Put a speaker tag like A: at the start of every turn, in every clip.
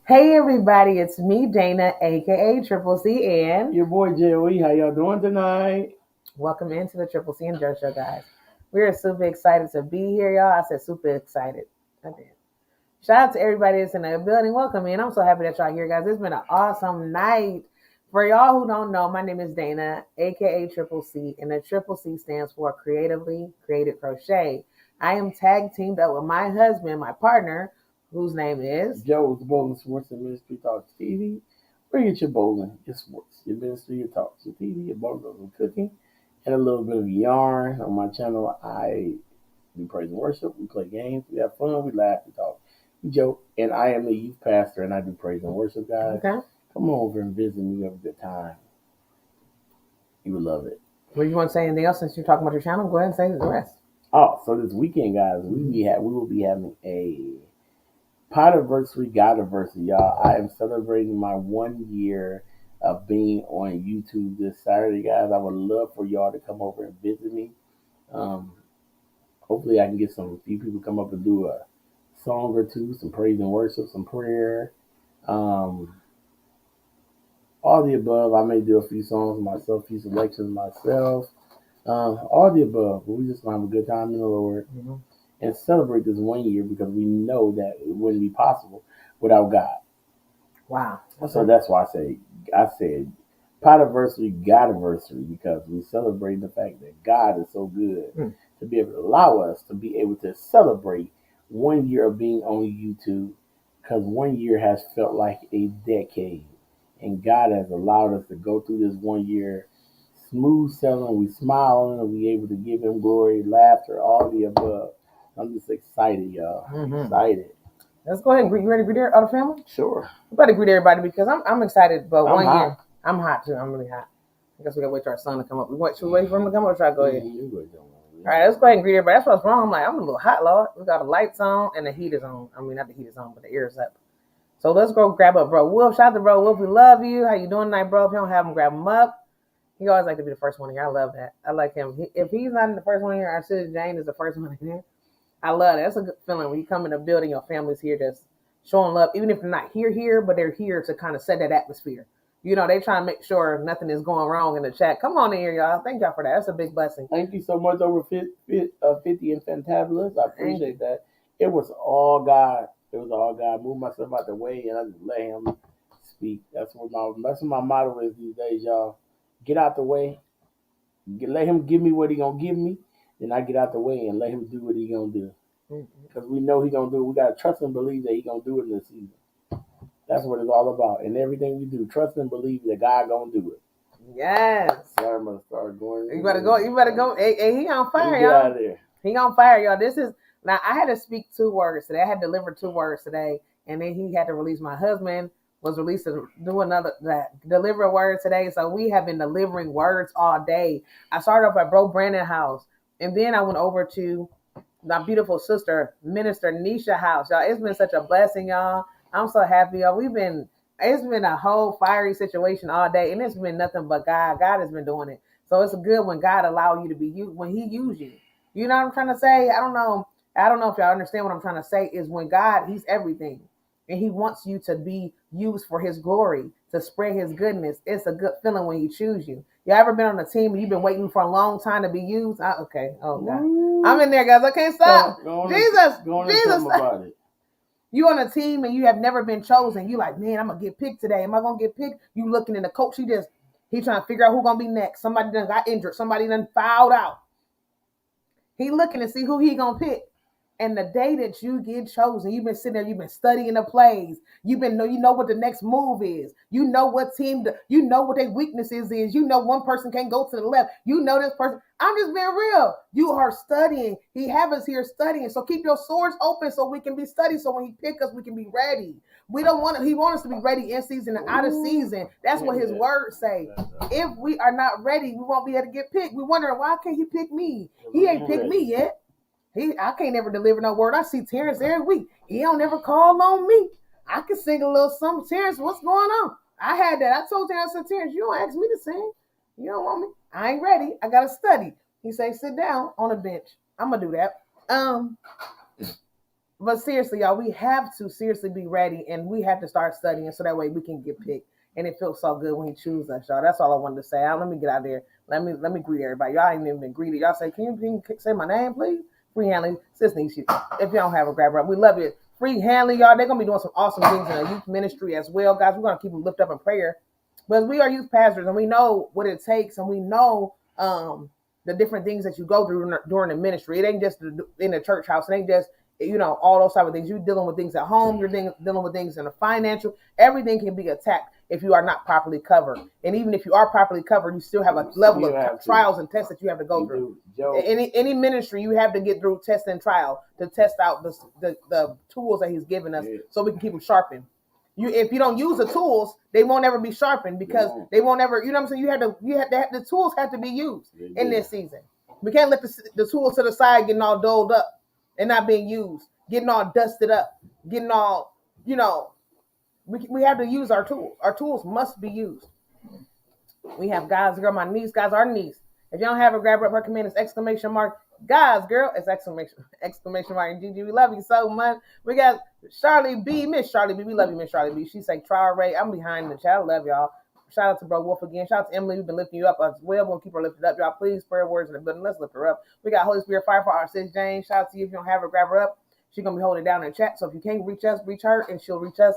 A: Hey everybody, it's me, Dana, aka Triple C, and
B: Your boy Joey, how y'all doing tonight?
A: welcome into the Triple C and Joe Show, guys. We are super excited to be here, y'all. I said super excited. I did. Shout out to everybody that's in the building. Welcome in. I'm so happy that y'all here, guys. It's been an awesome night. For y'all who don't know, my name is Dana, aka Triple C, and the Triple C stands for Creatively Created Crochet. I am tag teamed up with my husband, my partner, whose name is
B: Joe's Bowling Sports and Ministry Talks TV. Bring it your bowling, your sports, your ministry, your talks, your TV, your bowling, and cooking, and a little bit of yarn. On my channel, I do praise and worship. We play games, we have fun, we laugh, we talk, we joke. And I am the youth pastor, and I do praise and worship, guys.
A: okay.
B: Come on over and visit me. We have a good time. You would love it.
A: Well, you want to say anything else since you're talking about your channel? Go ahead and say the rest.
B: Oh, so this weekend, guys, we will be having a Podiversary, Godiversary, y'all. I am celebrating my 1 year of being on YouTube this Saturday, guys. I would love for y'all to come over and visit me. Um, Hopefully, I can get some few people come up and do a song or two, some praise and worship, some prayer, um, all the above. I may do a few songs myself, a few selections myself, all the above. But we just gonna have a good time in the Lord and celebrate this 1 year because we know that it wouldn't be possible without God.
A: Wow.
B: So that's why I said Podiversary, Godiversary, because we celebrate the fact that God is so good to be able to allow us to be able to celebrate 1 year of being on YouTube, because 1 year has felt like a decade, and God has allowed us to go through this 1 year smooth sailing. We smile and we able to give Him glory, laughter, all the above. I'm just excited, y'all. Excited.
A: Let's go ahead and greet. You ready to greet our family?
B: Sure.
A: We better greet everybody because I'm excited. But
B: I'm
A: 1
B: hot.
A: year, I'm hot too. I'm really hot. I guess we gotta wait for our son to come up. Should we wait for him to come up or try to go ahead? All right, let's go ahead and greet everybody. That's what's wrong. I'm a little hot, Lord. We got the lights on and the heat is on. I mean, not the heat is on, but the air is up. So let's go grab up Bro Wolf. Shout out to Bro Wolf. We love you. How you doing tonight, bro? If you don't have him, grab him up. He always like to be the first one here. I love that. I like him. If he's not in the first one here, our sister Jane is the first one here. I love that. That's a good feeling when you come in a building, your family's here just showing love, even if they're not here, but they're here to kind of set that atmosphere. You know, they try to make sure nothing is going wrong in the chat. Come on in here, y'all. Thank y'all for that. That's a big blessing.
B: Thank you so much, over 50 and Fantabulous. I appreciate that. It was all God. It was all God. Move myself out the way and I just let Him speak. That's what my motto is these days, y'all. Get out the way. Let Him give me what He gonna give me. Then I get out the way and let Him do what He gonna do. Because we know He gonna do it. We gotta trust and believe that He gonna do it in this season. That's what it's all about. And everything we do, trust and believe that God gonna do it.
A: Yes.
B: Sorry, I'm gonna start going.
A: You better go. You better go. Hey, he on fire,
B: Get
A: y'all.
B: out of there.
A: He on fire, y'all. This is now. I had to speak 2 words today. I had to deliver 2 words today, and then he had to release. My husband was released to do deliver a word today. So we have been delivering words all day. I started off at Bro Brandon house, and then I went over to my beautiful sister, Minister Nisha house. Y'all, it's been such a blessing, y'all. I'm so happy, y'all. It's been a whole fiery situation all day, and it's been nothing but God. God has been doing it. So it's good when God allow you to be you, when He use you. You know what I'm trying to say? I don't know. I don't know if y'all understand what I'm trying to say. Is when God, He's everything, and He wants you to be used for His glory, to spread His goodness. It's a good feeling when He choose you. You ever been on a team and you've been waiting for a long time to be used? Okay. Oh God, I'm in there, guys. I can't stop. Jesus.
B: About it.
A: You on a team and you have never been chosen. You like, man, I'm gonna get picked today. Am I gonna get picked? You looking in the coach? He trying to figure out who's gonna be next. Somebody done got injured. Somebody done fouled out. He looking to see who he gonna pick. And the day that you get chosen, you've been sitting there, you've been studying the plays. You know what the next move is. You know what team, you know what their weaknesses is. You know one person can't go to the left. You know this person. I'm just being real. You are studying. He have us here studying. So keep your swords open so we can be studied. So when He pick us, we can be ready. We don't want He wants us to be ready in season and out of season. That's what His words say. If we are not ready, we won't be able to get picked. We wondering, why can't He pick me? He ain't picked me yet. I can't never deliver no word. I see Terrence every week. He don't never call on me. I can sing a little something. Terrence, what's going on? I had that. I told Terrence, I said, Terrence, you don't ask me to sing. You don't want me. I ain't ready. I gotta study. He say, sit down on a bench. I'm gonna do that. But seriously, y'all, we have to seriously be ready, and we have to start studying so that way we can get picked. And it feels so good when he chooses us, y'all. That's all I wanted to say. Let me get out there. Let me greet everybody. Y'all ain't even been greeted. Y'all say, can you say my name, please? Free Hanley, sis needs you. If you don't have a grab up, we love you. Free Hanley, y'all. They're gonna be doing some awesome things in the youth ministry as well, guys. We're gonna keep them lifted up in prayer. But we are youth pastors, and we know what it takes, and we know the different things that you go through during the ministry. It ain't just in the church house. It ain't just all those type of things. You're dealing with things at home. You're dealing with things in the financial. Everything can be attacked if you are not properly covered. And even if you are properly covered, you still have a level of trials and tests that you have to go through. Any ministry, you have to get through test and trial to test out the tools that he's given us, so we can keep them sharpened. If you don't use the tools, they won't ever be sharpened, because they won't ever. You know what I'm saying? The tools have to be used in this season. We can't let the tools to the side getting all dulled up and not being used, getting all dusted up, getting all, we have to use our tools. Our tools must be used. We have God's girl, my niece, guys, our niece. If you don't have a grab up, her command is exclamation mark. God's girl is exclamation mark. Gigi, we love you so much. We got Charlie B, Miss Charlie B. We love you, Miss Charlie B. She's like, try Ray. I'm behind the chat. I love y'all. Shout out to Bro Wolf again. Shout out to Emily. We've been lifting you up as well. We're going to keep her lifted up. Y'all, please, prayer words in the building. Let's lift her up. We got Holy Spirit Fire for our sis Jane. Shout out to you. If you don't have her, grab her up. She's going to be holding it down in the chat. So if you can't reach us, reach her, and she'll reach us.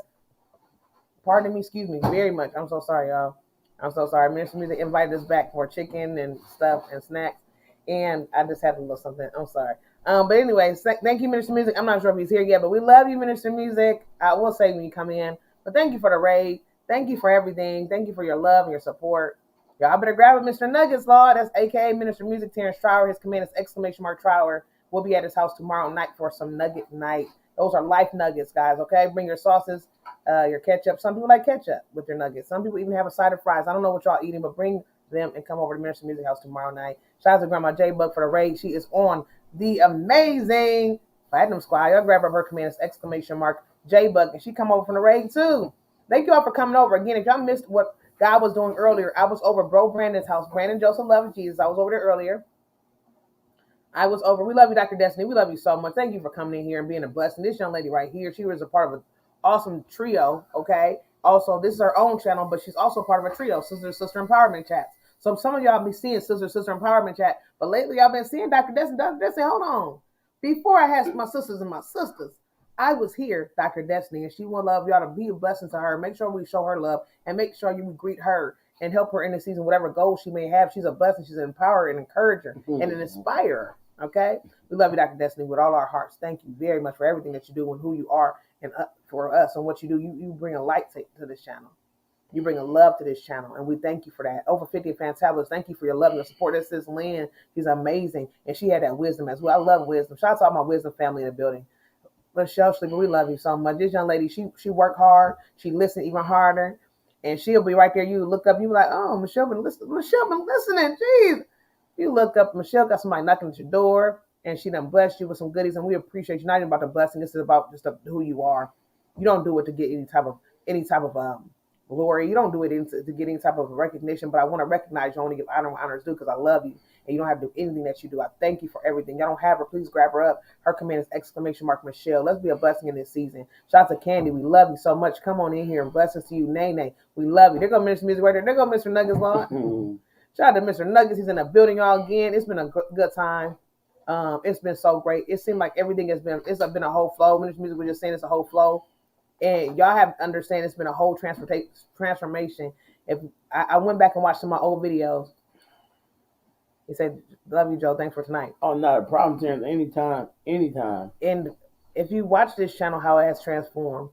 A: Pardon me, excuse me, very much. I'm so sorry, y'all. I'm so sorry. Minister Music invited us back for chicken and stuff and snacks, and I just had a little something. I'm sorry. But anyway, thank you, Minister Music. I'm not sure if he's here yet, but we love you, Minister Music. I will say when you come in. But thank you for the raid. Thank you for everything. Thank you for your love and your support. Y'all better grab it, Mr. Nuggets, Law. That's AKA Minister Music, Terrence Trower. His command is exclamation mark Trower. We'll be at his house tomorrow night for some nugget night. Those are life nuggets, guys, okay? Bring your sauces, your ketchup. Some people like ketchup with their nuggets. Some people even have a side of fries. I don't know what y'all eating, but bring them and come over to Minister Music House tomorrow night. Shout out to Grandma J Bug for the raid. She is on the amazing Platinum Squad. Y'all grab her command is exclamation mark J Bug, and she come over from the raid too. Thank you all for coming over. Again, if y'all missed what God was doing earlier, I was over Bro Brandon's house. Brandon Joseph Love Jesus. I was over there earlier. We love you, Dr. Destiny. We love you so much. Thank you for coming in here and being a blessing. This young lady right here, she was a part of an awesome trio, okay? Also, this is her own channel, but she's also part of a trio, Sister Empowerment Chats. So some of y'all be seeing Sister Empowerment Chat, but lately y'all been seeing Dr. Destiny. Dr. Destiny, hold on. Before I had my sisters, I was here, Dr. Destiny, and she would love y'all to be a blessing to her. Make sure we show her love, and make sure you greet her and help her in the season, whatever goals she may have. She's a blessing. She's an empowerer and encourager and an inspirer. Okay, we love you, Dr. Destiny, with all our hearts. Thank you very much for everything that you do and who you are, and for us and what you do. You bring a light to this channel. You bring a love to this channel, and we thank you for that. Over 50 fantabulous. Thank you for your love and your support. This is Lynn. She's amazing, and she had that wisdom as well. I love wisdom. Shout out to all my wisdom family in the building. Michelle Sleeper, we love you so much. This young lady, she worked hard. She listened even harder, and she'll be right there. You look up, you be like, oh, Michelle been listening. Jeez. You look up, Michelle got somebody knocking at your door, and she done blessed you with some goodies, and we appreciate you. Not even about the blessing. This is about just who you are. You don't do it to get any type of glory. You don't do it to get any type of recognition. But I want to recognize you. I want to give honor where honor is due, because I love you, and you don't have to do anything that you do. I thank you for everything. Y'all don't have her, please grab her up. Her command is exclamation mark Michelle. Let's be a blessing in this season. Shout out to Candy. We love you so much. Come on in here, and blessings to you, Nene. We love you. There go Mr. Music right there. There go Mr. Nuggets Law. Shout out to Mr. Nuggets. He's in the building, y'all, again. It's been a good time. It's been so great. It seemed like everything it's been a whole flow. Ministry Music was just saying it's a whole flow. And y'all have to understand it's been a whole transformation. If I went back and watched some of my old videos. He said, love you, Joe. Thanks for tonight.
B: Oh, not a problem, Terrence. Anytime.
A: And if you watch this channel, how it has transformed,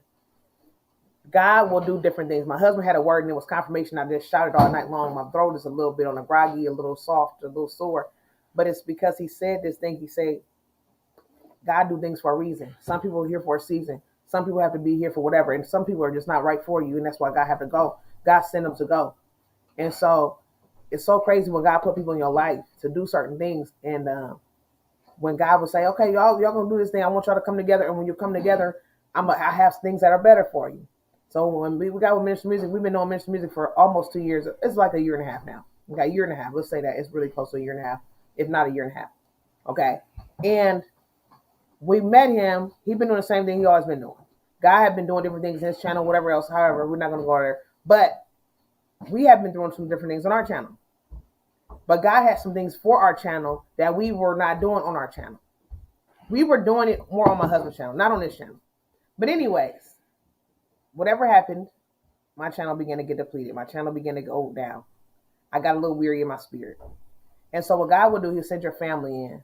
A: God will do different things. My husband had a word, and it was confirmation. I just shouted all night long. My throat is a little bit on a groggy, a little soft, a little sore. But it's because he said this thing. He said, God do things for a reason. Some people are here for a season. Some people have to be here for whatever. And some people are just not right for you. And that's why God have to go. God sent them to go. And so it's so crazy when God put people in your life to do certain things. And when God would say, okay, y'all going to do this thing. I want y'all to come together. And when you come together, I have things that are better for you. So when we got with Ministry Music, we've been doing Ministry Music for almost 2 years. It's like a year and a half now. Okay, a year and a half. Let's say that. It's really close to a year and a half, if not a year and a half. Okay. And we met him. He's been doing the same thing he always been doing. God had been doing different things in his channel, whatever else. However, we're not going to go there. But we have been doing some different things on our channel. But God had some things for our channel that we were not doing on our channel. We were doing it more on my husband's channel, not on this channel. But anyways, whatever happened, my channel began to get depleted. My channel began to go down. I got a little weary in my spirit. And so what God would do, he'll send your family in.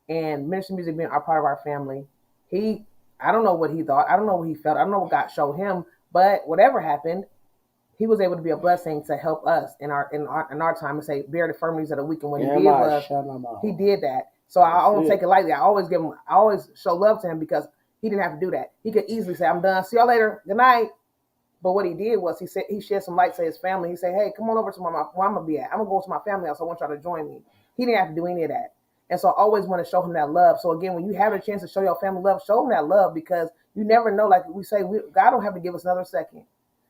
A: And Ministry Music being our part of our family, I don't know what he thought. I don't know what he felt. I don't know what God showed him. But whatever happened, he was able to be a blessing to help us in our time and say, bear the infirmities of the weak. And when he did love, he did that. So I don't take it lightly. I always show love to him because he didn't have to do that. He could easily say, I'm done. See y'all later. Good night. But what he did was he shed some light to his family. He said, hey, come on over to where I'm going to be at. I'm going to go to my family house. I want y'all to join me. He didn't have to do any of that. And so I always want to show him that love. So again, when you have a chance to show your family love, show them that love because you never know. Like we say, God don't have to give us another second.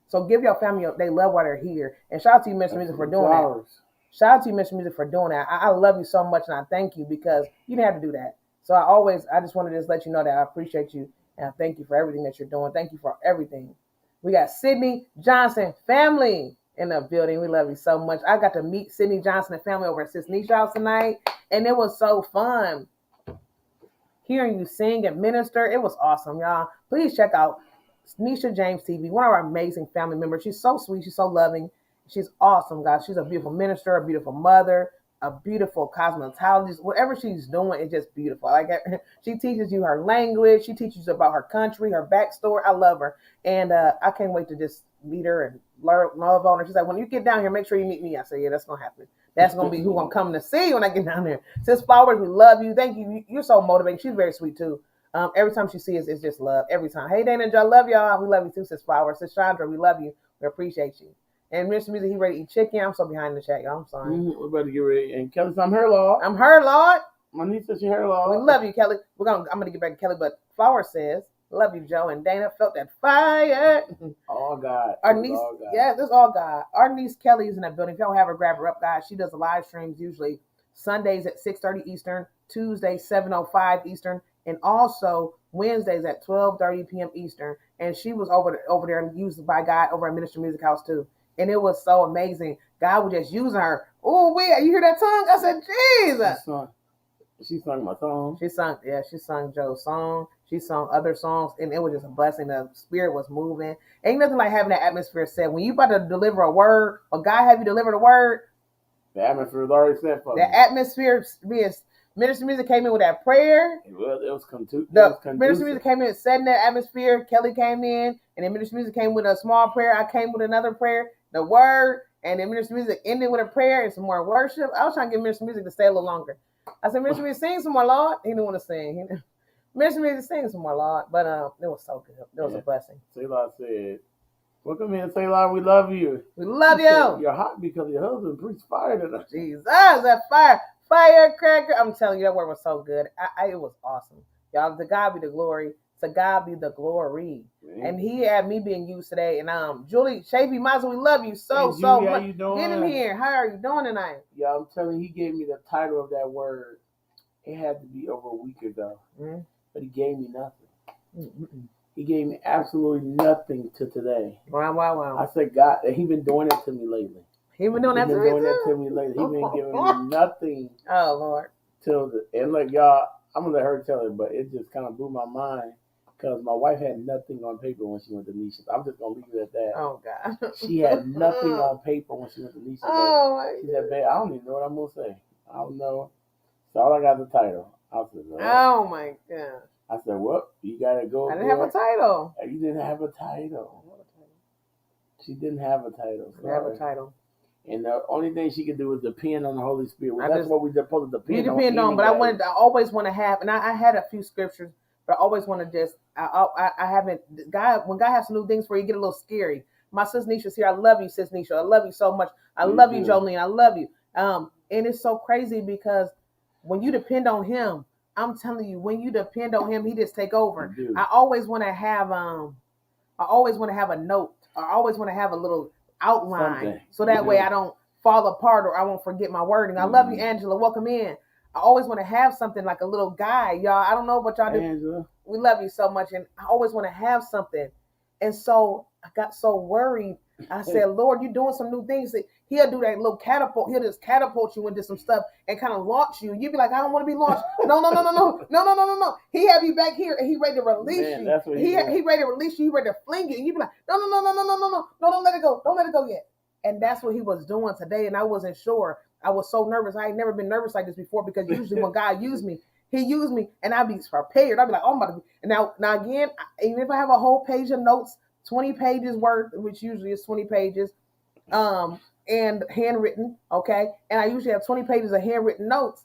A: So give your family they love while they're here. And shout out to you, Mr. Music, for doing that. Shout out to you, Mr. Music, for doing that. I love you so much and I thank you because you didn't have to do that. So I just wanted to just let you know that I appreciate you and I thank you for everything that you're doing. Thank you for everything. We got Sydney Johnson family in the building. We love you so much. I got to meet Sydney Johnson and family over at Sis Nisha's house tonight, and it was so fun hearing you sing and minister. It was awesome, y'all. Please check out Nisha James TV, one of our amazing family members. She's so sweet. She's so loving. She's awesome, guys. She's a beautiful minister, a beautiful mother, a beautiful cosmetologist. Whatever she's doing is just beautiful. Like she teaches you her language. She teaches you about her country, her backstory. I love her. And I can't wait to just meet her and learn love on her. She's like, when you get down here, make sure you meet me. I said, yeah, that's going to happen. That's going to be who I'm coming to see when I get down there. Sis Flowers, we love you. Thank you. You're so motivating. She's very sweet, too. Every time she sees us, it's just love. Every time. Hey, Dana and Joe, love y'all. We love you, too, Sis Flowers. Sis Chandra, we love you. We appreciate you. And Mr. Music, he ready to eat chicken. I'm so behind the chat, y'all. I'm sorry.
B: We're about to get ready. And Kelly, I'm her, Lord.
A: I'm her, Lord.
B: My niece says she her, Lord.
A: We love you, Kelly. I'm gonna get back to Kelly, but Flower says, love you, Joe. And Dana felt that fire.
B: All God.
A: Our niece, all God. Yeah, this is all God. Our niece Kelly is in that building. If y'all have her, grab her up, guys. She does live streams usually Sundays at 6:30 Eastern, Tuesdays 7:05 Eastern, and also Wednesdays at 12:30 p.m. Eastern. And she was over there and used by God over at Ministry Music House too. And it was so amazing. God was just using her. Oh, you hear that tongue? I said, Jesus.
B: She sung my song.
A: She sung Joe's song. She sung other songs, and it was just a blessing. The spirit was moving. Ain't nothing like having that atmosphere set. When you about to deliver a word, or God have you deliver the word,
B: the atmosphere was already set for
A: the atmosphere. Ministry Music came in with that prayer.
B: It was conducive.
A: Ministry Music came in setting that atmosphere. Kelly came in, and then Ministry Music came with a small prayer. I came with another prayer, the word, and then Ministry Music ended with a prayer and some more worship. I was trying to get Ministry Music to stay a little longer. I said, Ministry Music, sing some more, Lord. He didn't want to sing. Ministry Music, sing some more, Lord. But it was so good. It was a blessing.
B: Selah said, welcome in, Selah. We love you.
A: We love you. Said,
B: you're hot because your husband preached fire tonight.
A: Jesus, that firecracker. I'm telling you, that word was so good. It was awesome. Y'all, to God be the glory. To God be the glory. Man. And he had me being used today. And Julie, Shavy Mazel, we love you so much. How you doing? Get in here. How are you doing tonight?
B: Yeah, I'm telling you, he gave me the title of that word. It had to be over a week ago. Mm-hmm. But he gave me nothing. Mm-hmm. He gave me absolutely nothing to today.
A: Wow.
B: I said, God, he been doing it to me lately.
A: He been doing that to
B: me lately. He been giving me nothing.
A: Oh, Lord.
B: And look, y'all, I'm going to let her tell it, but it just kind of blew my mind. Because my wife had nothing on paper when she went to Nisha. I'm just going to leave it at that.
A: Oh, God.
B: She had nothing on paper when she went to Nisha.
A: Oh, my God.
B: She said, babe, I don't even know what I'm going to say. I don't know. So all I got the title. I said,
A: oh, my God.
B: I said, well, you got to go.
A: I didn't have a title.
B: You didn't have a title. She didn't have a title.
A: I didn't have a title.
B: And the only thing she could do is depend on the Holy Spirit. Well, that's what we're supposed to depend on.
A: You depend on, but I always want to have, and I had a few scriptures, but I always want to just, I haven't, God, when God has some new things for you, get a little scary. My sis Nisha's here. I love you, sis Nisha. I love you so much. I love you, Jolene. I love you. And it's so crazy because when you depend on him, I'm telling you, when you depend on him, he just take over. I always want to have, a note. I always want to have a little outline so that way I don't fall apart or I won't forget my wording. I love you, Angela. Welcome in. I always want to have something like a little guy, y'all. I don't know what y'all do.
B: Angela.
A: We love you so much, and I always want to have something. And so I got so worried. I said, Lord, you're doing some new things. He'll do that little catapult. He'll just catapult you into some stuff and kind of launch you. You'd be like, I don't want to be launched. No, no, no, no, no, no, no, no, no, no. He have you back here, and he ready to release
B: Man,
A: you.
B: that's what
A: He ready to release you. He ready to fling you. And you be like, no, no, no, no, no, no, no, no, no, don't let it go. Don't let it go yet. And that's what he was doing today. And I wasn't sure. I was so nervous. I ain't never been nervous like this before, because usually when God used me, he used me and I'd be prepared. I'd be like, oh, I'm about to be. And now again, even if I have a whole page of notes, 20 pages worth, which usually is 20 pages, and handwritten, okay? And I usually have 20 pages of handwritten notes.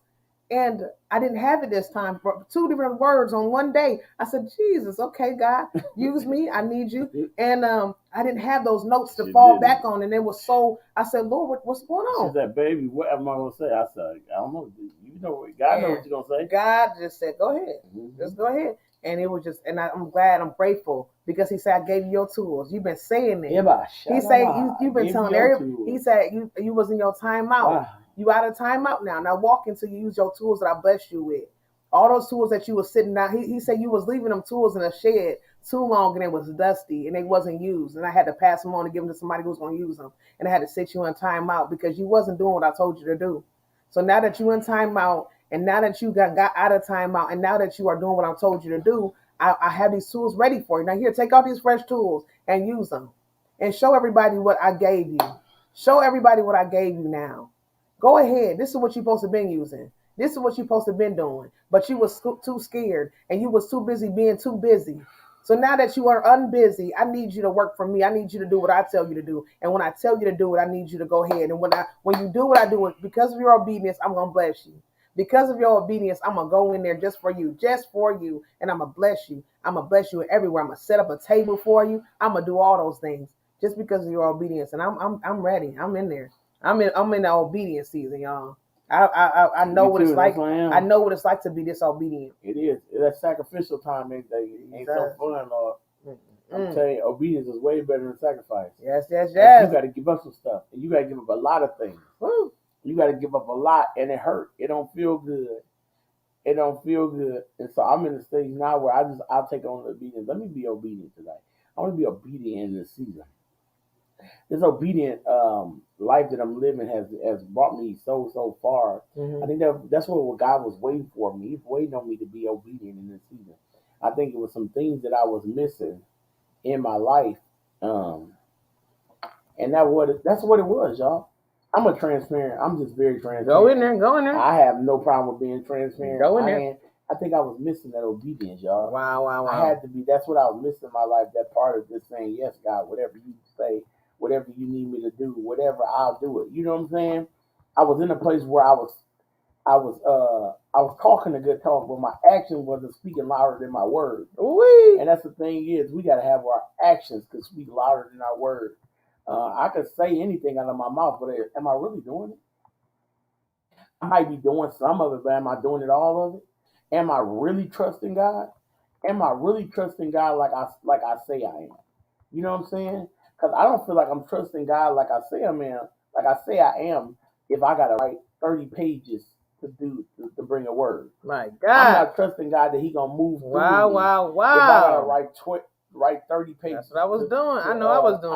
A: And I didn't have it this time for 2 different words on one day. I said, Jesus, okay, God, use me. I need you. And I didn't have those notes to fall back on. And it was so, I said, Lord, what's going on?
B: She said, baby, what am I going to say? I said, I don't know. You know, God knows what you're going to say.
A: God just said, go ahead. Mm-hmm. Just go ahead. And it was just, and I'm glad, I'm grateful, because he said, I gave you your tools. You've been saying it. He said, you've been telling everybody. He said, you was in your timeout. Wow. You out of timeout now. Now walk until you use your tools that I blessed you with. All those tools that you was sitting down. He said you was leaving them tools in a shed too long, and it was dusty and they wasn't used. And I had to pass them on and give them to somebody who was going to use them. And I had to sit you in timeout because you wasn't doing what I told you to do. So now that you in timeout, and now that you got out of timeout, and now that you are doing what I told you to do, I have these tools ready for you. Now here, take out these fresh tools and use them. And show everybody what I gave you. Show everybody what I gave you now. Go ahead. This is what you're supposed to been using. This is what you're supposed to been doing. But you was too scared, and you was too busy being too busy. So now that you are unbusy, I need you to work for me. I need you to do what I tell you to do. And when I tell you to do it, I need you to go ahead. And when you do what I do, because of your obedience, I'm going to bless you. Because of your obedience, I'm going to go in there just for you, and I'm going to bless you. I'm going to bless you everywhere. I'm going to set up a table for you. I'm going to do all those things just because of your obedience. And I'm ready. I'm in there. I'm in the obedience season, y'all. I know what it's like. I know what it's like to be disobedient.
B: It is. That sacrificial time ain't so fun, Lord. I'm telling you, obedience is way better than sacrifice.
A: Yes.
B: You got to give up some stuff, and you got to give up a lot of things. Woo. You got to give up a lot, and it hurt. It don't feel good. And so I'm in a stage now where I'll take on obedience. Let me be obedient today. I want to be obedient in this season. This obedient life that I'm living has brought me so far. Mm-hmm. I think that's what God was waiting for me. He's waiting on me to be obedient in this season. I think it was some things that I was missing in my life, and that's what it was, y'all. I'm transparent. I'm just very transparent.
A: Go in there.
B: I have no problem with being transparent.
A: Go in there.
B: I think I was missing that obedience, y'all.
A: Wow.
B: I had to be. That's what I was missing in my life. That part of just saying, yes, God, whatever you say. Whatever you need me to do, whatever, I'll do it. You know what I'm saying? I was in a place where I was talking a good talk, but my action wasn't speaking louder than my words.
A: Ooh-wee.
B: And that's the thing is, we got to have our actions to speak louder than our words. I could say anything out of my mouth, but am I really doing it? I might be doing some of it, but am I doing it all of it? Am I really trusting God? Am I really trusting God like I say I am? You know what I'm saying? Because I don't feel like I'm trusting God like I say I am, if I got to write 30 pages to bring a word.
A: My God.
B: I'm not trusting God that He going to move through me.
A: Wow.
B: If I got to write 30 pages.
A: That's what I was doing. I know I was doing.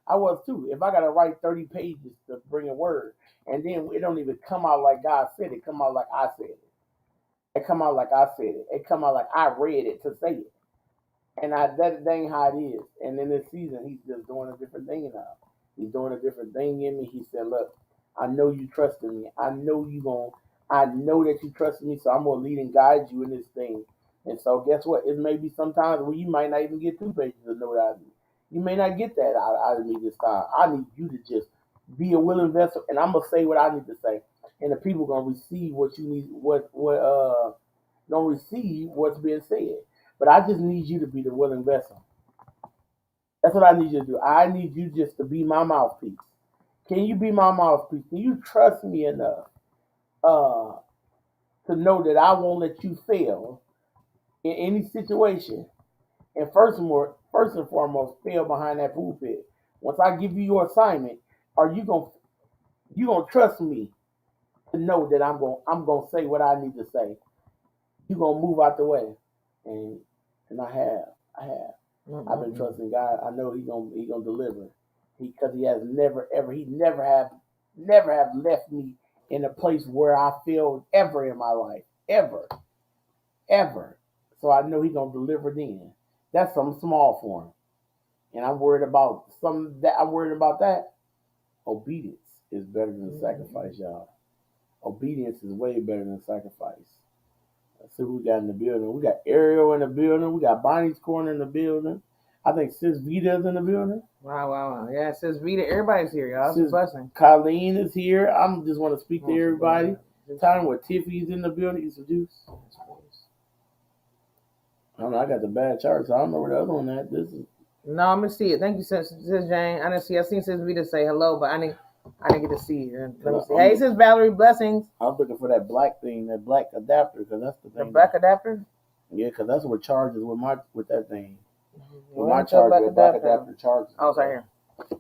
B: I was too. If I got to write 30 pages to bring a word, and then it don't even come out like God said it, come out like I said it. It come out like I said it. It come out like I read it to say it. And that ain't how it is. And in this season, He's just doing a different thing now. He's doing a different thing in me. He said, look, I know you trust in me. I know that you trust me, so I'm going to lead and guide you in this thing. And so guess what? It may be sometimes where you might not even get 2 pages of note out of me. You may not get that out of me this time. I need you to just be a willing vessel, and I'm going to say what I need to say. And the people going to receive what you need, don't receive what's being said. But I just need you to be the willing vessel. That's what I need you to do. I need you just to be my mouthpiece. Can you be my mouthpiece? Can you trust me enough to know that I won't let you fail in any situation? And first and foremost, fail behind that pulpit. Once I give you your assignment, are you gonna trust me to know that I'm gonna say what I need to say. You gonna move out the way, and I have. I've been trusting God. I know he gonna deliver. Because he has never have left me in a place where I feel ever in my life, ever. So I know he gonna deliver then. That's something small for him, and I'm worried about that. Obedience is better than sacrifice, y'all. Obedience is way better than sacrifice. Let's see who we got in the building. We got Ariel in the building. We got Bonnie's Corner in the building. I think Sis Vita's in the building.
A: Wow. Yeah, Sis Vita. Everybody's here, y'all. It's a blessing.
B: Colleen is here. I just want to speak to everybody. Time where Tiffy's in the building. Get some juice. I don't know. I got the bad chart, so I don't know where the other one at. This is.
A: No, I'm gonna see it. Thank you, Sis Jane. I didn't see. I seen Sis Vita say hello, but I didn't get to see it. Let me see. Hey, Sis Valerie, blessings.
B: I was looking for that black thing, that black adapter, because that's the thing.
A: The black adapter.
B: Yeah, because that's what charges with that thing. With my charger, black adapter charges.
A: Oh, it's right here.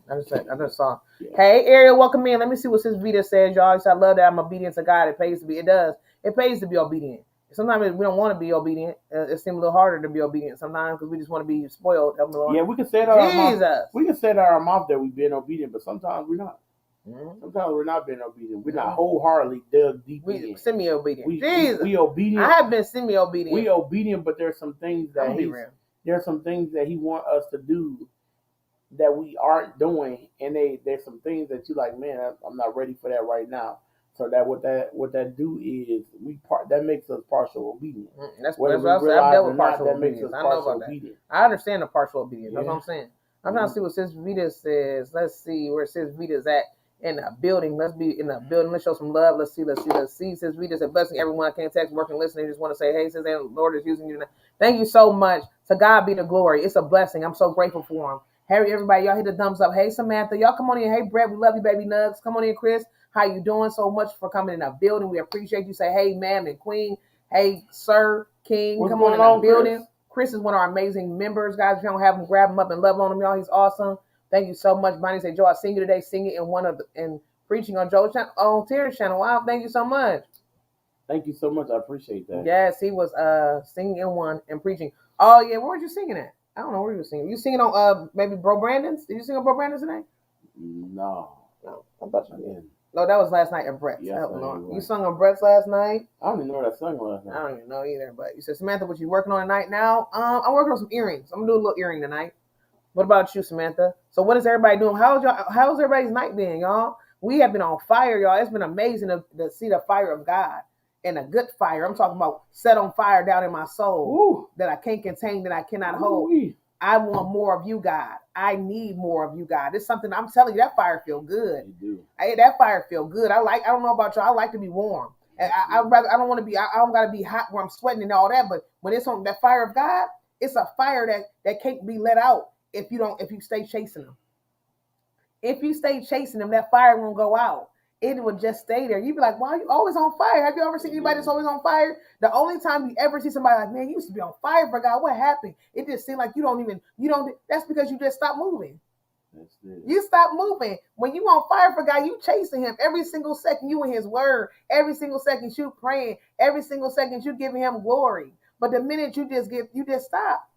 A: I just saw. Yeah. Hey, Ariel, welcome in. Let me see what Sis Vita says, y'all. I love that I'm obedient to God. It pays to be. It does. It pays to be obedient. Sometimes we don't want to be obedient. It seems a little harder to be obedient sometimes because we just want to be spoiled.
B: Yeah, we can say it out of our mouth. We can say it out of our mouth that we've been obedient, but sometimes we're not. Mm-hmm. Sometimes we're not being obedient. We're not wholeheartedly dug deep in.
A: Semi-obedient.
B: We obedient.
A: I have been semi-obedient.
B: We obedient, but there's some things that he want us to do that we aren't doing, and there's some things that you like, man, I'm not ready for that right now. So that what that do is that makes us partial obedient.
A: That's what I've dealt with partial obedience. I know about
B: that.
A: I understand the partial obedience. That's what I'm saying. I'm trying to see what Sis Vita says. Let's see where Sis Vita's at in the building. Let's be in the building. Let's show some love. Let's see. Sis Vita said, blessing everyone. I can't text, working, listening. Just want to say, hey, sis, the Lord is using you tonight. Thank you so much. To God be the glory. It's a blessing. I'm so grateful for him. Harry, everybody, y'all hit the thumbs up. Hey, Samantha, y'all come on in. Hey, Brett, we love you, baby nugs. Come on in, Chris. How you doing? So much for coming in the building. We appreciate you. Say, hey, ma'am and queen. Hey, sir, king. Come on in the building. Chris is one of our amazing members, guys. If you don't have him, grab him up and love on him, y'all. He's awesome. Thank you so much. Bonnie said, Joe, I sing you today. Sing it in preaching on Joe's channel, on Terry's channel. Wow, thank you so much.
B: Thank you so much. I appreciate that.
A: Yes, he was singing in one and preaching. Oh yeah, where were you singing at? I don't know where you were singing. You singing on maybe Bro Brandon's? Did you sing on Bro Brandon's today?
B: No,
A: I thought you did. No, that was last night at Brett's.
B: Yes,
A: you sung on Brett's last night?
B: I don't even know what I sung last night.
A: I don't even know either. But you said, Samantha, what you working on tonight now? I'm working on some earrings. I'm gonna do a little earring tonight. What about you, Samantha? So what is everybody doing? How's everybody's night been, y'all? We have been on fire, y'all. It's been amazing to see the fire of God. And a good fire. I'm talking about set on fire down in my soul. That I can't contain, that I cannot hold. I want more of you, God. I need more of you, God. It's something I'm telling you, that fire feel good.
B: You do.
A: That fire feel good. I don't know about y'all. I like to be warm. And I don't want to be, I don't got to be hot where I'm sweating and all that. But when it's on that fire of God, it's a fire that can't be let out if you stay chasing them. If you stay chasing them, that fire won't go out. It will just stay there. You'd be like, why are you always on fire? Have you ever seen anybody that's always on fire? The only time you ever see somebody like, man, you used to be on fire for God. What happened? It just seemed like you don't, that's because you just stopped moving. You stop moving. When you on fire for God, you chasing him. Every single second you in his word. Every single second you praying. Every single second you giving him glory. But the minute you just stop.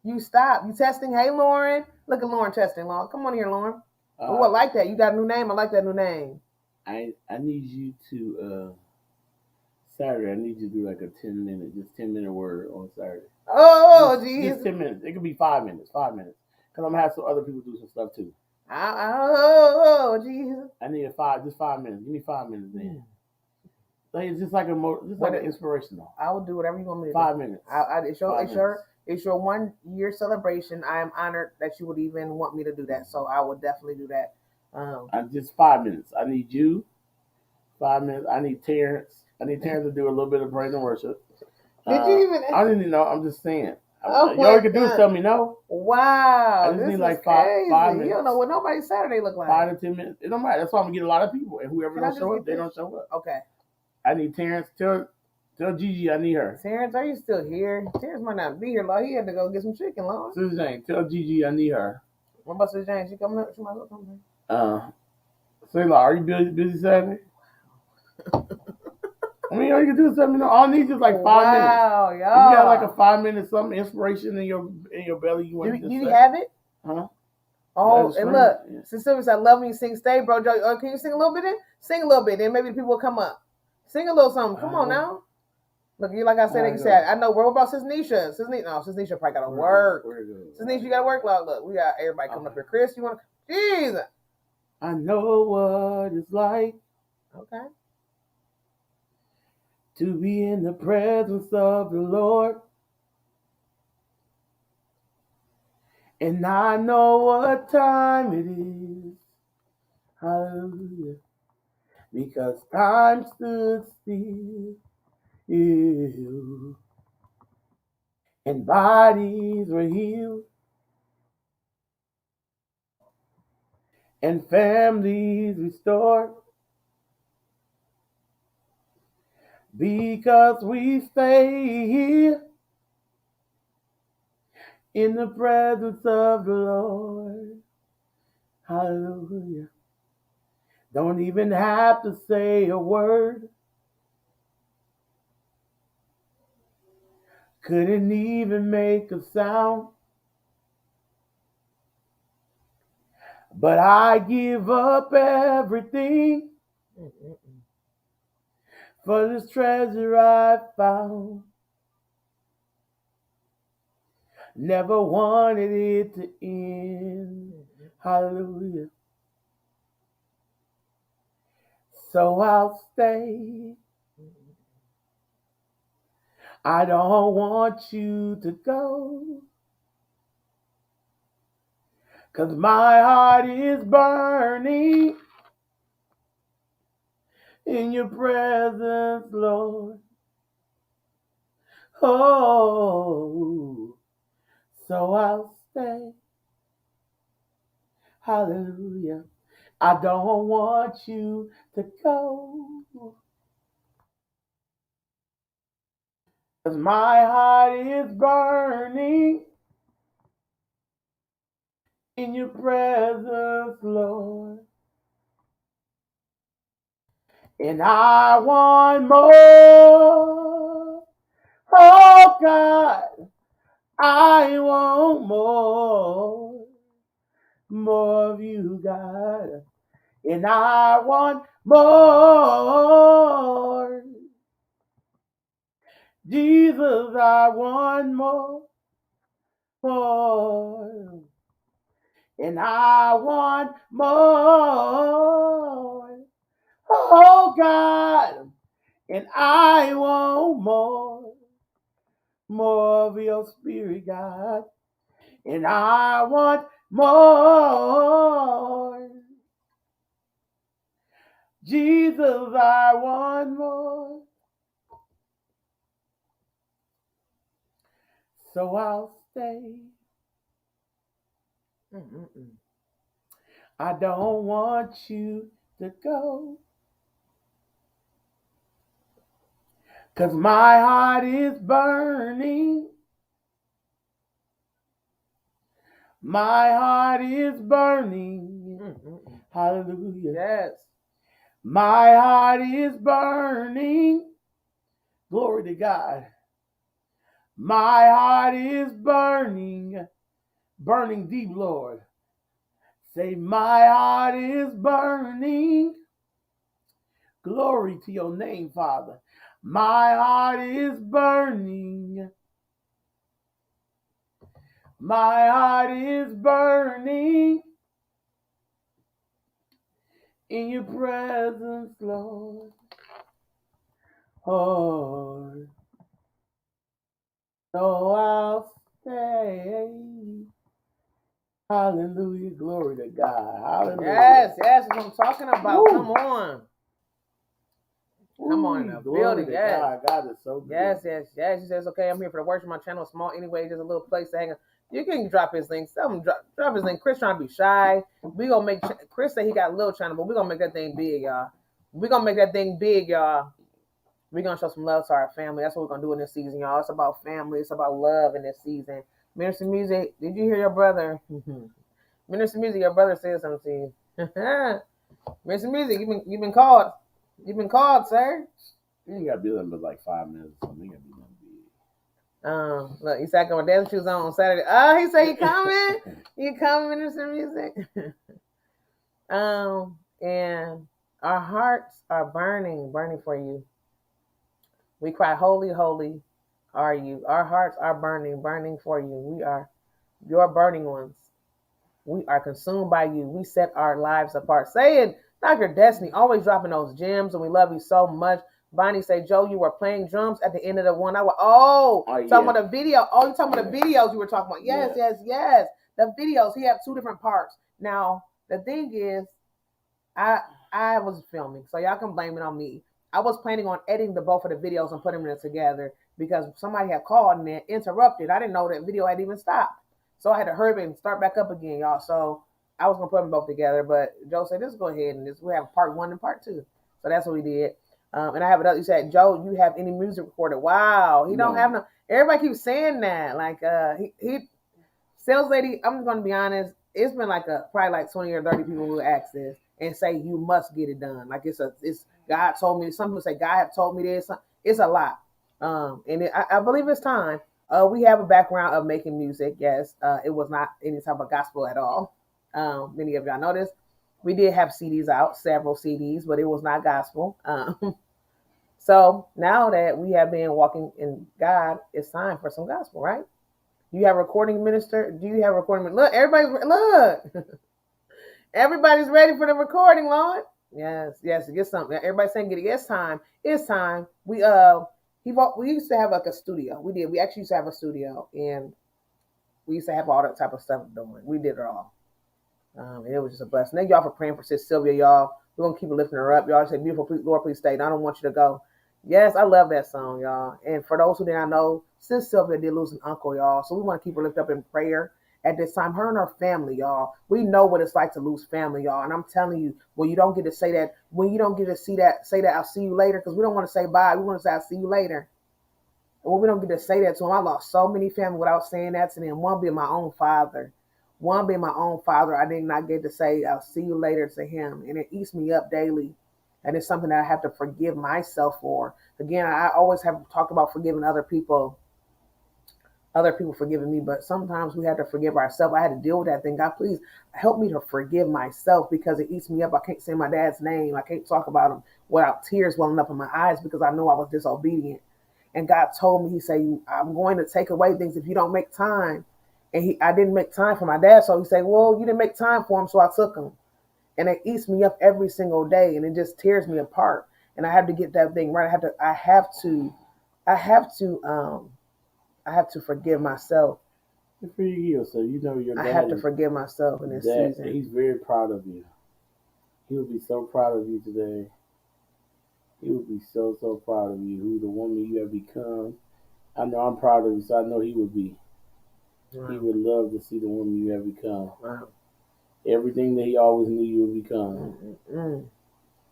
A: You stop. You testing. Hey, Lauren. Look at Lauren testing, Lauren. Come on here, Lauren. I like that. You got a new name. I like that new name.
B: I need you to Saturday. I need you to do like a 10-minute word on Saturday.
A: Oh, geez.
B: Just 10 minutes. It could be 5 minutes. 5 minutes. Because I'm gonna have some other people do some stuff too.
A: Oh, Jesus.
B: I need just 5 minutes. Give me 5 minutes then. Like, it's just like an inspirational.
A: I will do whatever you want me to do.
B: 5 minutes.
A: It's your 1 year celebration. I am honored that you would even want me to do that. So I will definitely do that.
B: Just 5 minutes. I need you. 5 minutes. I need Terrence. To do a little bit of praise and worship.
A: Did you even?
B: I don't even know. I'm just saying. All you can do is tell me no.
A: Wow.
B: I just need like 5 minutes.
A: You don't know what nobody's Saturday look like.
B: 5 to 10 minutes. It don't matter. That's why I'm gonna get a lot of people. And whoever don't show up, they don't show up.
A: Okay.
B: I need Terrence. Tell Gigi I need her.
A: Terrence, are you still here? Terrence might not be here, Lord. He had to go get some chicken, Lord.
B: Suzanne, tell Gigi I need her.
A: What about Suzanne? She coming up? She might go come here.
B: Say, are you busy Saturday? I mean, all you can do is let me know. All I need is like 5 minutes.
A: Wow,
B: If you got like
A: y'all.
B: a 5 minute something inspiration in your belly, you want
A: Do
B: to just
A: you
B: say,
A: have it?
B: huh?
A: Oh, and look, Sister said, I love when you sing. Stay, bro. Can you sing a little bit? Sing a little bit, then maybe the people will come up. Sing a little something. Come on now. Look, you like I said, I know. What about Sis Nisha? Sis Nisha probably got to work. Sis Nisha, you got to work. Look, we got everybody coming up here. Chris, you want to? Jesus.
B: I know what it's like.
A: Okay.
B: To be in the presence of the Lord. And I know what time it is. Hallelujah. Because time stood still. And bodies were healed. And families restored. Because we stay here in the presence of the Lord. Hallelujah. Don't even have to say a word. Couldn't even make a sound. But I give up everything for this treasure I found. Never wanted it to end. Hallelujah. So I'll stay. I don't want you to go. 'Cause my heart is burning in your presence, Lord. Oh, so I'll stay. Hallelujah. I don't want you to go. 'Cause my heart is burning in your presence, Lord. And I want more. Oh, God, I want more. More of you, God. And I want more. Jesus, I want more. More. And I want more. Oh, God. And I want more. More of your spirit, God. And I want more. Jesus, I want more. So I'll stay. I don't want you to go. 'Cause my heart is burning. My heart is burning. Hallelujah.
A: Yes.
B: My heart is burning. Glory to God. My heart is burning. Burning deep, Lord. Say, my heart is burning. Glory to your name, Father. My heart is burning. My heart is burning in your presence, Lord. Oh, so I'll stay. Hallelujah. Glory to God. Hallelujah.
A: Yes, that's what I'm talking about. Woo. Come on. Come on in the
B: glory
A: building.
B: To
A: yes.
B: God. God is so good.
A: Yes. He says, okay, I'm here for the worship. My channel is small anyway, just a little place to hang out. You can drop his link. Tell him drop his link. Chris trying to be shy. We gonna make Chris say he got a little channel, but we gonna make that thing big, y'all. We gonna make that thing big, y'all. We're gonna show some love to our family. That's what we're gonna do in this season, y'all. It's about family. It's about love in this season. Minister Music, did you hear your brother? Minister Music, your brother said something to you. Minister Music, you've been called. You've been called, sir.
B: You ain't gotta be there but like 5 minutes or something. You gotta be done big.
A: Look, he said I got my dance shoes on Saturday. Oh, he said he coming. You coming to some music? And our hearts are burning for you. We cry, holy, holy are you. Our hearts are burning for you. We are your burning ones. We are consumed by you. We set our lives apart. Say it, Dr. Destiny, always dropping those gems, and we love you so much. Bonnie say, Joe, you were playing drums at the end of the one hour. Talking about the video. Oh, you talking about the videos you were talking about. Yes. The videos. He had 2 different parts. Now, the thing is, I was filming, so y'all can blame it on me. I was planning on editing both of the videos and putting them together because somebody had called and then interrupted. I didn't know that video had even stopped. So I had to hurry and start back up again, y'all. So I was going to put them both together, but Joe said, let's go ahead and we have part 1 and part 2. So that's what we did. And I have another, you said, Joe, you have any music recorded? Wow. He don't have no, everybody keeps saying that. Like, he sales lady, I'm going to be honest, it's been like probably like 20 or 30 people who ask this and say, you must get it done. Like it's God told me, some people say, God have told me this. It's a lot. I believe it's time. We have a background of making music. Yes. It was not any type of gospel at all. Many of y'all know this. We did have CDs out, several CDs, but it was not gospel. So now that we have been walking in God, it's time for some gospel, right? You have a recording minister? Do you have a recording? Look, look. Everybody's ready for the recording, Lord. Yes, get something. Everybody's saying get it. It's time. It's time. We used to have like a studio. We did. We actually used to have a studio, and we used to have all that type of stuff doing. We did it all. And it was just a blessing. Thank y'all for praying for Sis Sylvia, y'all. We're gonna keep lifting her up. Y'all say, beautiful, please, Lord, please stay. I don't want you to go. Yes, I love that song, y'all. And for those who did not know, Sis Sylvia did lose an uncle, y'all. So we want to keep her lifted up in prayer at this time. Her and her family, y'all. We know what it's like to lose family, y'all. And I'm telling you, when you don't get to say that, when you don't get to say that, I'll see you later, because we don't want to say bye. We want to say, I'll see you later. And when we don't get to say that to them, I lost so many family without saying that to them. One being my own father. I did not get to say, I'll see you later to him. And it eats me up daily. And it's something that I have to forgive myself for. Again, I always have talked about forgiving other people forgiving me, but sometimes we have to forgive ourselves. I had to deal with that thing. God, please help me to forgive myself, because it eats me up. I can't say my dad's name. I can't talk about him without tears welling up in my eyes, because I know I was disobedient. And God told me, he said, I'm going to take away things if you don't make time. And I didn't make time for my dad. So he said, well, you didn't make time for him, so I took him. And it eats me up every single day, and it just tears me apart. And I have to get that thing right. I have to forgive myself.
B: Good for you, so you know your dad.
A: I have to forgive myself in this season.
B: He's very proud of you. He would be so proud of you today. He would be so proud of you. Who the woman you have become. I know I'm proud of you, so I know he would be. Wow. He would love to see the woman you have become. Wow. Everything that he always knew you would become. Mm-hmm.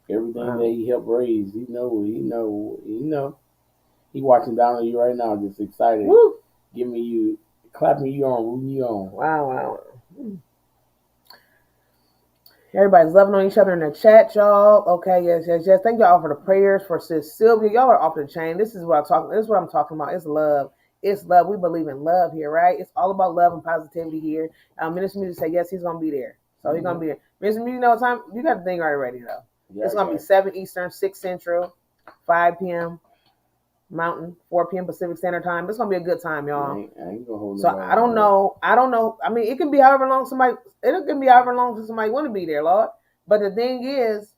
B: Everything that he helped raise. He know. He watching down on you right now, just excited. Woo! Giving you, clapping you on, rooting you on.
A: Wow. Everybody's loving on each other in the chat, y'all. Okay, yes. Thank y'all for the prayers for Sis Sylvia. Y'all are off the chain. This is what I'm talking about. It's love. It's love. We believe in love here, right? It's all about love and positivity here. Minister Music say, yes, he's going to be there. So he's going to be there. Minister Music, you know what time? You got the thing already, though. Yeah, it's going to be 7 Eastern, 6 Central, 5 p.m. Mountain, 4 p.m. Pacific Standard Time. It's going to be a good time, y'all.
B: I ain't gonna hold
A: so I don't know. I mean, it can be however long somebody want to be there, Lord. But the thing is,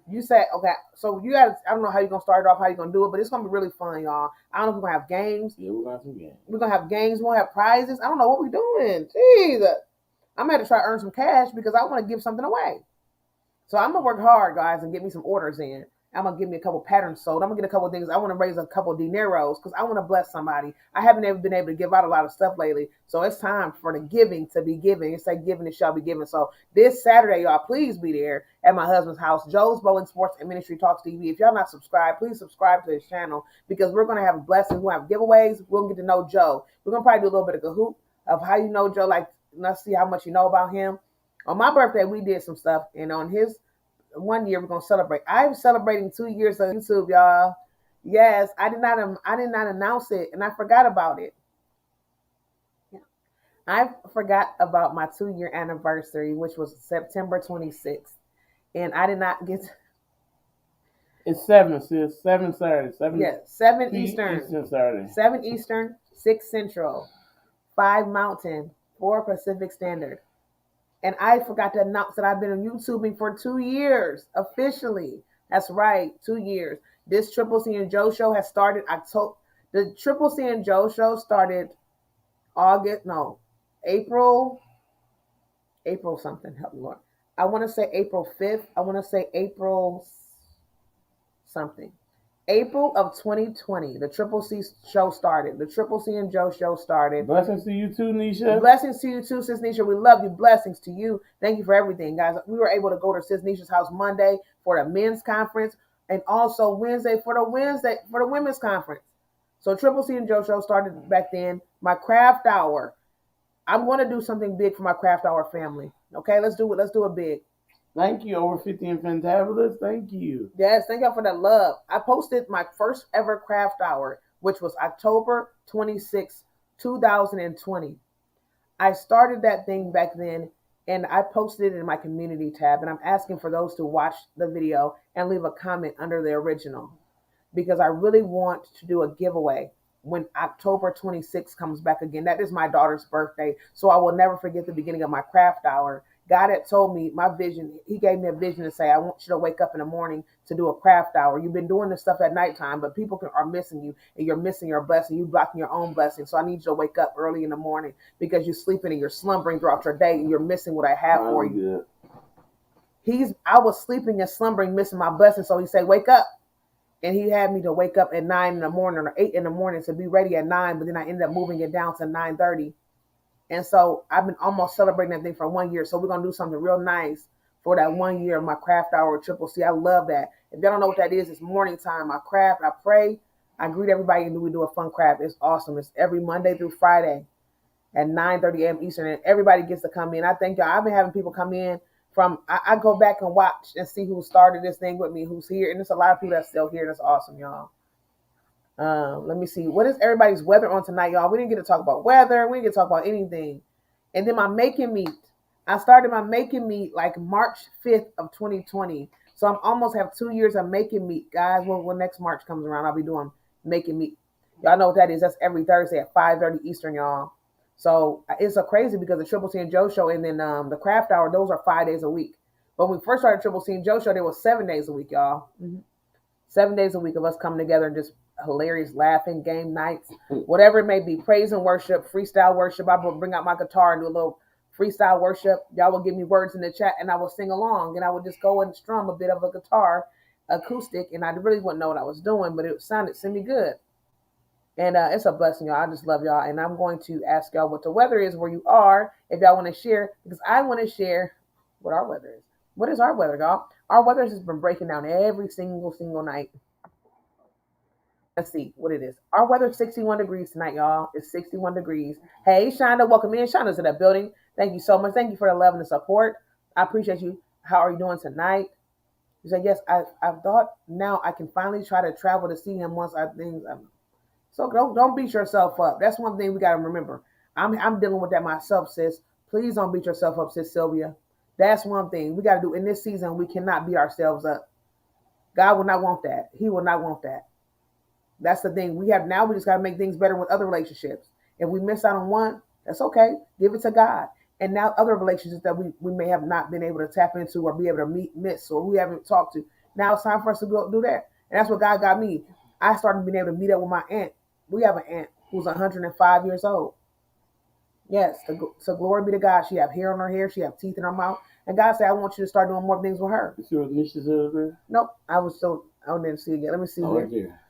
A: you said, okay, so you got, I don't know how you're going to start it off, how you're going to do it, but it's going to be really fun, y'all. I don't know if we're going to have games.
B: Yeah, we're going to have some games.
A: We're going to have games. We're going to have prizes. I don't know what we're doing. Jesus. I'm going to have to try to earn some cash because I want to give something away. So I'm going to work hard, guys, and get me some orders in. I'm going to give me a couple patterns sold. I'm going to get a couple things. I want to raise a couple dineros because I want to bless somebody. I haven't ever been able to give out a lot of stuff lately. So it's time for the giving to be given. It's like giving, it shall be given. So this Saturday, y'all, please be there at my husband's house, Joe's Bowling Sports and Ministry Talks TV. If y'all not subscribed, please subscribe to this channel because we're going to have blessings. We'll have giveaways. We'll get to know Joe. We're going to probably do a little bit of Kahoot of how you know Joe. Like, let's see how much you know about him. On my birthday, we did some stuff. And on his 1 year we're gonna celebrate. I'm celebrating 2 years of YouTube, y'all. Yes, I did not announce it, and I forgot about it. I forgot about my 2 year anniversary, which was September 26th, and I did not get.
B: It's 7, sis. 7 Saturday. 7.
A: Yeah, 7 Eastern.
B: Saturday.
A: 7 Eastern, 6 Central, 5 Mountain, 4 Pacific Standard. And I forgot to announce that I've been on YouTubing for 2 years officially. That's right, 2 years. This Triple C and Joe show has started October. The Triple C and Joe show started April something. Help me, Lord. I want to say April 5th. I want to say April something. April of 2020, the Triple C show started. The Triple C and Joe show started.
B: Blessings to you too, Nisha.
A: Blessings to you too, Sis Nisha. We love you. Blessings to you. Thank you for everything, guys. We were able to go to Sis Nisha's house Monday for the men's conference, and also Wednesday for the women's conference. So Triple C and Joe show started back then. My craft hour. I'm going to do something big for my craft hour family. Okay, let's do it. Let's do it big.
B: Thank you, over 50 and Fantabulous. Thank you.
A: Yes, thank y'all for that love. I posted my first ever craft hour, which was October 26, 2020. I started that thing back then, and I posted it in my community tab, and I'm asking for those to watch the video and leave a comment under the original, because I really want to do a giveaway when October 26th comes back again. That is my daughter's birthday, so I will never forget the beginning of my craft hour. God had told me my vision. He gave me a vision to say, I want you to wake up in the morning to do a craft hour. You've been doing this stuff at nighttime, but people are missing you, and you're missing your blessing. You're blocking your own blessing. So I need you to wake up early in the morning, because you're sleeping and you're slumbering throughout your day, and you're missing what I have for you. I was sleeping and slumbering, missing my blessing. So he said, wake up. And he had me to wake up at 9 in the morning or 8 in the morning to be ready at 9, but then I ended up moving it down to 9:30. And so I've been almost celebrating that thing for 1 year. So we're going to do something real nice for that 1 year of my craft hour with Triple C. I love that. If y'all don't know what that is, it's morning time. I craft, I pray, I greet everybody, and we do a fun craft. It's awesome. It's every Monday through Friday at 9:30 a.m. Eastern, and everybody gets to come in. I thank y'all. I've been having people come in from, I go back and watch and see who started this thing with me, who's here. And there's a lot of people that's still here. That's awesome, y'all. Let me see. What is everybody's weather on tonight, y'all? We didn't get to talk about weather. We didn't get to talk about anything. And then my making meat. I started my making meat like March 5th of 2020. So I'm almost have 2 years of making meat, guys. When next March comes around, I'll be doing making meat. Y'all know what that is. That's every Thursday at 5:30 Eastern, y'all. So it's so crazy because the Triple C and Joe show and then the craft hour, those are 5 days a week. But when we first started Triple C and Joe show, there was 7 days a week, y'all. 7 days a week of us coming together and just hilarious laughing, game nights, whatever it may be, praise and worship, freestyle worship. I will bring out my guitar and do a little freestyle worship. Y'all will give me words in the chat and I will sing along, and I would just go and strum a bit of a guitar acoustic, and I really wouldn't know what I was doing, but it sounded semi-good. And it's a blessing, y'all. I just love y'all. And I'm going to ask y'all what the weather is where you are, if y'all want to share, because I want to share what our weather is. What is our weather, y'all? Our weather has been breaking down every single night. Let's see what it is. Our weather is 61 degrees tonight, y'all. It's 61 degrees. Hey, Shonda, welcome in. Shonda's in that building. Thank you so much. Thank you for the love and the support. I appreciate you. How are you doing tonight? You said, yes, I've thought now I can finally try to travel to see him once I think. So don't beat yourself up. That's one thing we got to remember. I'm dealing with that myself, sis. Please don't beat yourself up, sis Sylvia. That's one thing we got to do in this season. We cannot beat ourselves up. God will not want that. He will not want that. That's the thing. We just got to make things better with other relationships. If we miss out on one, that's okay. Give it to God. And now other relationships that we may have not been able to tap into or be able to miss or we haven't talked to. Now it's time for us to go do that. And that's what God got me. I started being able to meet up with my aunt. We have an aunt who's 105 years old. Yes, so glory be to God. She have hair on her hair. She have teeth in her mouth. And God said, I want you to start doing more things with her.
B: You see Nisha's over there?
A: Nope. I didn't see it yet. Let me see here.
B: Right there.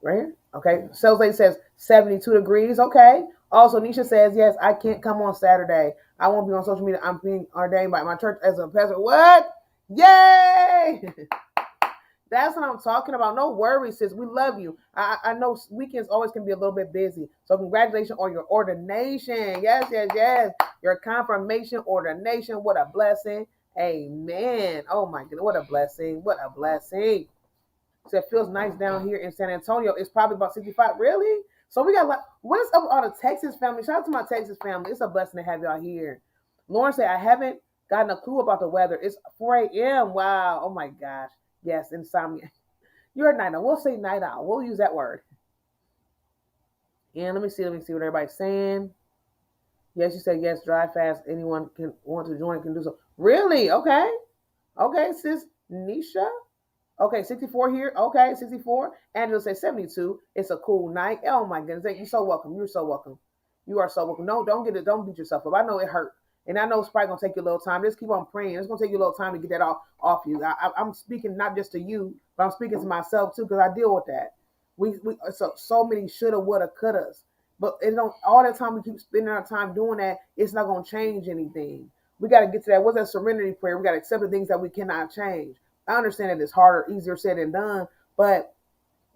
A: Right here? Okay. Sales lady says 72 degrees. Okay. Also, Nisha says, yes, I can't come on Saturday. I won't be on social media. I'm being ordained by my church as a pastor. What? Yay! That's what I'm talking about. No worries, sis. We love you. I know weekends always can be a little bit busy. So congratulations on your ordination. Yes. Your confirmation ordination. What a blessing. Amen. Oh my goodness, what a blessing. What a blessing. So it feels nice down here in San Antonio. It's probably about 65. Really? So we got like, what is up with all the Texas family? Shout out to my Texas family. It's a blessing to have y'all here. Lauren said, I haven't gotten a clue about the weather. It's 4 a.m. Wow. Oh my gosh. Yes, insomnia. You're a night owl. We'll say night owl. We'll use that word. And let me see what everybody's saying. Yes, you said yes, drive fast. Anyone can want to join can do so. Really? Okay. Okay, sis Nisha. Okay, 64 here. Okay, 64. Angela says 72. It's a cool night. Oh my goodness. You're so welcome. You're so welcome. You are so welcome. No, don't get it. Don't beat yourself up. I know it hurt. And I know it's probably gonna take you a little time. Just keep on praying. It's gonna take you a little time to get that off you. I'm speaking not just to you, but I'm speaking to myself too, because I deal with that. We so many shoulda, woulda, couldas. But it don't all the time we keep spending our time doing that, it's not gonna change anything. We gotta get to that. What's that serenity prayer? We gotta accept the things that we cannot change. I understand that it's harder, easier said than done, but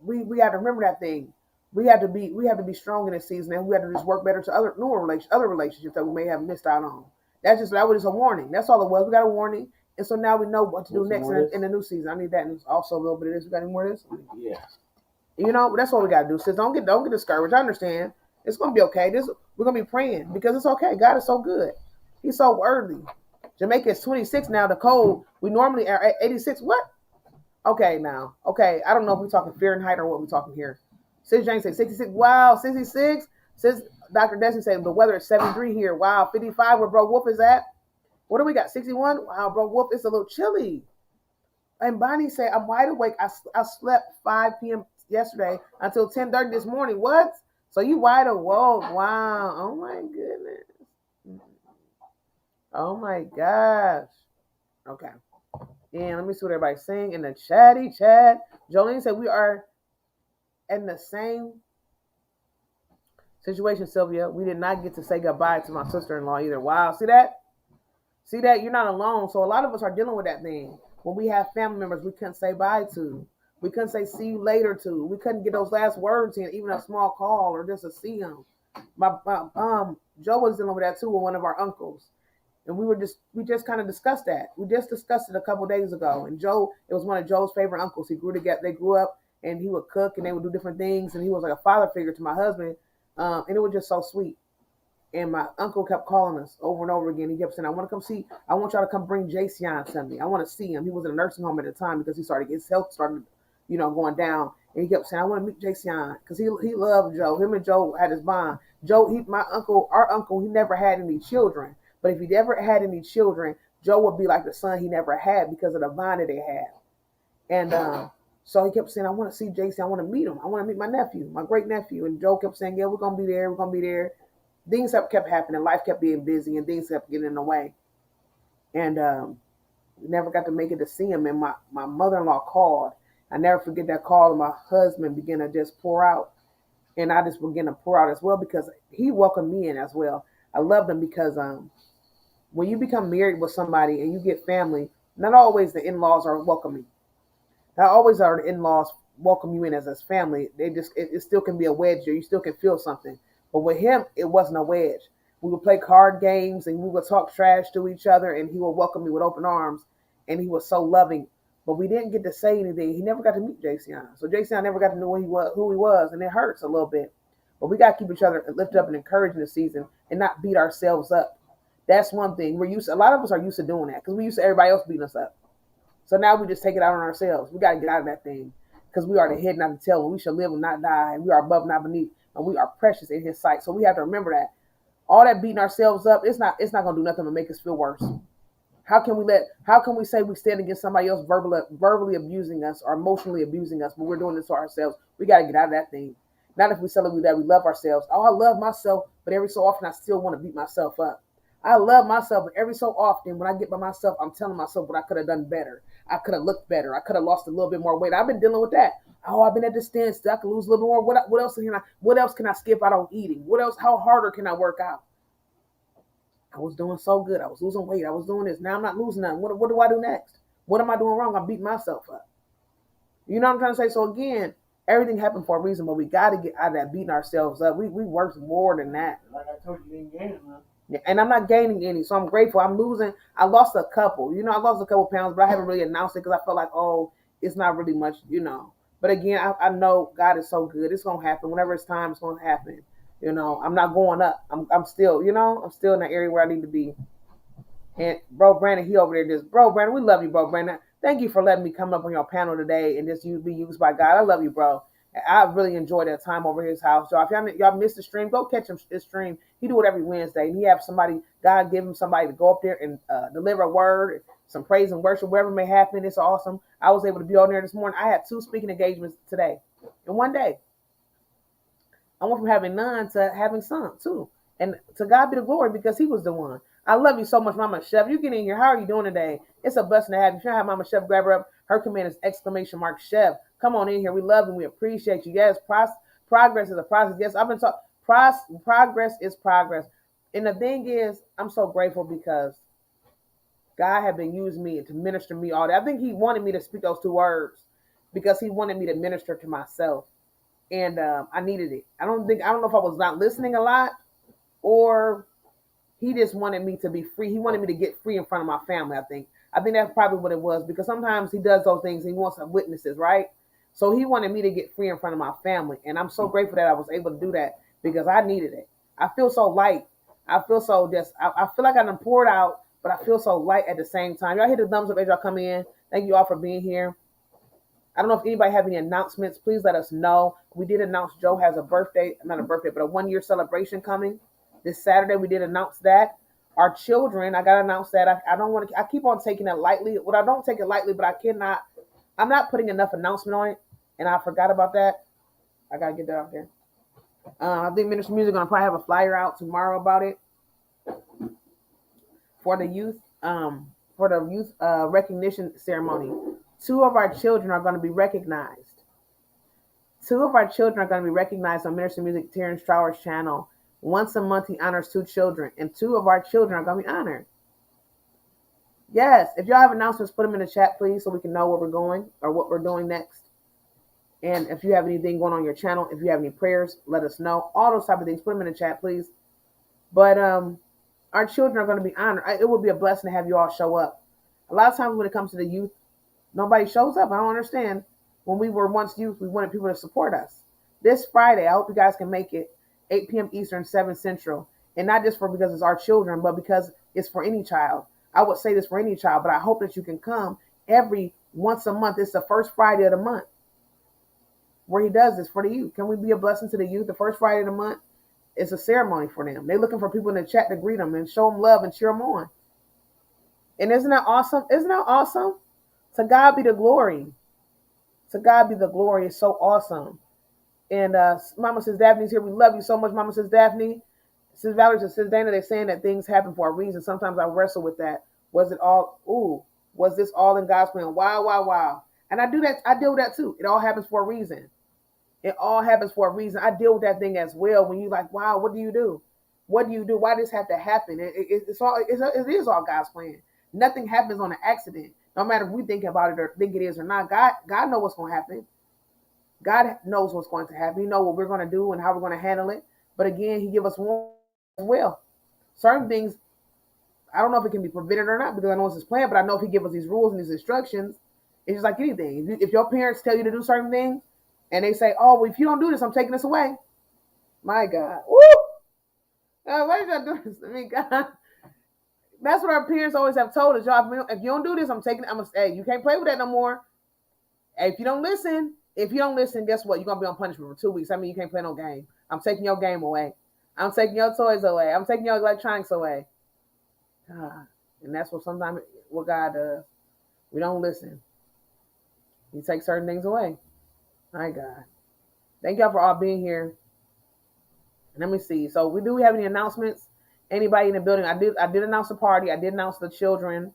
A: we have to remember that thing. We have to be strong in this season, and we have to just work better to other relationships that we may have missed out on. That was just a warning. That's all it was. We got a warning, and so now we know what to do next in the new season. I need that, and also a little bit of this. We got any more of this?
B: Yeah.
A: That's what we got to do. Sis, don't get discouraged. I understand. It's gonna be okay. We're gonna be praying because it's okay. God is so good. He's so worthy. Jamaica is 26 now. The cold. We normally are at 86. What? Okay, now. Okay, I don't know if we're talking Fahrenheit or what we're talking here. Sis Jane said 66. Wow, 66. Sis Dr. Destiny said the weather is 73 here. Wow, 55 where Bro Wolf is at. What do we got? 61? Wow, Bro Wolf, it's a little chilly. And Bonnie said, I'm wide awake. I slept 5 p.m. yesterday until 10:30 this morning. What? So you wide awake? Wow. Oh my goodness. Oh my gosh. Okay. And let me see what everybody's saying in the chatty chat. Jolene said we are in the same situation, Sylvia. We did not get to say goodbye to my sister-in-law either. Wow. See that? See that? You're not alone. So a lot of us are dealing with that thing. When we have family members we couldn't say bye to. We couldn't say see you later to. We couldn't get those last words in, even a small call or just to see them. Joe was dealing with that too with one of our uncles. And we just kind of discussed that. We just discussed it a couple of days ago. And Joe, it was one of Joe's favorite uncles. They grew up and he would cook and they would do different things. And he was like a father figure to my husband. And it was just so sweet. And my uncle kept calling us over and over again. He kept saying, I want y'all to come bring Jason to me. I want to see him. He was in a nursing home at the time because his health started, going down. And he kept saying, I want to meet Jason because he loved Joe. Him and Joe had his bond. Our uncle, he never had any children. But if he ever had any children, Joe would be like the son he never had because of the bond that they had. And so he kept saying, I want to see Jason. I want to meet him. I want to meet my nephew, my great nephew. And Joe kept saying, yeah, we're going to be there. We're going to be there. Things kept happening. Life kept being busy and things kept getting in the way. And we never got to make it to see him. And my mother-in-law called. I never forget that call. And my husband began to just pour out. And I just began to pour out as well because he welcomed me in as well. I loved him because when you become married with somebody and you get family, not always the in-laws are welcoming. Not always are the in-laws welcome you in as family. It still can be a wedge or you still can feel something. But with him, it wasn't a wedge. We would play card games and we would talk trash to each other and he would welcome me with open arms and he was so loving. But we didn't get to say anything. He never got to meet Jason. So Jason never got to know who he was, and it hurts a little bit. But we got to keep each other lifted up and encouraged in the season and not beat ourselves up. That's one thing. A lot of us are used to doing that because we used to everybody else beating us up. So now we just take it out on ourselves. We got to get out of that thing because we are the head, not the tail, and we shall live and not die, and we are above, not beneath, and we are precious in His sight. So we have to remember that. All that beating ourselves up, it's not going to do nothing but make us feel worse. How can we say we stand against somebody else verbally abusing us or emotionally abusing us, but we're doing this to ourselves? We got to get out of that thing. Not if we celebrate that we love ourselves. Oh, I love myself, but every so often I still want to beat myself up. I love myself, but every so often when I get by myself, I'm telling myself what I could have done better. I could have looked better. I could have lost a little bit more weight. I've been dealing with that. Oh, I've been at this standstill. I could lose a little more. What else can I skip out on eating? What else? How harder can I work out? I was doing so good. I was losing weight. I was doing this. Now I'm not losing nothing. What do I do next? What am I doing wrong? I'm beating myself up. You know what I'm trying to say? So again, everything happened for a reason, but we got to get out of that beating ourselves up. We worked more than that.
C: Like I told you, you didn't gain enough.
A: And I'm not gaining any, so I'm grateful. I'm losing. I lost a couple. I lost a couple pounds, but I haven't really announced it because I felt like, oh, it's not really much. But again, I know God is so good. It's gonna happen whenever it's time. It's gonna happen. I'm not going up. I'm still, I'm still in the area where I need to be. And bro Brandon, he over there just, bro Brandon, we love you, bro Brandon. Thank you for letting me come up on your panel today and just be used by God. I love you, bro. I really enjoyed that time over his house, y'all. If y'all missed the stream, go catch him his stream. He do it every Wednesday, and he have somebody, God give him somebody to go up there and deliver a word, some praise and worship, whatever may happen. It's awesome. I was able to be on there this morning. I had 2 speaking engagements today in one day. I went from having none to having some too. And to God be the glory because he was the one. I love you so much, Mama Chef. You get in here. How are you doing today? It's a blessing to have you. If you don't have Mama Chef, grab her up. Her command is exclamation mark Chef. Come on in here. We love you. We appreciate you. Yes, progress is a process. Yes, I've been talking. Progress is progress. And the thing is, I'm so grateful because God had been using me to minister me all day. I think he wanted me to speak those 2 words because he wanted me to minister to myself. And I needed it. I don't know if I was not listening a lot or he just wanted me to be free. He wanted me to get free in front of my family, I think. I think that's probably what it was because sometimes he does those things. He wants some witnesses, right? So he wanted me to get free in front of my family. And I'm so grateful that I was able to do that because I needed it. I feel so light. I feel so I feel like I'm poured out, but I feel so light at the same time. Y'all hit the thumbs up as y'all come in. Thank you all for being here. I don't know if anybody have any announcements. Please let us know. We did announce Joe has a birthday, not a birthday, but a 1-year celebration coming this Saturday. We did announce that. Our children, I got to announce that. I don't want to, I keep on taking it lightly. Well, I don't take it lightly, but I'm not putting enough announcement on it. And I forgot about that. I got to get that out there. I think Ministry Music going to probably have a flyer out tomorrow about it for the youth, recognition ceremony. 2 of our children are going to be recognized. 2 of our children are going to be recognized on Ministry Music Terrence Trower's channel. Once a month, he honors 2 children, and 2 of our children are going to be honored. Yes, if y'all have announcements, put them in the chat, please, so we can know where we're going or what we're doing next. And if you have anything going on your channel, if you have any prayers, let us know. All those type of things, put them in the chat, please. But our children are going to be honored. It would be a blessing to have you all show up. A lot of times when it comes to the youth, nobody shows up. I don't understand. When we were once youth, we wanted people to support us. This Friday, I hope you guys can make it 8 p.m. Eastern, 7 Central. And not just because it's our children, but because it's for any child. I would say this for any child, but I hope that you can come every once a month. It's the first Friday of the month where he does this for the youth. Can we be a blessing to the youth? The first Friday of the month is a ceremony for them. They're looking for people in the chat to greet them and show them love and cheer them on. And isn't that awesome? Isn't that awesome? To God be the glory. To God be the glory. It's so awesome. And Mama Says Daphne's here. We love you so much, Mama Says Daphne. Sis Valerie says, Sis Dana, they're saying that things happen for a reason. Sometimes I wrestle with that. Was this all in God's plan? Wow. And I do that. I deal with that too. It all happens for a reason. It all happens for a reason. I deal with that thing as well. When you're like, wow, what do you do? What do you do? Why does this have to happen? It is all God's plan. Nothing happens on an accident. No matter if we think about it or think it is or not. God knows what's going to happen. God knows what's going to happen. He knows what we're going to do and how we're going to handle it. But again, he gives us one as well. Certain things, I don't know if it can be prevented or not because I know it's his plan, but I know if he gives us these rules and these instructions, it's just like anything. If your parents tell you to do certain things and they say, oh, well, if you don't do this, I'm taking this away. My God. Woo! Why did y'all do this to me, God? That's what our parents always have told us. Y'all, if you don't do this, I'm going to say, you can't play with that no more. Hey, if you don't listen, guess what? You're going to be on punishment for 2 weeks. I mean, you can't play no game. I'm taking your game away. I'm taking your toys away. I'm taking your electronics away. And that's what sometimes what God does. We don't listen. He takes certain things away. My God. Thank y'all for all being here. Let me see. So we have any announcements? Anybody in the building? I did announce the party. I did announce the children.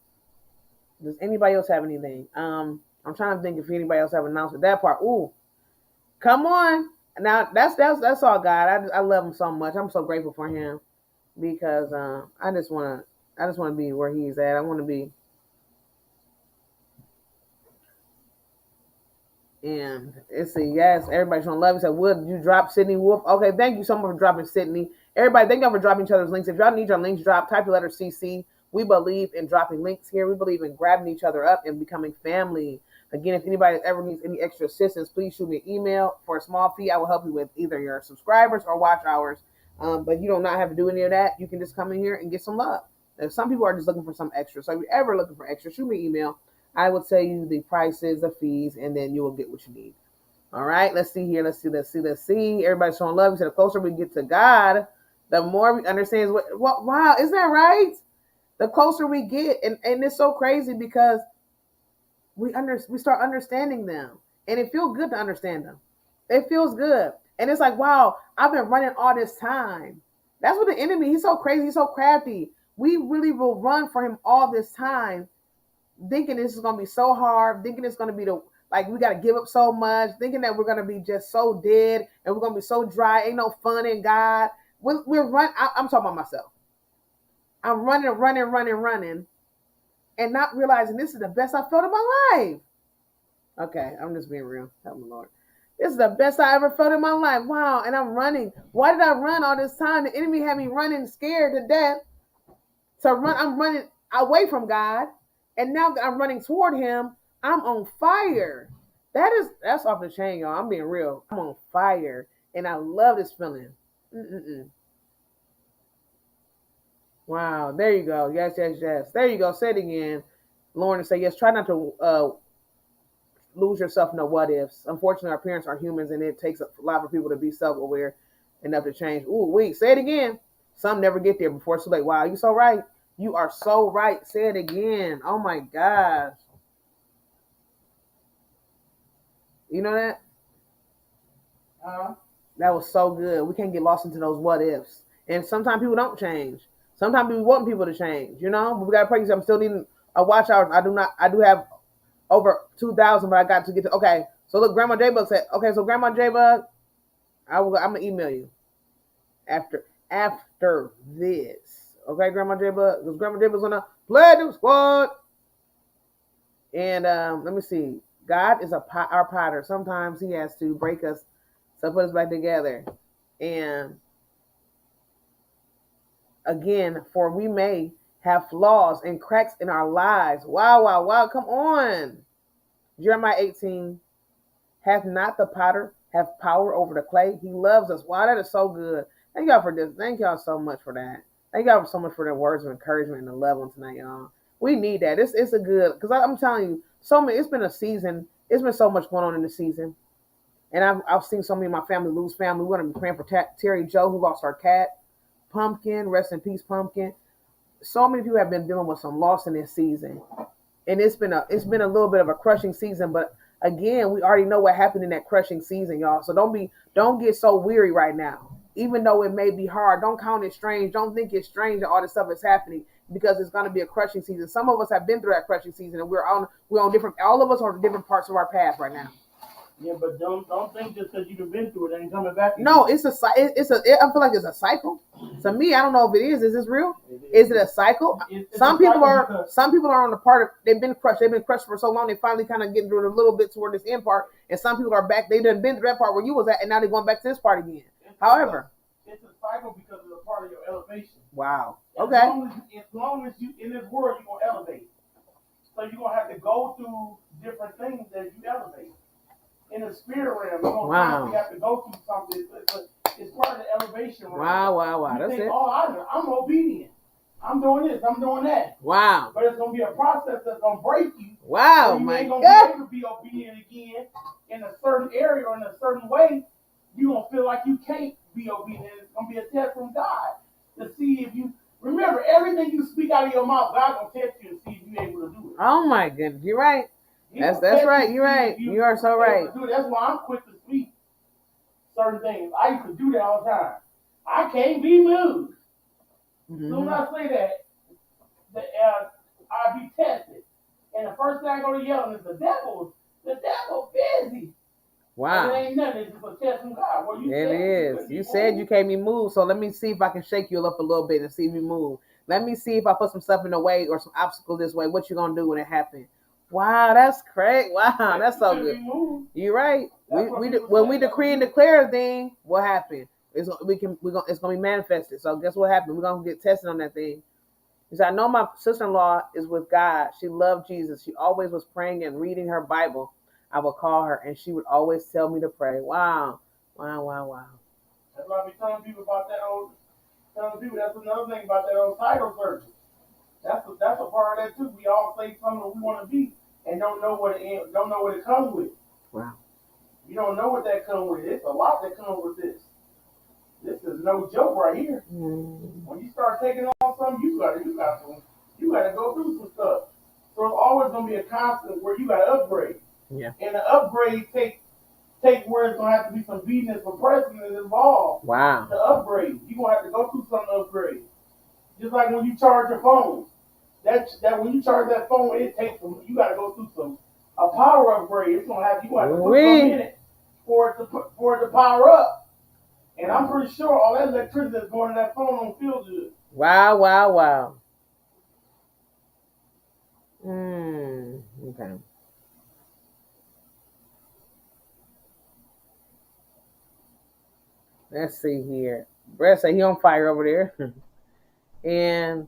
A: Does anybody else have anything? I'm trying to think if anybody else have announced that part. Ooh, come on! Now that's all God. I love him so much. I'm so grateful for him because I just want to be where he's at. I want to be. And let's see, yes, everybody's gonna love it. So would you drop Sydney Wolf? Okay, thank you so much for dropping Sydney. Everybody, thank y'all for dropping each other's links. If y'all need your links dropped, type the letter CC. We believe in dropping links here. We believe in grabbing each other up and becoming family. Again, if anybody ever needs any extra assistance, please shoot me an email. For a small fee, I will help you with either your subscribers or watch hours. But you do not have to do any of that. You can just come in here and get some love. If some people are just looking for some extra. So if you're ever looking for extra, shoot me an email. I will tell you the prices, the fees, and then you will get what you need. All right, let's see here. Let's see. Everybody's showing love. We said the closer we get to God, the more we understand what wow, isn't that right? The closer we get, and it's so crazy because we start understanding them. And it feels good to understand them. It feels good. And it's like, wow, I've been running all this time. That's what the enemy, he's so crazy, he's so crafty. We really will run for him all this time, thinking this is going to be so hard, thinking it's going to be we got to give up so much, thinking that we're going to be just so dead and we're going to be so dry. Ain't no fun in God. I'm talking about myself. I'm running, and not realizing this is the best I felt in my life. Okay, I'm just being real. Help me, Lord. This is the best I ever felt in my life. Wow, and I'm running. Why did I run all this time? The enemy had me running scared to death. I'm running away from God, and now that I'm running toward him, I'm on fire. That's off the chain, y'all. I'm being real. I'm on fire, and I love this feeling. Wow, there you go. Yes. There you go. Say it again. Lauren say yes. Try not to lose yourself in the what ifs. Unfortunately, our parents are humans, and it takes a lot for people to be self-aware enough to change. Ooh, wait, say it again. Some never get there before it's too late. Wow, you're so right. You are so right. Say it again. Oh my gosh. You know that? That was so good. We can't get lost into those what ifs. And sometimes people don't change. Sometimes we want people to change, but we gotta pray. I'm still needing a watch hours. I do have over 2,000, but I got to get to. Okay, so look, Grandma J-Bug said, okay, so Grandma J-Bug, I'm gonna email you after this. Okay, Grandma J-Bug, because Grandma J-Bug's on the Platinum Squad. And let me see. God is our potter. Sometimes he has to break us to put us back together. And again, for we may have flaws and cracks in our lives. Wow. Come on. Jeremiah 18. Hath not the potter have power over the clay? He loves us. Wow, that is so good. Thank y'all for this. Thank y'all so much for that. Thank y'all so much for the words of encouragement and the love on tonight, y'all. We need that. It's a good, because I'm telling you, it's been a season. It's been so much going on in the season. And I've seen so many of my family lose family. We're going to be praying for Terry Joe, who lost our cat. Pumpkin, rest in peace, Pumpkin. So many people have been dealing with some loss in this season. And it's been a little bit of a crushing season, but again, we already know what happened in that crushing season, y'all. So don't get so weary right now. Even though it may be hard, don't count it strange. Don't think it's strange that all this stuff is happening, because it's going to be a crushing season. Some of us have been through that crushing season, and we're on different. All of us are on different parts of our path right now.
B: Yeah, but don't think just because you've been through it ain't coming back.
A: No, I feel like it's a cycle. To me, I don't know if it is. Is this real? Is it a cycle? Some people are on the part of, they've been crushed for so long, they finally kind of getting through it a little bit toward this end part, and some people are back. They've been through that part where you was at, and now they're going back to this part again. However,
B: it's a cycle because of a part of your elevation.
A: Wow.
B: Okay. As long as you in this world, you're gonna elevate. So you're gonna have to go through different things as you elevate. In the spirit realm, you have to go through something. It's part of the elevation realm.
A: Wow.
B: That's it. I'm obedient. I'm doing this. I'm doing that.
A: Wow.
B: But it's gonna be a process that's gonna break you.
A: Wow.
B: So you ain't gonna be able to be obedient again in a certain area or in a certain way. You gonna feel like you can't be obedient. It's gonna be a test from God to see if you remember everything you speak out of your mouth. God gonna test you and see if you're able to do it.
A: Oh my goodness, you're right. That's right. You're right. You are so right.
B: That's why I'm quick to speak certain things. I used to do that all the time. I can't be moved. Mm-hmm. Soon as I say that, I'll be tested. And the first thing I go to yelling is the devil busy.
A: Wow.
B: And it ain't nothing. It's just a test from God. Well,
A: it is. You said you can't be moved, so let me see if I can shake you up a little bit and see if you move. Let me see if I put some stuff in the way or some obstacles this way. What you gonna do when it happens? Wow, that's great. Wow, that's so good. You're right. When we decree and declare a thing, what happened? It's gonna be manifested. So guess what happened? We're gonna get tested on that thing. He said, I know my sister-in-law is with God. She loved Jesus. She always was praying and reading her Bible. I would call her, and she would always tell me to pray. Wow, wow, wow, wow.
B: That's why I be telling people about that old. Telling people that's another thing about that old title search. That's a part of that too. We all say something we want to be and don't know what it comes with.
A: Wow.
B: You don't know what that comes with. It's a lot that comes with this. This is no joke right here. When you start taking on something, you gotta go through some stuff. So it's always gonna be a constant where you gotta upgrade.
A: Yeah.
B: And the upgrade take where it's gonna have to be some beating and some pressing involved.
A: Wow.
B: To upgrade. You're gonna have to go through some upgrade. Just like when you charge your phone. That when you charge that phone, it takes you gotta go through a power upgrade. You gonna have to put some in it for it to power up. And I'm pretty sure all that electricity that's going to that phone don't feel good.
A: Wow, wow, wow. Okay. Let's see here. Brett said he on fire over there. And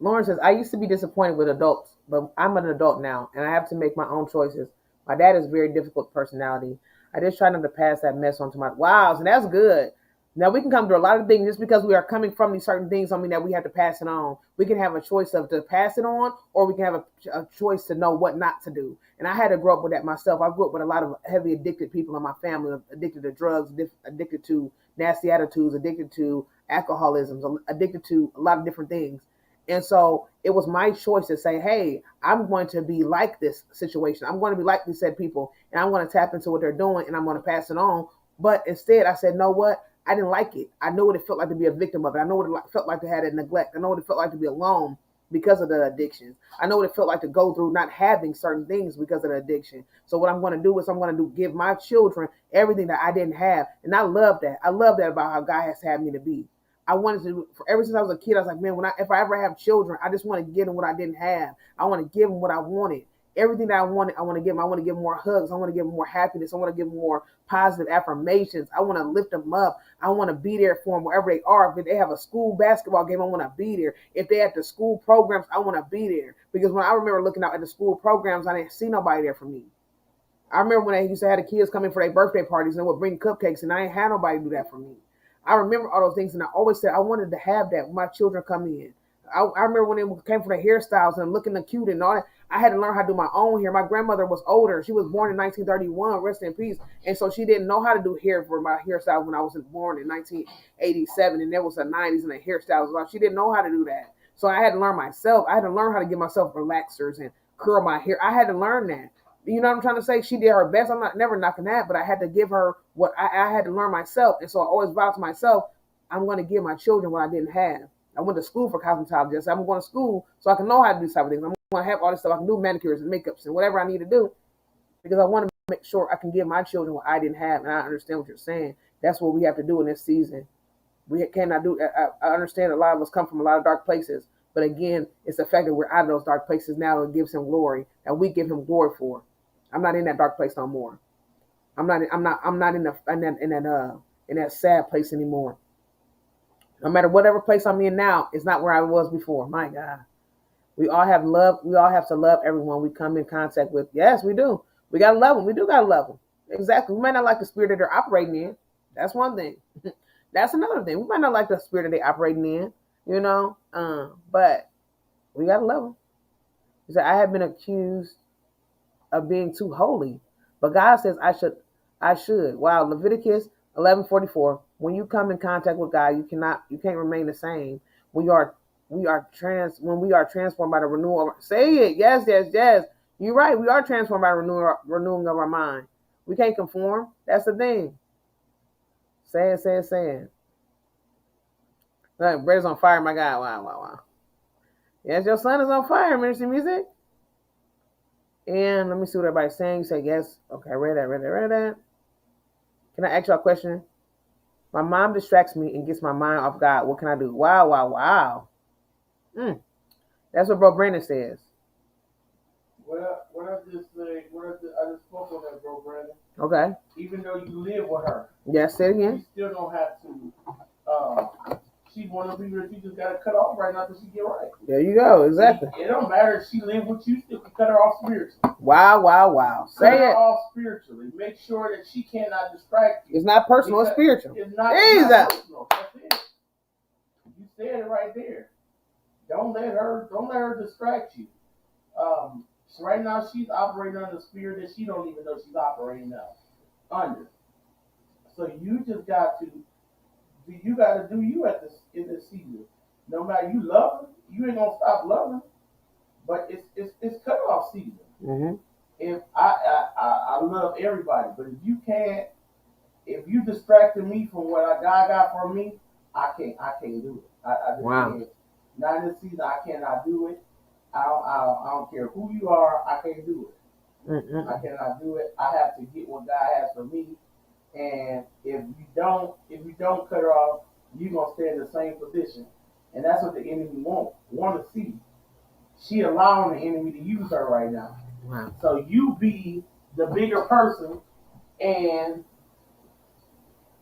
A: Lauren says, I used to be disappointed with adults, but I'm an adult now, and I have to make my own choices. My dad is a very difficult personality. I just try not to pass that mess on to my... Wow, so that's good. Now, we can come to a lot of things just because we are coming from these certain things. I mean, that we have to pass it on. We can have a choice of to pass it on, or we can have a choice to know what not to do. And I had to grow up with that myself. I grew up with a lot of heavy addicted people in my family, addicted to drugs, addicted to nasty attitudes, addicted to alcoholism, addicted to a lot of different things. And so it was my choice to say, hey, I'm going to be like this situation. I'm going to be like these said people, and I'm going to tap into what they're doing, and I'm going to pass it on. But instead, I said, no, what? I didn't like it. I know what it felt like to be a victim of it. I know what it felt like to have that neglect. I know what it felt like to be alone because of the addictions. I know what it felt like to go through not having certain things because of the addiction. So what I'm going to do is I'm going to give my children everything that I didn't have. And I love that. I love that about how God has had me to be. I wanted to, ever since I was a kid, I was like, man, if I ever have children, I just want to give them what I didn't have. I want to give them what I wanted. Everything that I wanted, I want to give them. I want to give them more hugs. I want to give them more happiness. I want to give them more positive affirmations. I want to lift them up. I want to be there for them wherever they are. If they have a school basketball game, I want to be there. If they at the school programs, I want to be there. Because when I remember looking out at the school programs, I didn't see nobody there for me. I remember when they used to have the kids come in for their birthday parties and they would bring cupcakes, and I ain't had nobody do that for me. I remember all those things, and I always said I wanted to have that when my children come in. I remember when they came for the hairstyles and looking cute and all that. I had to learn how to do my own hair. My grandmother was older. She was born in 1931, rest in peace. And so she didn't know how to do hair for my hairstyle when I was born in 1987. And there was the 90s and the hairstyles. She didn't know how to do that. So I had to learn myself. I had to learn how to give myself relaxers and curl my hair. I had to learn that. You know what I'm trying to say? She did her best. I'm not never knocking that, but I had to give her what I had to learn myself. And so I always vowed to myself, I'm going to give my children what I didn't have. I went to school for cosmetology. I said, I'm going to school so I can know how to do these type of things. I'm going to have all this stuff. I can do manicures and makeups and whatever I need to do because I want to make sure I can give my children what I didn't have. And I understand what you're saying. That's what we have to do in this season. We cannot do. I understand a lot of us come from a lot of dark places, but again, it's the fact that we're out of those dark places now and gives him glory, and we give him glory for. I'm not in that dark place no more. I'm not in that sad place anymore. No matter whatever place I'm in now, it's not where I was before. My God. We all have love. We all have to love everyone we come in contact with. Yes, we do. We got to love them. We do got to love them. Exactly. We might not like the spirit that they're operating in. That's one thing. That's another thing. We might not like the spirit that they're operating in, but we got to love them. He said, I have been accused of being too holy, but God says I should. Wow. Leviticus 11:44. When you come in contact with God, you can't remain the same. When we are transformed by the renewal. Say it. Yes. You're right. We are transformed by renewing of our mind. We can't conform. That's the thing. Say it. Look, bread is on fire, my God. Wow. Yes, your son is on fire, Ministry Music. And let me see what everybody's saying. You say yes. Okay, read that. Can I ask you a question? My mom distracts me and gets my mind off God. What can I do? Wow. That's what Bro Brandon says.
B: What I just spoke on that, Bro Brandon.
A: Okay.
B: Even though you live with her,
A: Yes, say it
B: you
A: again.
B: still don't have to. She's one of the people that you just got to cut off right now until she get right.
A: There you go. Exactly.
B: It don't matter if she live with you, still can cut her off spiritually.
A: Wow, wow, wow.
B: Cut
A: Say
B: her
A: it.
B: off spiritually. Make sure that she cannot distract you.
A: It's not personal, it's spiritual.
B: It's not personal. That's it. You said it right there. Don't let her distract you. So right now she's operating under a spirit that she don't even know she's operating under. So you just got to do you in this season. No matter you love her, you ain't gonna stop loving her. But it's cutoff season.
A: Mm-hmm.
B: If I love everybody, but if you distracted me from what God got for me, I can't do it. I just can't. Not in this season, I cannot do it. I don't care who you are, I can't do it.
A: Mm-mm.
B: I cannot do it. I have to get what God has for me. And if you don't cut her off, you're gonna stay in the same position. And that's what the enemy want to see. She allowing the enemy to use her right now.
A: Wow.
B: So you be the bigger person and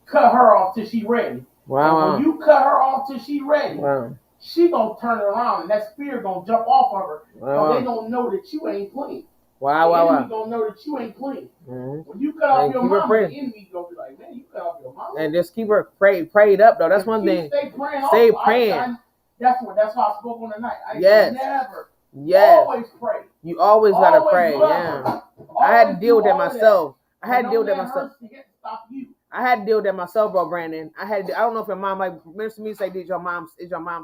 B: cut her off till she ready.
A: Wow.
B: And when you cut her off till she ready,
A: wow.
B: she gonna turn it around and that spirit gonna jump off of her.
A: Wow.
B: So they gonna know that you ain't clean.
A: Wow,
B: the enemy gonna know that you ain't clean.
A: Mm-hmm.
B: When you cut off your mama, the enemy gonna be like, man, you cut off your mama.
A: And just keep her prayed up though. That's one thing.
B: Stay praying. That's why I spoke on the night.
A: Yes.
B: Always pray.
A: You always gotta pray. Yeah. I had to deal with that myself. I had to deal with that myself, bro, Brandon. I don't know if your mom like Minister me say, is your mom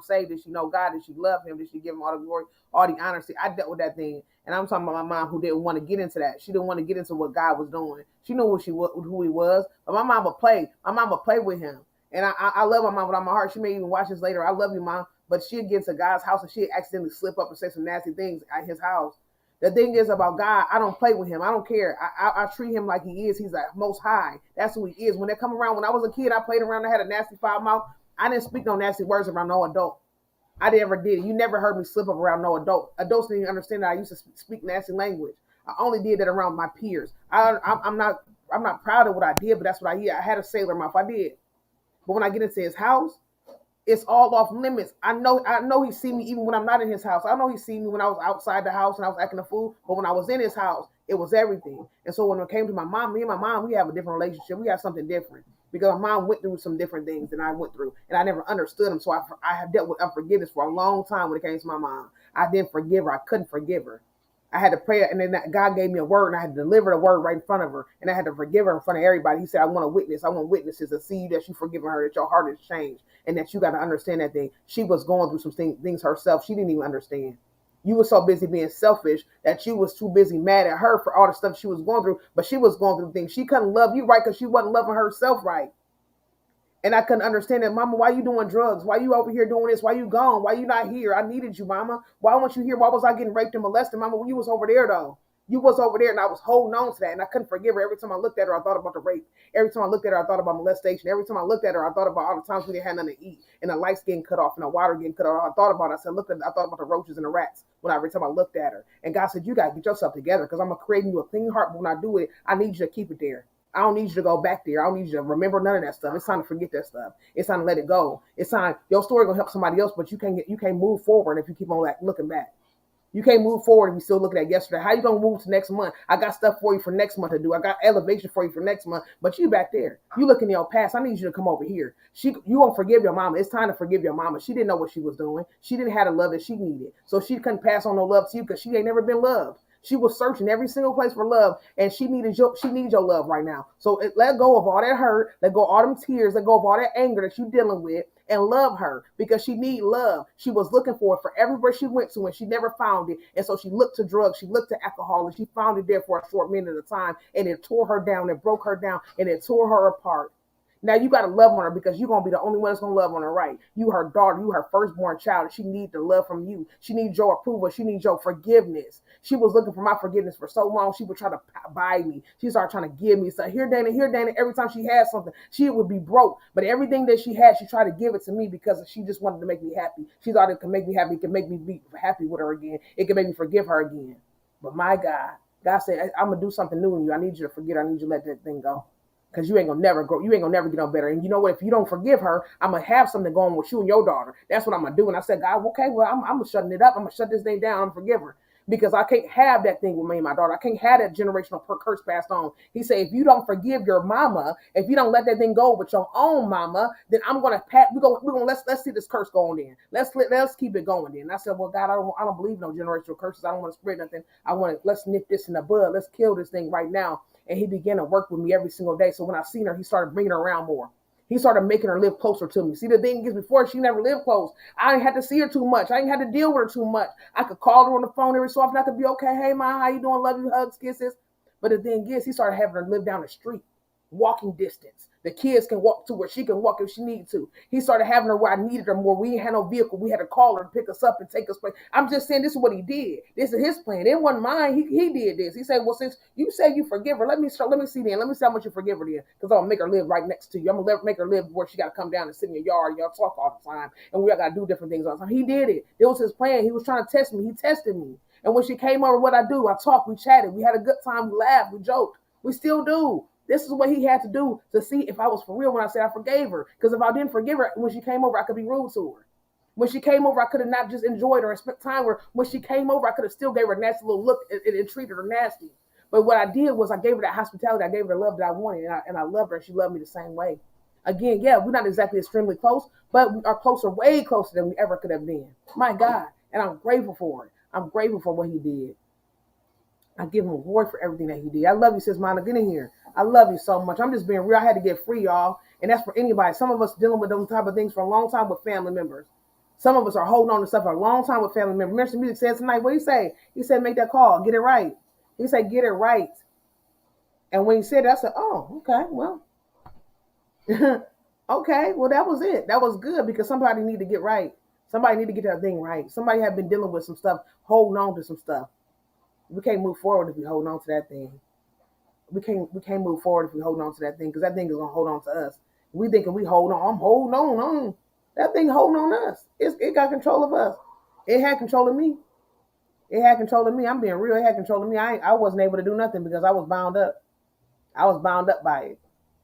A: saved? Did she know God? Did she love him? Did she give him all the glory, all the honor? See, I dealt with that thing. And I'm talking about my mom who didn't want to get into that. She didn't want to get into what God was doing. She knew who he was. But my mom would play. My mom would play with him. And I love my mom with all my heart. She may even watch this later. I love you, Mom. But she'd get to God's house and she'd accidentally slip up and say some nasty things at his house. The thing is about God, I don't play with him. I don't care. I treat him like he is. He's like most high. That's who he is. When they come around, when I was a kid, I played around. I had a nasty foul mouth. I didn't speak no nasty words around no adult. I never did. You never heard me slip up around no adult. Adults didn't even understand that I used to speak nasty language. I only did that around my peers. I'm not proud of what I did, but that's what I did. I had a sailor mouth. I did. But when I get into his house, it's all off limits. I know he see me even when I'm not in his house. I know he see me when I was outside the house and I was acting a fool. But when I was in his house, it was everything. And so when it came to my mom, me and my mom, we have a different relationship. We have something different because my mom went through some different things than I went through, and I never understood them. So I have dealt with unforgiveness for a long time when it came to my mom. I didn't forgive her. I couldn't forgive her. I had to pray, and then God gave me a word, and I had to deliver the word right in front of her, and I had to forgive her in front of everybody. He said, I want witnesses to see that you've forgiven her, that your heart has changed, and that you got to understand that thing. She was going through some things herself. She didn't even understand. You were so busy being selfish that you was too busy mad at her for all the stuff she was going through, but she was going through things. She couldn't love you right because she wasn't loving herself right. And I couldn't understand that, Mama, why you doing drugs? Why you over here doing this? Why you gone? Why you not here? I needed you, Mama. Why weren't you here? Why was I getting raped and molested, Mama, when you was over there, though? You was over there, and I was holding on to that, and I couldn't forgive her. Every time I looked at her, I thought about the rape. Every time I looked at her, I thought about molestation. Every time I looked at her, I thought about all the times we didn't have nothing to eat, and the lights getting cut off, and the water getting cut off. I thought about it. I thought about the roaches and the rats every time I looked at her. And God said, you got to get yourself together because I'm going to create you a clean heart, but when I do it, I need you to keep it there. I don't need you to go back there. I don't need you to remember none of that stuff. It's time to forget that stuff. It's time to let it go. It's time. Your story gonna help somebody else, but you can't move forward if you keep on looking back. You can't move forward if you still looking at yesterday. How you gonna move to next month? I got stuff for you for next month to do. I got elevation for you for next month, but you back there. You looking in your past. I need you to come over here. You won't forgive your mama. It's time to forgive your mama. She didn't know what she was doing. She didn't have the love that she needed, so she couldn't pass on no love to you because she ain't never been loved. She was searching every single place for love, and she needs your love right now. So let go of all that hurt, let go of all them tears, let go of all that anger that you're dealing with, and love her because she needs love. She was looking for it for everywhere she went to, and she never found it. And so she looked to drugs, she looked to alcohol, and she found it there for a short minute at a time, and it tore her down, it broke her down, and it tore her apart. Now you got to love on her because you're going to be the only one that's going to love on her right. You her daughter, you her firstborn child, and she needs the love from you. She needs your approval. She needs your forgiveness. She was looking for my forgiveness for so long. She would try to buy me. She started trying to give me stuff. Here, Dana. Every time she had something, she would be broke. But everything that she had, she tried to give it to me because she just wanted to make me happy. She thought it could make me happy. It could make me be happy with her again. It could make me forgive her again. But my God, God said, I'm gonna do something new in you. I need you to forget. I need you to let that thing go. Because you ain't gonna never grow. You ain't gonna never get no better. And you know what? If you don't forgive her, I'm gonna have something going with you and your daughter. That's what I'm gonna do. And I said, God, okay, well, I'm shutting it up. I'm gonna shut this thing down. I'm gonna forgive her. Because I can't have that thing with me and my daughter. I can't have that generational curse passed on. He said, if you don't forgive your mama, if you don't let that thing go with your own mama, then I'm gonna we're gonna let's see this curse going in. Let's keep it going then. And I said, well, God, I don't believe no generational curses. I don't want to spread nothing. Let's nip this in the bud. Let's kill this thing right now. And he began to work with me every single day. So when I seen her, he started bringing her around more. He started making her live closer to me. See, the thing is, before she never lived close. I didn't have to see her too much. I didn't have to deal with her too much. I could call her on the phone every so often. I could be okay. Hey, Ma, how you doing? Love you, hugs, kisses. But the thing is, he started having her live down the street, walking distance. The kids can walk to where she can walk if she needed to. He started having her where I needed her more. We didn't have no vehicle. We had to call her to pick us up and take us place. I'm just saying this is what he did. This is his plan. It wasn't mine. He did this. He said, well, since you say you forgive her, let me see then. Let me see how much you forgive her then. Because I'm going to make her live right next to you. I'm going to make her live where she got to come down and sit in your yard and y'all talk all the time. And we got to do different things all the time. He did it. It was his plan. He was trying to test me. He tested me. And when she came over, what I do? I talked, we chatted. We had a good time. We laughed. We joked. We still do. This is what he had to do to see if I was for real when I said I forgave her. Because if I didn't forgive her, when she came over, I could be rude to her. When she came over, I could have not just enjoyed her and spent time with her. When she came over, I could have still gave her a nasty little look and treated her nasty. But what I did was I gave her that hospitality. I gave her the love that I wanted. And I loved her. And she loved me the same way. Again, yeah, we're not exactly extremely close, but we are closer, way closer than we ever could have been. My God. And I'm grateful for it. I'm grateful for what he did. I give him a reward for everything that he did. I love you, sis Monica. Get in here. I love you so much. I'm just being real. I had to get free, y'all. And that's for anybody. Some of us dealing with those type of things for a long time with family members. Some of us are holding on to stuff for a long time with family members. Minister Music said tonight, what did he say? He said, make that call. Get it right. He said, get it right. And when he said it, I said, oh, okay, well. Okay, well, that was it. That was good because somebody need to get right. Somebody need to get that thing right. Somebody have been dealing with some stuff, holding on to some stuff. We can't move forward if we hold on to that thing. We can't move forward if we hold on to that thing because that thing is gonna hold on to us. We thinking we hold on. I'm holding on. That thing holding on us. It got control of us. It had control of me. It had control of me. I'm being real. It had control of me. I wasn't able to do nothing because I was bound up. I was bound up by it.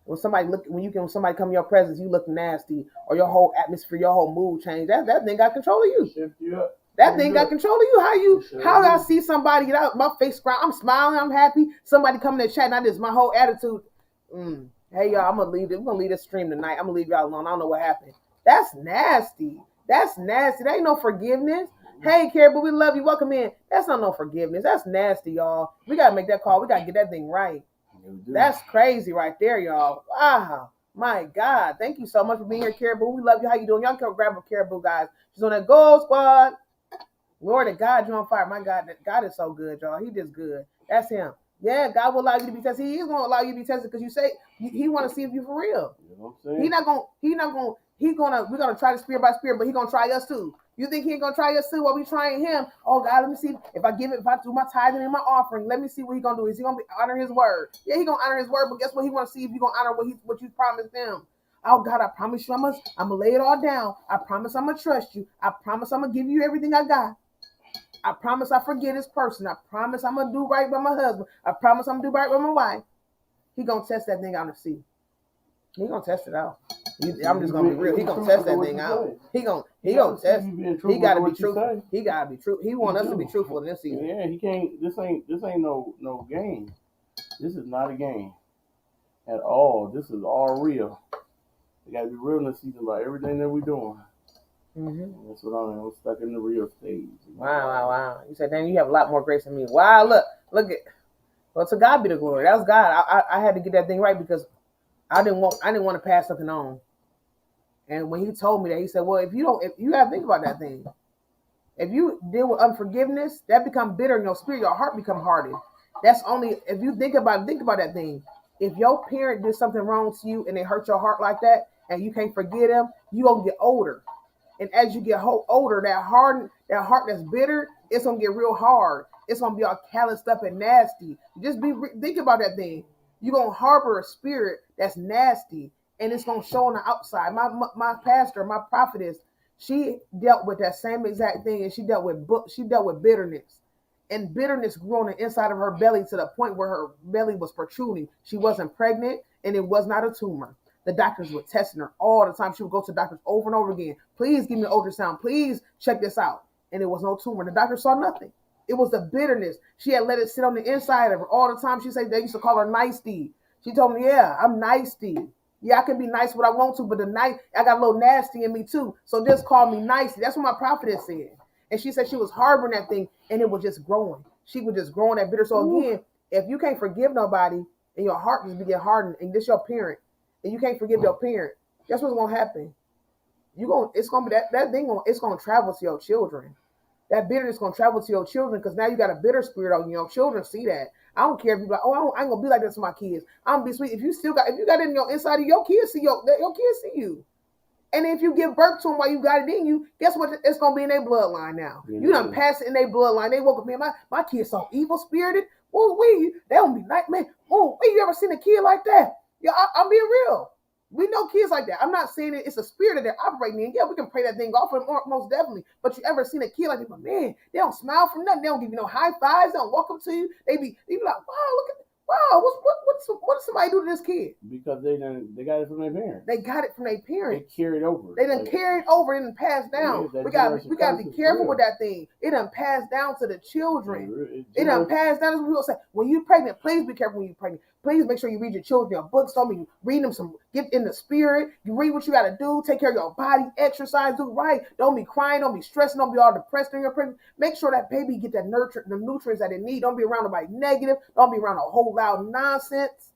A: When somebody come in your presence, you look nasty, or your whole atmosphere, your whole mood change. That thing got control of you.
B: Shift you up.
A: That thing got control of you. How I see somebody get out, my face cry, I'm smiling, I'm happy. Somebody coming to chat, and I just my whole attitude. Hey y'all, I'm gonna leave. We're gonna leave this stream tonight. I'm gonna leave y'all alone. I don't know what happened. That's nasty. That's nasty. That ain't no forgiveness. Hey, Caribou, we love you. Welcome in. That's not no forgiveness. That's nasty, y'all. We gotta make that call. We gotta get that thing right. That's crazy right there, y'all. Wow. My God. Thank you so much for being here, Caribou. We love you. How you doing? Y'all can grab a Caribou, guys. She's on that gold squad. Glory to God, you're on fire. My God, God is so good, y'all. He just good. That's him. Yeah, God will allow you to be tested. He is going to allow you to be tested because you say he want to see if you for real.
B: You know what I'm saying?
A: We're going to try the spirit by spirit, but he going to try us too. You think he ain't going to try us too while we trying him? Oh God, let me see if I do my tithing and my offering, let me see what he going to do. Is he going to honor his word? Yeah, he going to honor his word, but guess what? He want to see if you going to honor what you promised him. Oh God, I promise you I'm going to lay it all down. I promise I'm going to trust you. I promise I'm going to give you everything I got. I promise I forget this person. I promise I'm going to do right by my husband. I promise I'm going to do right by my wife. He going to test that thing out and see. He going to test it out. I'm just going to be real. He going to test that thing out. He going to test. He got to be truthful. He got to be true. He want us to be truthful in this season.
B: Yeah, he can't. This ain't no game. This is not a game at all. This is all real. We got to be real in this season about everything that we're doing.
A: Mm-hmm.
B: That's what I'm stuck in the real stage.
A: Wow. You said, "Dang, you have a lot more grace than me." Wow, look at. Well, to God be the glory. That was God. I had to get that thing right because I didn't want to pass something on. And when he told me that, he said, "Well, if you got to think about that thing. If you deal with unforgiveness, that become bitter in your spirit. Your heart become hardened. That's only if you think about that thing. If your parent did something wrong to you and they hurt your heart like that, and you can't forget them, you gonna get older." And as you get older, that heart that's bitter, it's gonna get real hard. It's gonna be all calloused up and nasty. Just think about that thing. You're gonna harbor a spirit that's nasty, and it's gonna show on the outside. My pastor, my prophetess, she dealt with that same exact thing, and she dealt with bitterness. And bitterness grew on the inside of her belly to the point where her belly was protruding. She wasn't pregnant, and it was not a tumor. The doctors were testing her all the time. She would go to doctors over and over again. Please give me an ultrasound. Please check this out. And it was no tumor. The doctor saw nothing. It was the bitterness. She had let it sit on the inside of her all the time. She said they used to call her Nicey. She told me, yeah, I'm Nicey. Yeah, I can be nice what I want to, but the night I got a little nasty in me too. So just call me Nicey. That's what my prophetess said. And she said she was harboring that thing, and it was just growing. She was just growing that bitter. So again, if you can't forgive nobody, and your heart just begin hardened, and this your parent, and you can't forgive your parent, guess what's gonna happen? It's gonna be that thing. It's gonna travel to your children. That bitterness gonna travel to your children because now you got a bitter spirit on you. Your children see that. I don't care if you like, oh, I ain't gonna be like this to my kids. I'm gonna be sweet. If you got it in your inside of your kids see your kids see you. And if you give birth to them while you got it in you, guess what? It's going to be in their bloodline now. Yeah. You done passed it in their bloodline. They woke up, man, my kid's so evil-spirited. Oh, they don't be like, man, oh, you ever seen a kid like that? Yeah, I'm being real. We know kids like that. I'm not saying it's a spirit that they're operating in. Yeah, we can pray that thing off of them, most definitely. But you ever seen a kid like that? Man, they don't smile from nothing. They don't give you no high fives. They don't walk up to you. They be like, wow, look at that. Wow, what did somebody do to this kid?
B: Because they got it from their parents.
A: They got it from their parents.
B: They carried over.
A: They done carried over and passed down. We got to be careful with that thing. It done passed down to the children. It done passed down. As people say, when you're pregnant, please be careful when you're pregnant. Please make sure you read your children your books. Don't be reading them some. Get in the spirit. You read what you got to do. Take care of your body. Exercise. Do right. Don't be crying. Don't be stressing. Don't be all depressed when you're pregnant. Make sure that baby get the nutrients that it need. Don't be around nobody negative. Don't be around a whole loud nonsense.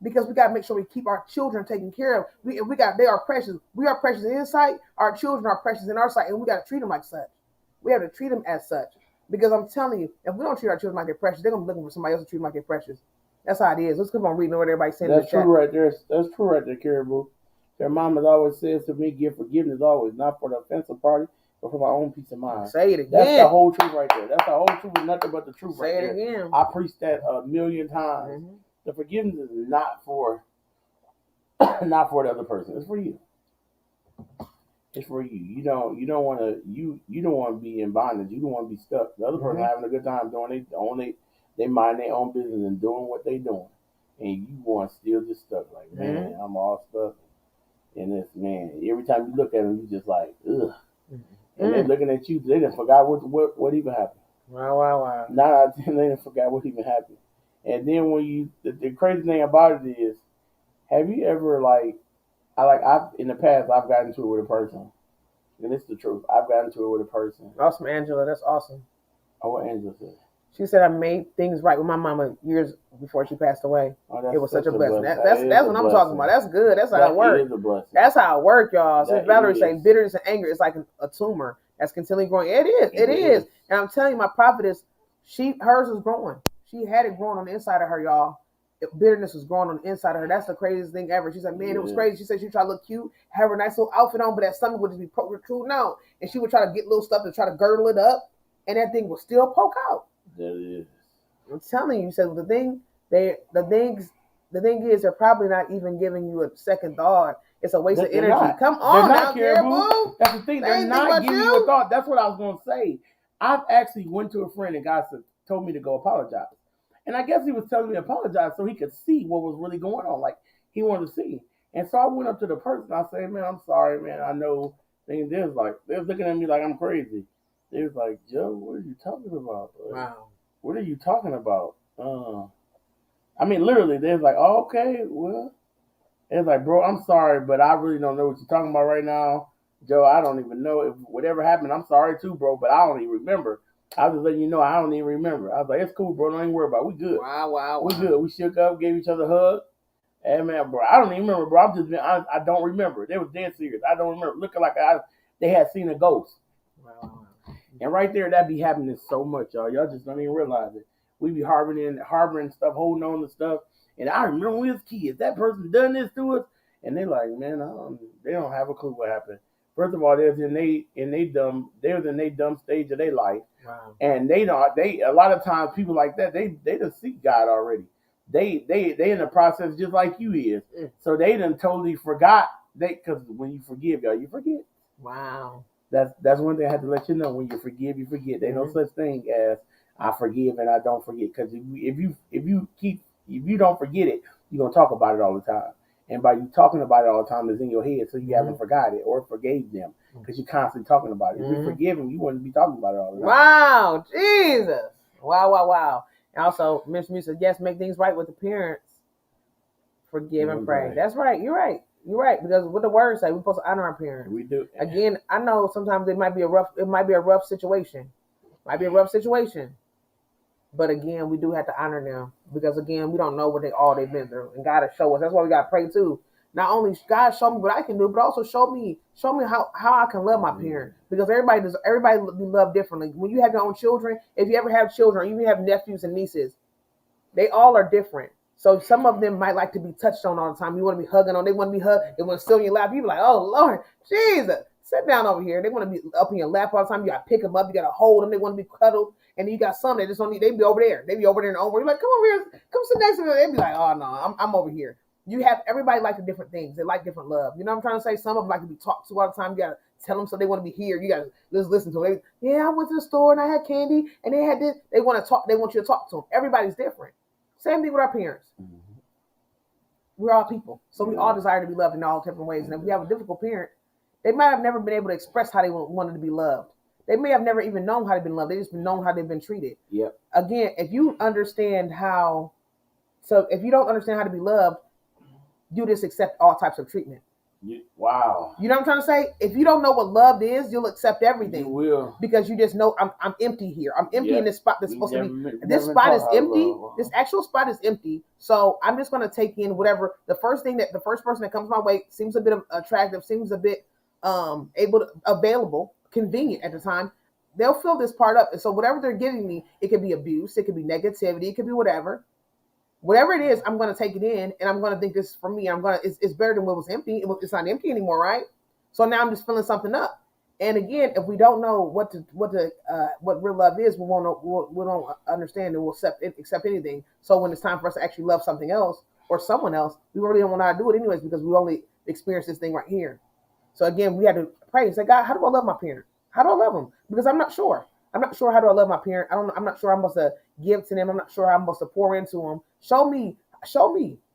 A: Because we got to make sure we keep our children taken care of. They are precious. We are precious in his sight. Our children are precious in our sight, and we got to treat them like such. We have to treat them as such. Because I'm telling you, if we don't treat our children like they're precious, they're gonna be looking for somebody else to treat them like they're precious. That's how it is. Let's keep on reading what everybody's saying.
B: That's true right there. That's true right there, Caribou. Their mamas always says to me, give forgiveness always, not for the offensive party, but for my own peace of mind.
A: Say it again.
B: That's the whole truth right there. That's the whole truth and nothing but the truth
A: right there.
B: Say it again. I preached that a million times. Mm-hmm. The forgiveness is not for the other person. It's for you. It's for you. You don't want to be in bondage. You don't want to be stuck. The other person having a good time doing they mind their own business and doing what they doing, and you want to still just stuck. Like, man, I'm all stuck. And this man, every time you look at them, you just like, ugh. And they're looking at you. They done forgot what even happened.
A: Wow.
B: Nah, they done forgot what even happened. And then when the crazy thing about it is, have you ever in the past I've gotten into it with a person, and it's the truth. I've gotten into it with a person.
A: Awesome, Angela. That's awesome.
B: Oh, what Angela said.
A: She said I made things right with my mama years before she passed away. Oh, it was such a blessing. That's what I'm talking about. That's good. That's how it works. That's how it works, y'all. Since Valerie saying bitterness and anger is like a tumor that's continually growing. It is. And I'm telling you, my prophetess, hers was growing. She had it growing on the inside of her, y'all. Bitterness was growing on the inside of her. That's the craziest thing ever. She said, man, it was crazy. She said she tried to look cute, have her nice little outfit on, but that stomach would just be protruding out. And she would try to get little stuff to try to girdle it up, and that thing would still poke out.
B: That is.
A: I'm telling you, said the thing is they're probably not even giving you a second thought. It's a waste of energy.
B: Not.
A: Come on now,
B: Caribou. That's the thing. They're not giving you a thought. That's what I was going to say. I've actually went to a friend and God told me to go apologize. And I guess he was telling me to apologize so he could see what was really going on. Like, he wanted to see. And so I went up to the person. I said, man, I'm sorry, man. I know things. They're looking at me like I'm crazy. They was like, Joe, what are you talking about?
A: Wow.
B: What are you talking about? I mean, literally, they're like, oh, okay, well. It's like, bro, I'm sorry, but I really don't know what you're talking about right now. Joe, I don't even know if whatever happened. I'm sorry too, bro, but I don't even remember. I was just letting you know I don't even remember. I was like, it's cool, bro. Don't even worry about it. We good.
A: Wow.
B: We good. We shook up, gave each other a hug. Hey, man, bro, I don't even remember, bro. I don't remember. They was dead serious. I don't remember. Looking like they had seen a ghost.
A: Wow.
B: And right there, that be happening so much, y'all. Y'all just don't even realize it. We be harboring stuff, holding on to stuff. And I remember when we was kids, that person done this to us. And they like, man, they don't have a clue what happened. First of all, they was in they dumb stage of their life.
A: Wow.
B: And a lot of times people like that, they done seek God already. They in the process just like you is. So they done totally forgot because when you forgive, y'all, you forget.
A: Wow.
B: That's one thing I have to let you know. When you forgive, you forget. There's no such thing as I forgive and I don't forget. Because if you don't forget it, you're gonna talk about it all the time. And by you talking about it all the time, it's in your head, so you haven't forgot it or forgave them because you're constantly talking about it. If you forgive them, you wouldn't be talking about it all the time.
A: Wow, Jesus! Wow! And also, Miss Music, yes, make things right with the parents. Forgive and pray. That's right. You're right. Because what the word say, we're supposed to honor our parents.
B: We do.
A: Again, I know sometimes it might be a rough situation. But again, we do have to honor them because again, we don't know what they've been through, and God has show us. That's why we got to pray too. Not only God show me what I can do, but also show me how I can love my parents, because everybody be loved differently. When you have your own children, if you ever have children, or even have nephews and nieces, they all are different. So some of them might like to be touched on all the time. You want to be hugging on, they want to be hugged, they want to sit on your lap. You be like, oh Lord, Jesus, sit down over here. They want to be up in your lap all the time. You got to pick them up, you got to hold them. They want to be cuddled. And then you got some that just don't need. They be over there. They be over there and over. You're like, come over here, come sit next to me. They be like, oh no, I'm over here. You have everybody like the different things. They like different love. You know what I'm trying to say? Some of them like to be talked to all the time. You gotta tell them so they want to be here. You gotta just listen to them. Yeah, I went to the store and I had candy and they had this. They want to talk. They want you to talk to them. Everybody's different. Same thing with our parents. We're all people, so we all desire to be loved in all different ways. And if we have a difficult parent, they might have never been able to express how they wanted to be loved. They may have never even known how they've been loved. They just known how they've been treated.
B: Yep.
A: Again, if you don't understand how to be loved, you just accept all types of treatment.
B: Wow.
A: You know what I'm trying to say? If you don't know what love is, you'll accept everything.
B: You will.
A: Because you just know I'm empty here. I'm empty in this spot that's supposed to be. This spot is empty. This actual spot is empty. So I'm just going to take in whatever the first person that comes my way seems a bit attractive, seems a bit available, convenient at the time. They'll fill this part up. And so whatever they're giving me, it could be abuse, it could be negativity, it could be whatever. Whatever it is, I'm going to take it in, and I'm going to think this is for me. It's better than what was empty. It's not empty anymore, right? So now I'm just filling something up. And again, if we don't know what real love is, we don't understand, and we'll accept anything. So when it's time for us to actually love something else or someone else, we really don't want to do it anyways because we only experienced this thing right here. So again, we had to pray and say, God, how do I love my parent? How do I love them? Because I'm not sure. I'm not sure how do I love my parent. I'm not sure I'm supposed to give to them. I'm not sure how I'm supposed to pour into them. Show me.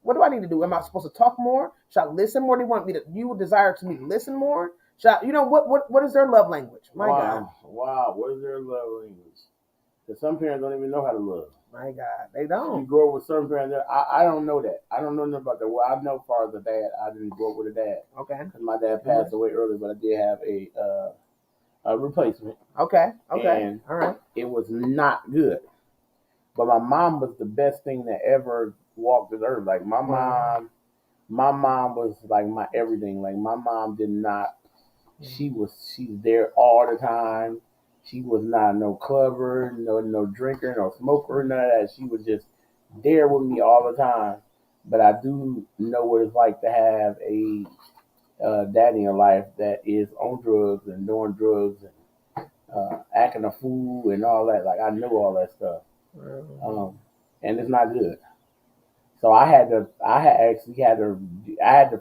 A: What do I need to do? Am I supposed to talk more? Should I listen more? You would desire me to listen more? What is their love language? My God.
B: Wow. What is their love language? Because some parents don't even know how to love.
A: My God, they don't.
B: You grow up with certain parents. I don't know that. I don't know nothing about that. Well, I know far as a dad. I didn't grow up with a dad.
A: Okay.
B: Because my dad passed away early, but I did have a replacement.
A: Okay.
B: And
A: all right.
B: It was not good. But my mom was the best thing that ever walked this earth. Like my mom was like my everything. Like my mom did not. She's there all the time. She was not no clubber, no drinker, no smoker, none of that. She was just there with me all the time. But I do know what it's like to have a dad in your life that is on drugs and doing drugs and acting a fool and all that. Like I know all that stuff. And it's not good. So I had to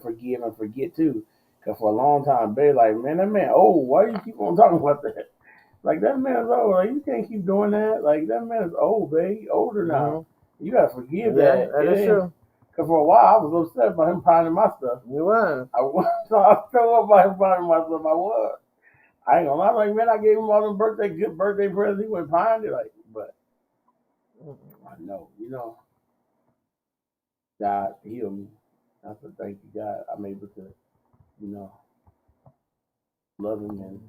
B: forgive and forget too. Cause for a long time, Barry like, man, that man, why do you keep on talking about that? Like that man's old. Like you can't keep doing that. Like that man is old, babe. Older now. You gotta forgive that.
A: That is true.
B: Cause for a while I was upset about him finding my stuff.
A: You were.
B: I was so up about him finding my stuff. I was. I ain't gonna lie. Like man, I gave him all them good birthday presents. He went behind it. Like, but I know, God healed me. I said, thank you, God. I'm able to, love him and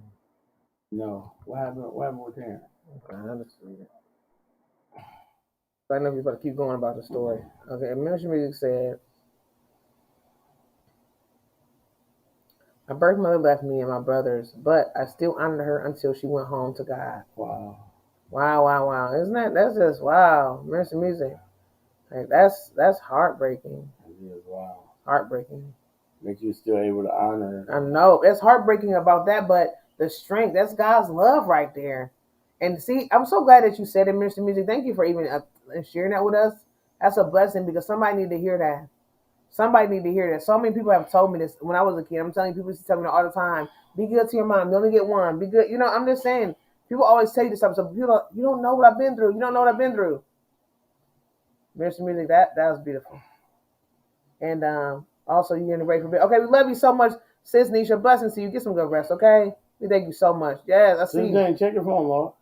B: what happened with Terrence?
A: Okay, I understand. I know you're about to keep going about the story. Okay, Ministry Music said, my birth mother left me and my brothers, but I still honored her until she went home to God.
B: Wow.
A: Isn't that's just wow. Ministry Music. Like that's heartbreaking.
B: It is wow.
A: Heartbreaking.
B: That you're still able to honor.
A: I know. It's heartbreaking about that, but the strength, that's God's love right there. And see, I'm so glad that you said it, Ministry Music. Thank you for even sharing that with us. That's a blessing because somebody need to hear that. Somebody need to hear that. So many people have told me this when I was a kid. I'm telling people, used to tell me all the time, be good to your mom. You only get one. Be good. I'm just saying, People always say this stuff. So you don't know what I've been through. You don't know what I've been through. Ministry music, that was beautiful. And also you're in the break for a bit. Okay, we love you so much, sis Nisha. Blessings to you. Get some good rest, okay? We thank you so much. Yes, I see you.
B: Check your phone, Lord.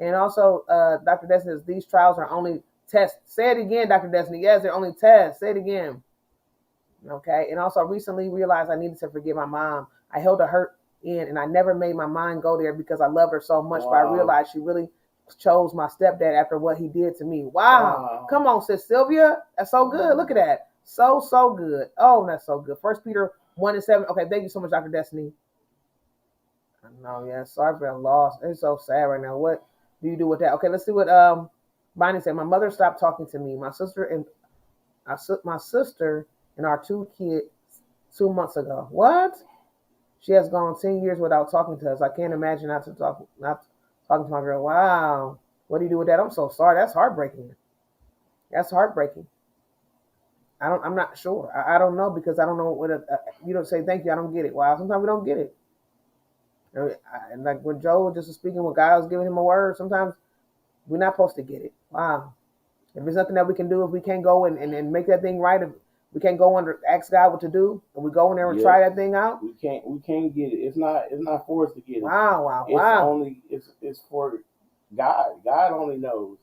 A: And also, Dr. Destiny, these trials are only tests. Say it again, Dr. Destiny. Yes, they're only tests. Say it again. Okay. And also, recently realized I needed to forgive my mom. I held a hurt in, and I never made my mind go there because I loved her so much. Wow. But I realized she really chose my stepdad after what he did to me. Wow. Come on, sis Sylvia. That's so good. Look at that. So good. Oh, that's so good. 1 Peter 1:7. Okay, thank you so much, Dr. Destiny. I know, yeah. Sorry for that loss. It's so sad right now. What do you do with that? Okay, let's see what Bonnie said. My mother stopped talking to me. My sister and our 2 kids 2 months ago. What? She has gone 10 years without talking to us. I can't imagine not talking to my girl. Wow. What do you do with that? I'm so sorry. That's heartbreaking. That's heartbreaking. I'm not sure. I don't know because I don't know what you don't say thank you. I don't get it. Wow. Sometimes we don't get it. And like when Joe was just speaking, when God was giving him a word, sometimes we're not supposed to get it. Wow. If there's nothing that we can do, if we can't go and make that thing right, if we can't go under ask God what to do, and we go in there and try that thing out.
B: We can't get it. It's not for us to get it.
A: Wow.
B: It's for God. God only knows.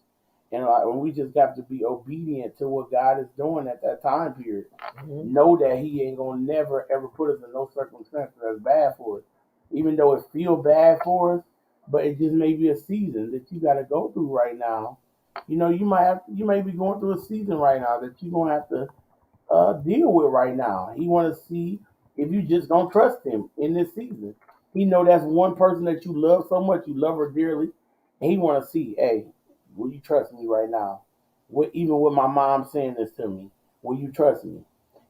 B: And like when we just got to be obedient to what God is doing at that time period, know that He ain't gonna never ever put us in no circumstance that's bad for us. Even though it feel bad for us, but it just may be a season that you got to go through right now. You know, you may be going through a season right now that you're gonna have to deal with right now. He want to see if you just don't trust Him in this season. He know that's one person that you love so much, you love her dearly, and He want to see, hey, will you trust me right now? Even with my mom saying this to me, will you trust me?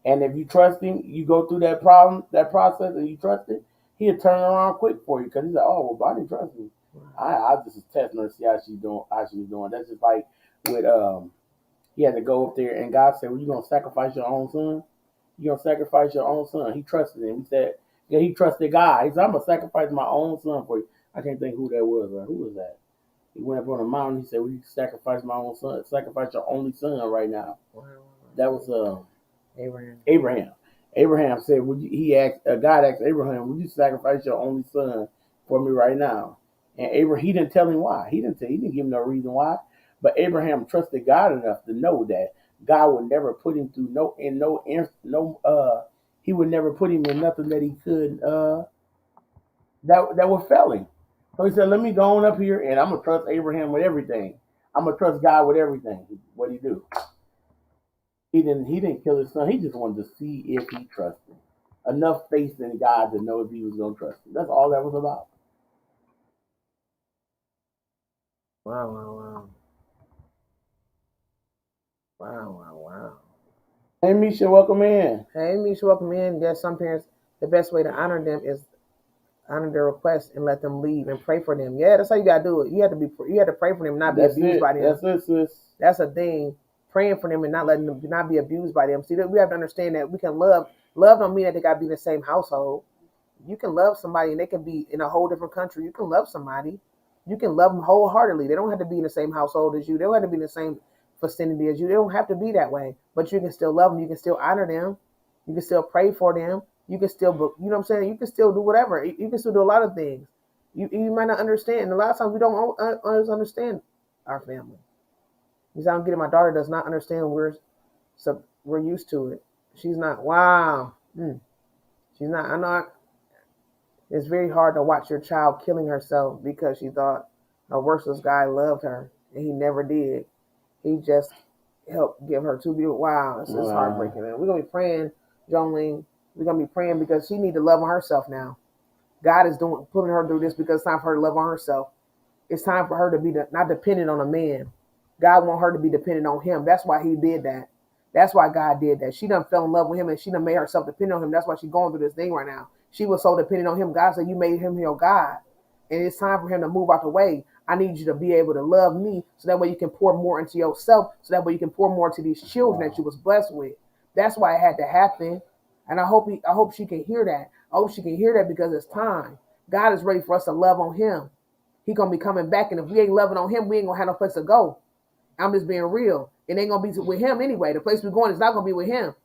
B: And if you trust Him, you go through that process, and you trust it, He'll turn around quick for you because He's like, oh, well, Bonnie trusts me. I just was testing her to see how she's doing. That's just like with he had to go up there and God said, well, you gonna sacrifice your own son? You gonna sacrifice your own son? He trusted him. He said, yeah, he trusted God. He said, I'm gonna sacrifice my own son for you. I can't think who that was. Who was that? He went up on a mountain. He said, well, you sacrifice my own son. Sacrifice your only son right now. Wow. That was Abraham. Abraham said, God asked Abraham, would you sacrifice your only son for me right now? And Abraham, he didn't tell him why. He didn't give him no reason why. But Abraham trusted God enough to know that God would never put him through he would never put him in nothing that he could that would fail him. So he said, let me go on up here and I'm gonna trust Abraham with everything. I'm gonna trust God with everything. What'd he do? He didn't kill his son. He just wanted to see if he trusted. Enough faith in God to know if he was gonna trust him. That's all that was about.
A: Wow. Wow.
B: Hey, Misha, welcome in.
A: Yes, some parents, the best way to honor them is honor their request and let them leave and pray for them. Yeah, that's how you gotta do it. You have to pray for them, not be abused by them.
B: That's it, sis.
A: That's a thing. Praying for them and not letting them not be abused by them. See, we have to understand that we can love. Love don't mean that they gotta be in the same household. You can love somebody and they can be in a whole different country. You can love somebody. You can love them wholeheartedly. They don't have to be in the same household as you. They don't have to be in the same vicinity as you. They don't have to be that way. But you can still love them. You can still honor them. You can still pray for them. You can still, you know what I'm saying? You can still do whatever. You can still do a lot of things. You might not understand. And a lot of times we don't always understand our family. Because I don't get it. My daughter does not understand. We're used to it. She's not. Wow. She's not. I'm not. It's very hard to watch your child killing herself because she thought a worthless guy loved her, and he never did. He just helped give her 2 people. Wow, this is heartbreaking, man. We're going to be praying, Jolene. We're going to be praying because she needs to love on herself now. God is putting her through this because it's time for her to love on herself. It's time for her to be not dependent on a man. God wants her to be dependent on Him. That's why He did that. That's why God did that. She done fell in love with Him and she done made herself dependent on Him. That's why she's going through this thing right now. She was so dependent on Him. God said, you made Him your God. And it's time for Him to move out the way. I need you to be able to love me so that way you can pour more into yourself, so that way you can pour more to these children that you was blessed with. That's why it had to happen. And I hope she can hear that. I hope she can hear that because it's time. God is ready for us to love on Him. He gonna be coming back, and if we ain't loving on him, we ain't gonna have no place to go. I'm just being real. It ain't gonna be with him anyway. The place we're going is not gonna be with him.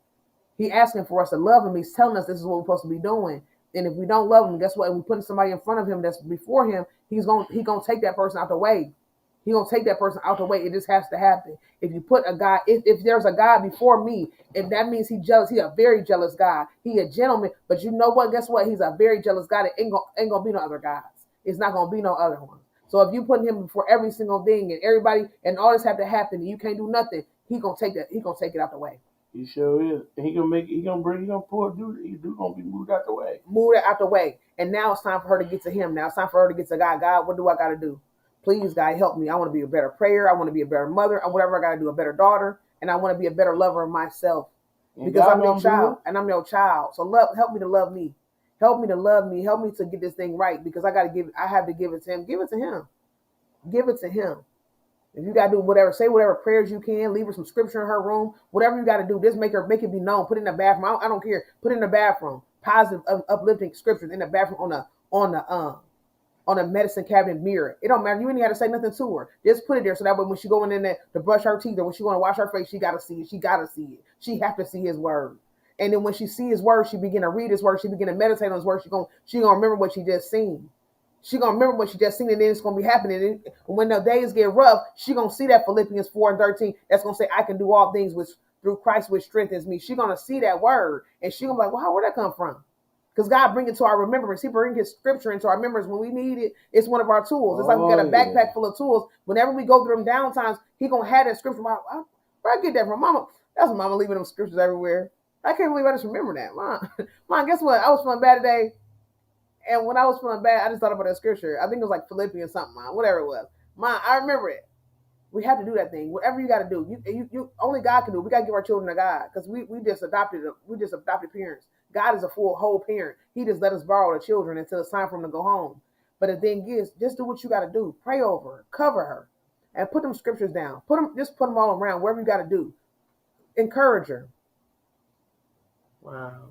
A: He asking for us to love him. He's telling us this is what we're supposed to be doing. And if we don't love him, guess what? If we're putting somebody in front of him that's before him, he gonna take that person out the way. He gonna take that person out the way. It just has to happen. If you put a God, if there's a God before me, if that means he's jealous, he a very jealous God. He a gentleman, but you know what? Guess what? He's a very jealous God. It ain't gonna be no other gods. It's not gonna be no other one. So if you put him before every single thing and everybody and all this have to happen and you can't do nothing, he gonna take that. He gonna take it out the way.
B: He sure is. He gonna make it. He gonna bring. He gonna pull. He do gonna be moved out the way.
A: Move it out the way. And now it's time for her to get to him. Now it's time for her to get to God. God, what do I got to do? Please, God, help me. I want to be a better prayer. I want to be a better mother. Or whatever I got to do, a better daughter. And I want to be a better lover of myself. Because I'm your child. And I'm your child. So help me to love me. Help me to love me. Help me to get this thing right. Because I have to give it to him. Give it to him. Give it to him. If you gotta do whatever, say whatever prayers you can, leave her some scripture in her room, whatever you gotta do, just make it be known. Put it in the bathroom. I don't care. Put it in the bathroom. Positive, uplifting scriptures in the bathroom on a medicine cabinet mirror. It don't matter. You ain't have to say nothing to her. Just put it there so that way when she going in there to brush her teeth or when she want to wash her face, she gotta see it. She gotta see it. She have to see his word. And then when she see his word, she begin to read his word. She begin to meditate on his word. She gonna remember what she just seen. She gonna remember what she just seen, and then it's gonna be happening. And when the days get rough, she gonna see that Philippians 4:13. That's gonna say, "I can do all things through Christ, which strengthens me." She gonna see that word, and she gonna be like, "Wow, where'd that come from?" Because God bring it to our remembrance. He bring His scripture into our remembrance when we need it. It's one of our tools. It's like we got a backpack full of tools. Whenever we go through them down times, He gonna have that scripture. Where I get that from? Mama, that's Mama leaving them scriptures everywhere. I can't believe I just remember that, Mom, guess what? I was feeling bad today. And when I was feeling bad, I just thought about that scripture. I think it was like Philippians something, whatever it was. I remember it. We have to do that thing. Whatever you got to do, you only God can do. We got to give our children to God because we just adopted them. We just adopted parents. God is a whole parent. He just let us borrow the children until it's time for them to go home. But the thing is, just do what you got to do. Pray over her, cover her, and put them scriptures down. Just put them all around wherever you got to do. Encourage her. Wow.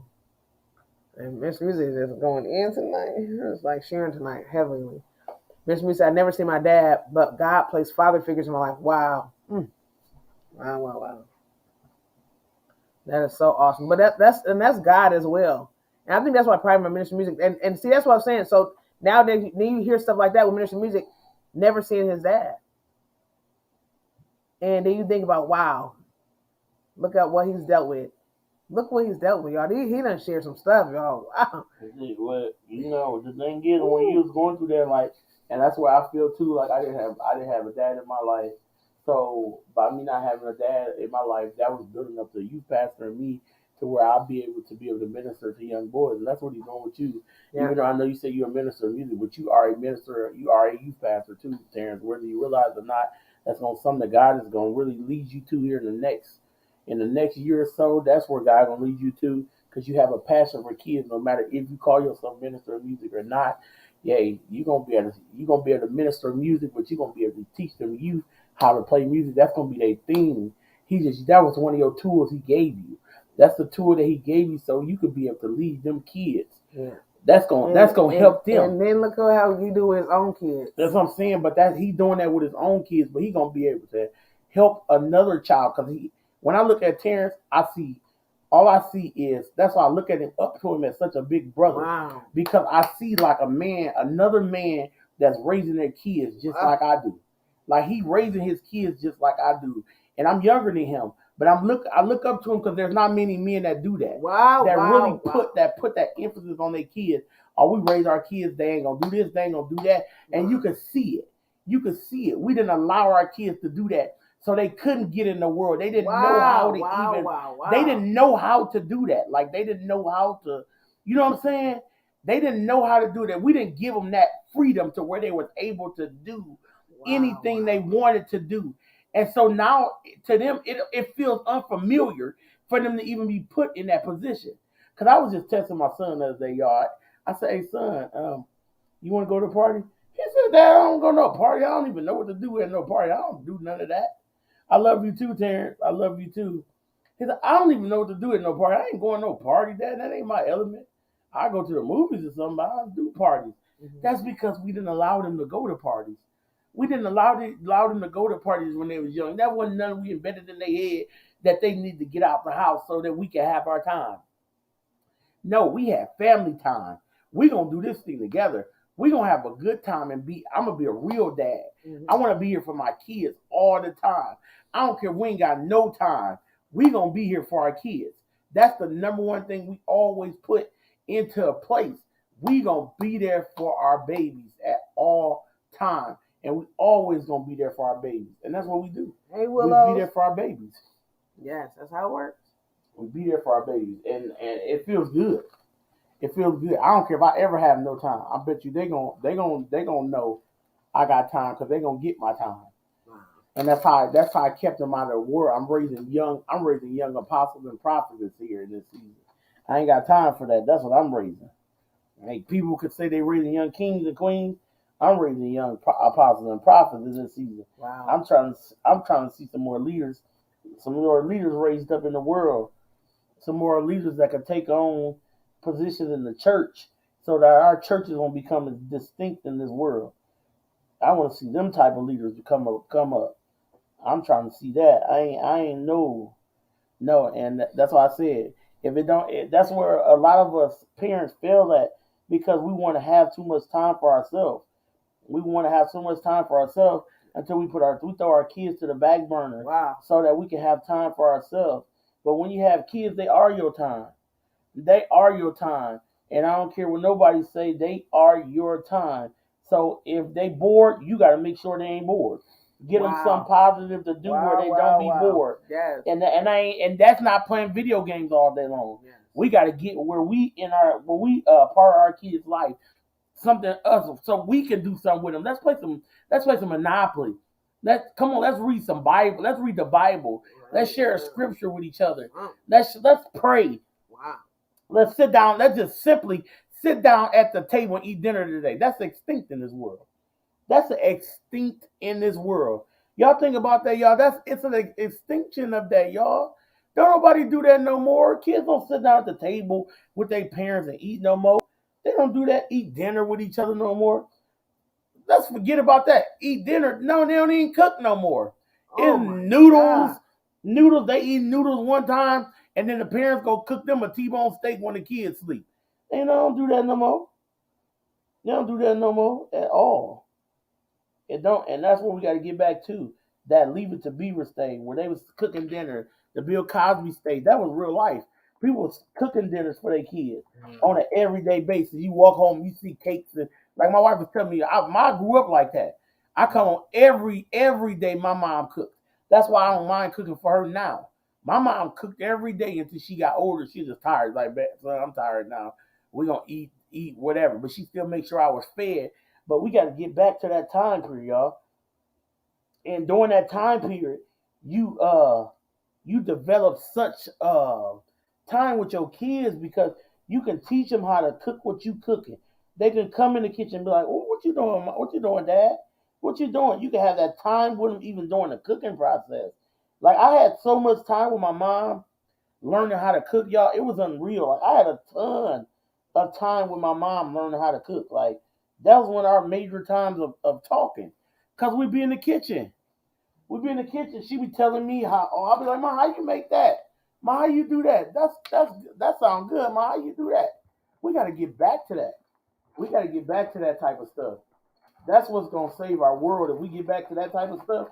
A: And Miss Music is going in tonight. It's like sharing tonight, heavenly. Miss Music, I never seen my dad, but God placed father figures in my life. Wow. Wow. That is so awesome. But that's God as well. And I think that's why I pride my Ministry Music. And see, that's what I'm saying. So now that you hear stuff like that with Ministry Music, never seeing his dad. And then you think about, wow, look at what he's dealt with. Look what he's dealt with, y'all. He done shared some stuff, y'all. Wow.
B: Well, the thing is, when he was going through that, like, and that's where I feel too. Like I didn't have a dad in my life, so by me not having a dad in my life, that was building up the youth pastor in me to where I'll be able to minister to young boys, and that's what he's doing with you. Yeah. Even though I know you say you're a minister of music, but you are a minister, you are a youth pastor too, Terrence. Whether you realize or not, that's something that God is going to really lead you to here in the next year or so. That's where God gonna lead you to, because you have a passion for kids. No matter if you call yourself minister of music or not, yeah, you're gonna be able to minister of music, but you're gonna be able to teach them youth how to play music. That's gonna be their thing. That was one of your tools He gave you. That's the tool that He gave you, so you could be able to lead them kids. Yeah. That's gonna help them.
A: And then look at how He do with His own kids.
B: That's what I'm saying. But He doing that with His own kids, but He gonna be able to help another child, because when I look at Terrence, all I see is, that's why I look at him, up to him as such a big brother.
A: Wow.
B: Because I see like another man that's raising their kids just like I do. Like he raising his kids just like I do. And I'm younger than him, but I look up to him because there's not many men that do that.
A: Wow.
B: Really put that emphasis on their kids. Oh, we raise our kids, they ain't gonna do this, they ain't gonna do that. And you can see it. We didn't allow our kids to do that. So they couldn't get in the world. They didn't know how to They didn't know how to do that. Like they didn't know how to, you know what I'm saying? They didn't know how to do that. We didn't give them that freedom to where they was able to do anything they wanted to do. And so now to them, it feels unfamiliar for them to even be put in that position. Because I was just testing my son the other day, y'all. I said, "Hey son, you want to go to a party?" He said, "Dad, I don't go to no party. I don't even know what to do at no party. I don't do none of that." I love you too, Terrence. I love you too. He said, "I don't even know what to do at no party. I ain't going to no party, Dad. That ain't my element. I go to the movies or something, but I don't do parties."
A: Mm-hmm.
B: That's because we didn't allow them to go to parties. We didn't allow them to go to parties when they was young. That wasn't none we embedded in their head that they need to get out the house so that we can have our time. No, we have family time. We gonna do this thing together. We gonna have a good time and be. I'm gonna be a real dad.
A: Mm-hmm.
B: I want to be here for my kids all the time. I don't care. We ain't got no time. We gonna be here for our kids. That's the number one thing we always put into a place. We gonna be there for our babies at all time, and we always gonna be there for our babies, and that's what we do.
A: Hey,
B: We be there for our babies.
A: Yes, that's how it works.
B: We be there for our babies, and it feels good. It feels good. I don't care if I ever have no time. I bet you they gonna know I got time because they gonna get my time.
A: Wow.
B: And that's how I kept them out of the world. I'm raising young apostles and prophets here in this season. I ain't got time for that. That's what I'm raising. Hey, people could say they raising young kings and queens. I'm raising young apostles and prophets in this season.
A: Wow.
B: I'm trying to see some more leaders raised up in the world. Some more leaders that can take on positions in the church so that our churches won't become as distinct in this world. I want to see them type of leaders come up. I'm trying to see that. I ain't no, and that's why I said if it don't, that's where a lot of us parents fail at because we want to have too much time for ourselves. We want to have so much time for ourselves until we throw our kids to the back burner.
A: Wow.
B: So that we can have time for ourselves. But when you have kids, they are your time. They are your time. And I don't care what nobody say, they are your time. So if they bored, you got to make sure they ain't bored. Get them something positive to do where they don't be bored.
A: Yes.
B: And that's not playing video games all day long.
A: Yes.
B: We got to get where we part of our kids' life something else so we can do something with them. Let's play some Monopoly. Let's read some Bible. Let's read the Bible. Let's share a scripture with each other. Let's pray.
A: Wow.
B: Let's sit down. Let's just simply sit down at the table and eat dinner today. That's extinct in this world. That's extinct in this world. Y'all think about that, y'all. It's an extinction of that, y'all. Don't nobody do that no more. Kids don't sit down at the table with their parents and eat no more. They don't do that. Eat dinner with each other no more. Let's forget about that. Eat dinner. No, they don't even cook no more.
A: Oh
B: It's noodles. God. Noodles. They eat noodles one time, and then the parents go cook them a T-bone steak when the kids sleep. They don't do that no more. They don't do that no more at all. It don't, and that's what we got to get back to. That Leave It to Beaver stage where they was cooking dinner. The Bill Cosby stage. That was real life. People was cooking dinners for their kids on an everyday basis. You walk home, you see cakes, and like my wife was telling me, I grew up like that. I come home every day. My mom cooked. That's why I don't mind cooking for her now. My mom cooked every day until she got older. She just tired. Like, son, I'm tired now. We're gonna eat whatever. But she still make sure I was fed. But we got to get back to that time period, y'all. And during that time period, you develop such time with your kids because you can teach them how to cook what you cooking. They can come in the kitchen and be like, "Oh, what you doing? What you doing, Dad? What you doing?" You can have that time with them even during the cooking process. Like I had so much time with my mom learning how to cook, y'all. It was unreal. Like I had a ton of time with my mom learning how to cook. Like that was one of our major times of talking, cause we'd be in the kitchen. We'd be in the kitchen. She'd be telling me how. Oh, I'll be like, "Ma, how you make that? Ma, how you do that? That sounds good. Ma, how you do that?" We got to get back to that. We got to get back to that type of stuff. That's what's gonna save our world. If we get back to that type of stuff,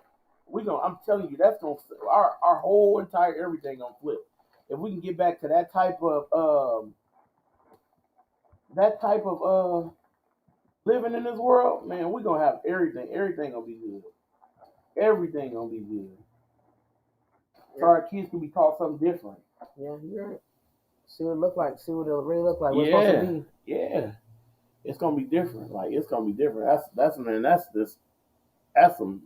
B: I'm telling you, that's gonna our whole entire everything gonna flip. If we can get back to that type of living in this world, man, we're gonna have everything. Everything gonna be good. Everything gonna be good. So our kids can be taught something different.
A: Yeah, you're right. See what it look like. See what it'll really look like. What's supposed to be.
B: Yeah. It's gonna be different. Like it's gonna be different. That's some.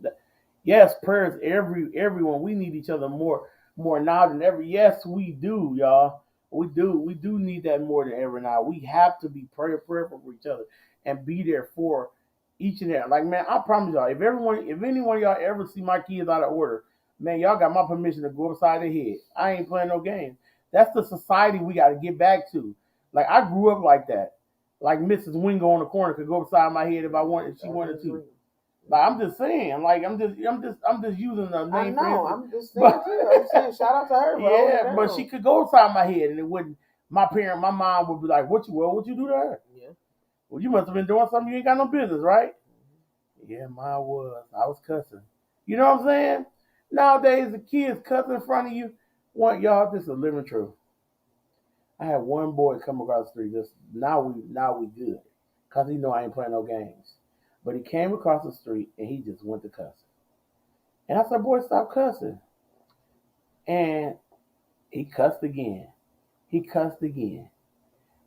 B: Yes, prayers. Everyone. We need each other more now than ever. Yes, we do, y'all. We do need that more than ever now. We have to be prayerful for each other and be there for each and every. Like man, I promise y'all. If any one of y'all ever see my kids out of order, man, y'all got my permission to go upside their head. I ain't playing no games. That's the society we got to get back to. Like I grew up like that. Like Mrs. Wingo on the corner could go beside my head if she wanted to. Like I'm just saying, like I'm just using the
A: I
B: name.
A: know. I'm just saying too. I'm saying shout out to her.
B: Yeah, but she could go beside my head, and it wouldn't. My mom would be like, "What you do to her?
A: Yeah.
B: Well, you must have been doing something you ain't got no business, right?" Yeah, I was cussing. You know what I'm saying? Nowadays, the kids cussing in front of you. Y'all, this is a living truth. I had one boy come across the street. Just now we good, cause he know I ain't playing no games. But he came across the street and he just went to cussing. And I said, "Boy, stop cussing." And he cussed again. He cussed again.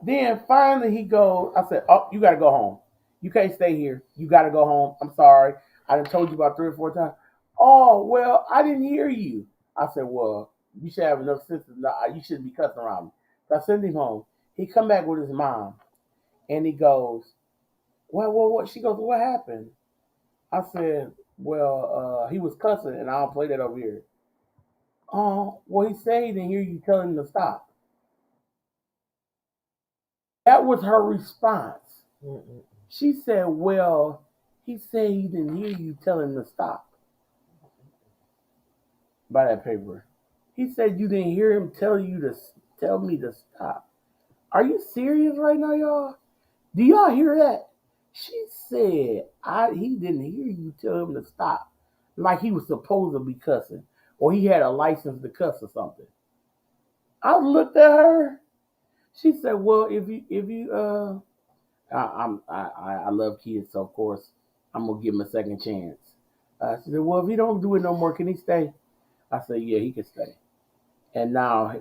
B: Then finally he goes, I said, "Oh, you got to go home. You can't stay here. You got to go home. I'm sorry. I done told you about 3 or 4 times." "Oh, well, I didn't hear you." I said, "Well, you should have enough sense. You shouldn't be cussing around me." So I sent him home. He come back with his mom, and he goes, What?" She goes, "What happened?" I said, "Well, he was cussing, and I don't play that over here." "Oh, well, he said he didn't hear you telling him to stop." That was her response.
A: Mm-mm.
B: She said, "Well, he said he didn't hear you tell him to stop." By that paper. He said you didn't hear him tell me to stop. Are you serious right now, y'all? Do y'all hear that? She said he didn't hear you tell him to stop. Like he was supposed to be cussing. Or he had a license to cuss or something. I looked at her. She said, "Well, if you I love kids, so of course I'm gonna give him a second chance." She said, "Well, if he don't do it no more, can he stay?" I said, "Yeah, he can stay." And now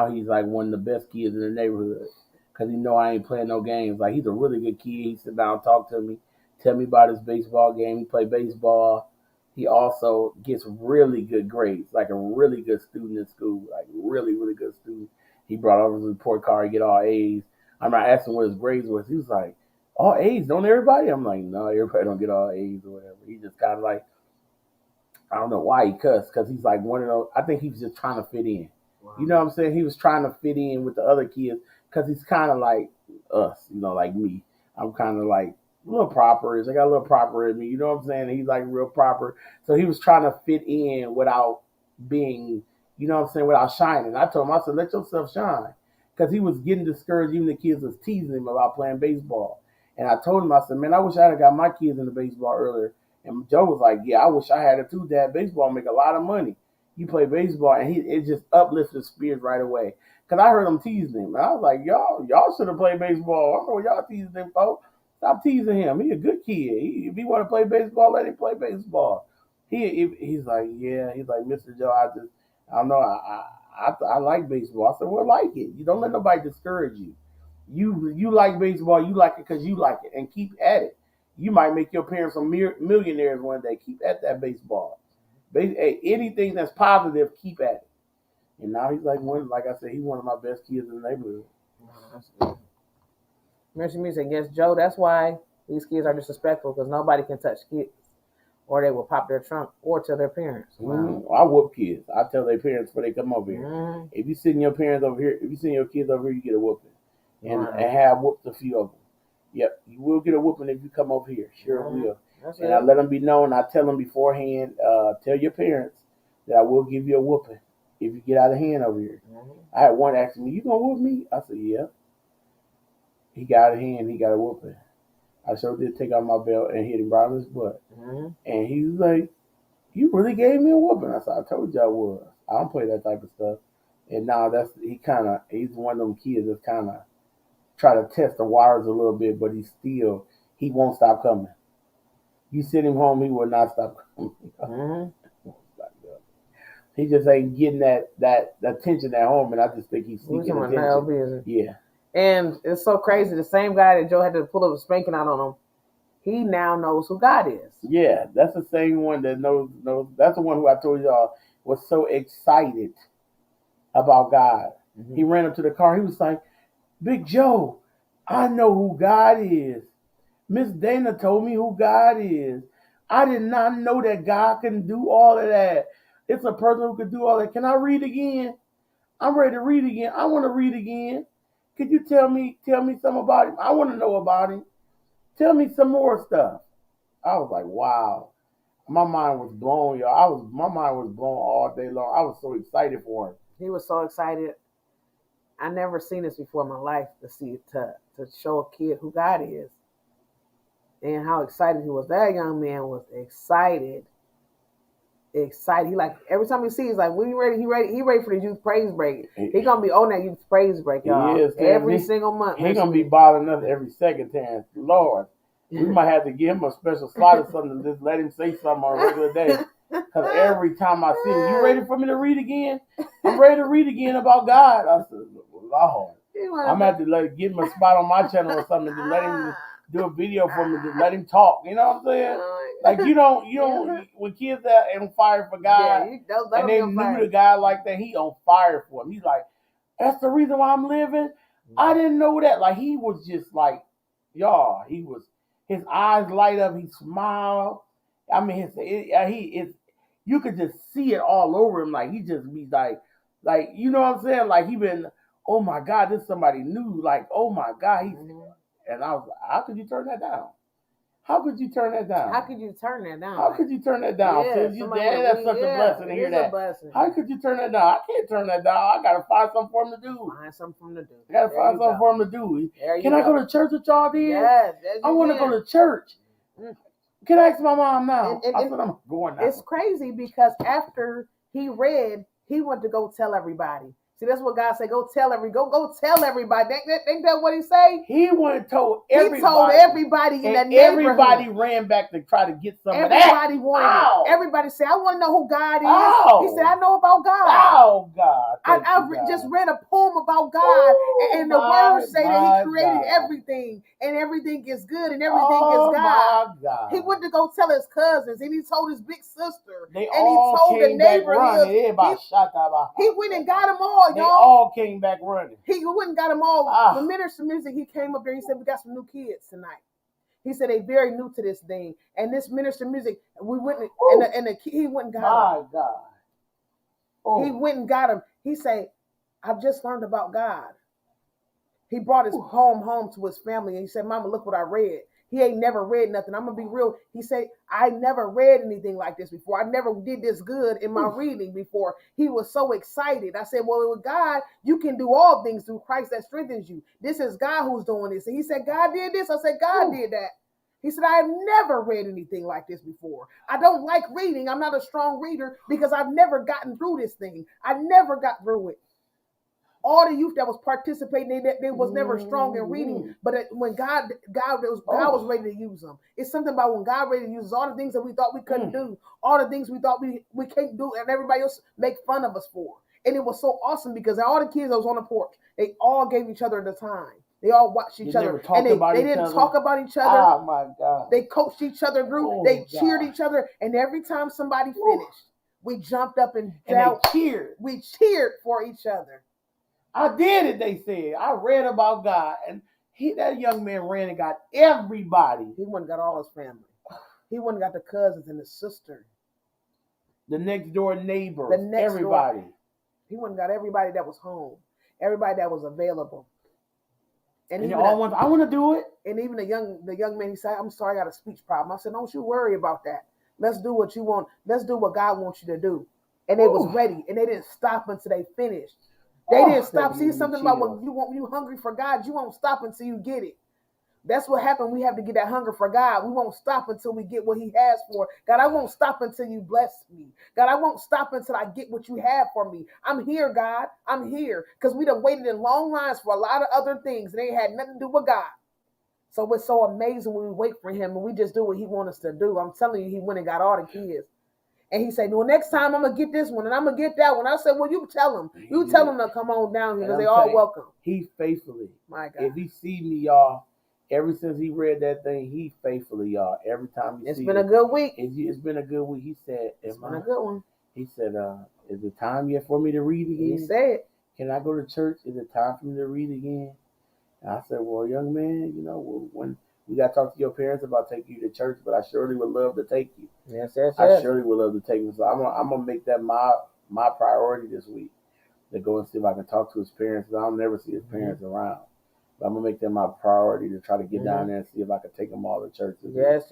B: he's like one of the best kids in the neighborhood because he know I ain't playing no games. Like he's a really good kid. He sit down, talk to me, tell me about his baseball game. He play baseball. He also gets really good grades, like a really good student in school, like really really good student. He brought over his report card. He get all A's. I'm not asking what his grades was. He was like, "All A's, don't everybody?" I'm like, "No, everybody don't get all A's or whatever." He just kind of like, I don't know why he cussed, because he's like one of those. I think he was just trying to fit in. Wow. You know what I'm saying? He was trying to fit in with the other kids because he's kind of like us, like me. I'm kind of like a little proper. I got a little proper in me. You know what I'm saying? He's like real proper. So he was trying to fit in without being, without shining. I told him, I said, "Let yourself shine," because he was getting discouraged. Even the kids was teasing him about playing baseball. And I told him, I said, "Man, I wish I had got my kids into baseball earlier." And Joe was like, "Yeah, I wish I had it too, Dad. Baseball make a lot of money. You play baseball," and it just uplifts his spirits right away. Cause I heard him teasing him, and I was like, y'all should have played baseball. I don't know what y'all teasing him for. Stop teasing him. He a good kid. If he want to play baseball, let him play baseball. He's like, yeah. He's like, "Mr. Joe, I don't know. I like baseball." I said, "Well, like it. You don't let nobody discourage you. You like baseball. You like it because you like it, and keep at it. You might make your parents some millionaires one day. Keep at that baseball. Anything that's positive, keep at it." And now he's like I said, he's one of my best kids in the neighborhood.
A: That's good. Mention music, yes, Joe. That's why these kids are disrespectful, because nobody can touch kids, or they will pop their trunk or tell their parents.
B: Mm-hmm. I whoop kids. I tell their parents before they come over here. Mm-hmm. If you send your parents over here, if you send your kids over here, you get a whooping, and have whooped a few of them. Yep, you will get a whooping if you come over here. Sure will. That's and I let them be known. I tell them beforehand. Tell your parents that I will give you a whooping if you get out of hand over here. Mm-hmm. I had one asking me, "You gonna whoop me?" I said, "Yeah." He got out of hand. He got a whooping. I sure did take out my belt and hit him right on his butt. Mm-hmm. And he was like, "You really gave me a whooping?" I said, "I told you I was. I don't play that type of stuff." And now he's one of them kids that's kind of try to test the waters a little bit, but he won't stop coming. You send him home, he will not stop coming. Mm-hmm. He just ain't getting that attention at home, and I just think he's seeking attention. Yeah.
A: And it's so crazy. The same guy that Joe had to pull up a spanking out on him, he now knows who God is.
B: Yeah, that's the same one that knows. That's the one who I told y'all was so excited about God. Mm-hmm. He ran up to the car. He was like, "Big Joe, I know who God is. Miss Dana told me who God is. I did not know that God can do all of that. It's a person who can do all that. Can I read again? I'm ready to read again. I want to read again. Could you tell me something about him? I want to know about him. Tell me some more stuff. I was like, wow. My mind was blown, y'all. My mind was blown all day long. I was so excited for him.
A: He was so excited. I never seen this before in my life to show a kid who God is and how excited he was. That young man was excited. He like every time he sees like when he ready for the youth praise break. He gonna be on that youth praise break, y'all.
B: He is,
A: every single month.
B: He gonna be bothering us every second time. Lord, we might have to give him a special slot or something to just let him say something on a regular day. Because every time I see him, you ready for me to read again? I'm ready to read again about God. I said, Lord, I'm gonna have to give him a spot on my channel or something to let him do a video for me, to let him talk. You know what I'm saying? Like you don't when kids are on fire for God and they knew the guy like that, he on fire for him. He's like, that's the reason why I'm living. I didn't know that. Like he was just like, y'all. His eyes light up. He smiled. I mean, you could just see it all over him. Like he just be like you know what I'm saying? Like he been, oh my God, this is somebody new. Like, oh my God, and I was like, how could you turn that down? How could you turn that down?
A: How could you turn that down?
B: How could you turn that down?
A: Yeah,
B: That's such a blessing to hear that. How could you turn that down? I can't turn that down. I gotta find something for him to do. I gotta find something for him to do. Can I go to church with y'all then?
A: Yes,
B: I want to go to church. Can I ask my mom now? I said I'm going now.
A: It's crazy because after he read, he went to go tell everybody. See, that's what God said. Go tell everybody. Ain't that what he say?
B: He went and told everybody.
A: He told everybody in the neighborhood.
B: Everybody ran back to try to get some of that.
A: Everybody wanted it. Everybody said, I want to know who God is. He said, I know about God.
B: Oh, God.
A: I just read a poem about God. And the words say that he created everything. And everything is good. And everything is God. He went to go tell his cousins. And he told his big sister. And he told the neighborhood. He went and got them all.
B: They all came back running.
A: He went and got them all. The Minister Music, he came up there. He said, we got some new kids tonight. He said they very new to this thing. And this Minister Music, we went he went and got him.
B: My God. Oh.
A: He went and got him. He said, I've just learned about God. He brought his poem home to his family. And he said, Mama, look what I read. He ain't never read nothing. I'm going to be real. He said, I never read anything like this before. I never did this good in my reading before. He was so excited. I said, well, with God, you can do all things through Christ that strengthens you. This is God who's doing this. And he said, God did this. I said, God did that. He said, I have never read anything like this before. I don't like reading. I'm not a strong reader because I've never gotten through this thing. I never got through it. All the youth that was participating, they was never strong in reading. But when God was ready to use them. It's something about when God ready to use all the things that we thought we couldn't do, all the things we thought we can't do, and everybody else make fun of us for. And it was so awesome because all the kids that was on the porch, they all gave each other the time. They all watched each other, and they didn't talk about each other.
B: Oh my God!
A: They coached each other through. They cheered each other, and every time somebody finished, we jumped up and
B: they cheered.
A: We cheered for each other.
B: I did it, they said. I read about God. And that young man ran and got everybody.
A: He went and got all his family. He went and got the cousins and the sister.
B: The next door neighbors. Everybody.
A: He went and got everybody that was home. Everybody that was available.
B: And they all went, I want to do it.
A: And even the young man, he said, I'm sorry, I got a speech problem. I said, don't you worry about that. Let's do what you want. Let's do what God wants you to do. And they was ready. And they didn't stop until they finished. They didn't stop. See, something about when you hungry for God, you won't stop until you get it. That's what happened. We have to get that hunger for God. We won't stop until we get what he has for. God, I won't stop until you bless me. God, I won't stop until I get what you have for me. I'm here, God. I'm here. Because we done waited in long lines for a lot of other things. And they had nothing to do with God. So it's so amazing when we wait for him and we just do what he wants us to do. I'm telling you, he went and got all the kids. And he said, well, next time I'm going to get this one and I'm going to get that one. I said, well, you tell them. You tell them to come on down here because they all welcome.
B: He faithfully.
A: My God.
B: If he see me, y'all, ever since he read that thing, he faithfully, y'all. Every time he
A: It's been a good week.
B: It's been a good week. He said,
A: it's been a good one.
B: He said, is it time yet for me to read again?
A: He said,
B: can I go to church? Is it time for me to read again? And I said, well, young man, when we got to talk to your parents about taking you to church, but I surely would love to take you.
A: Yes.
B: I surely would love to take you. So I'm gonna make that my priority this week to go and see if I can talk to his parents. Because I'll never see his parents around. But I'm gonna make that my priority to try to get down there and see if I can take them all to church.
A: Yes.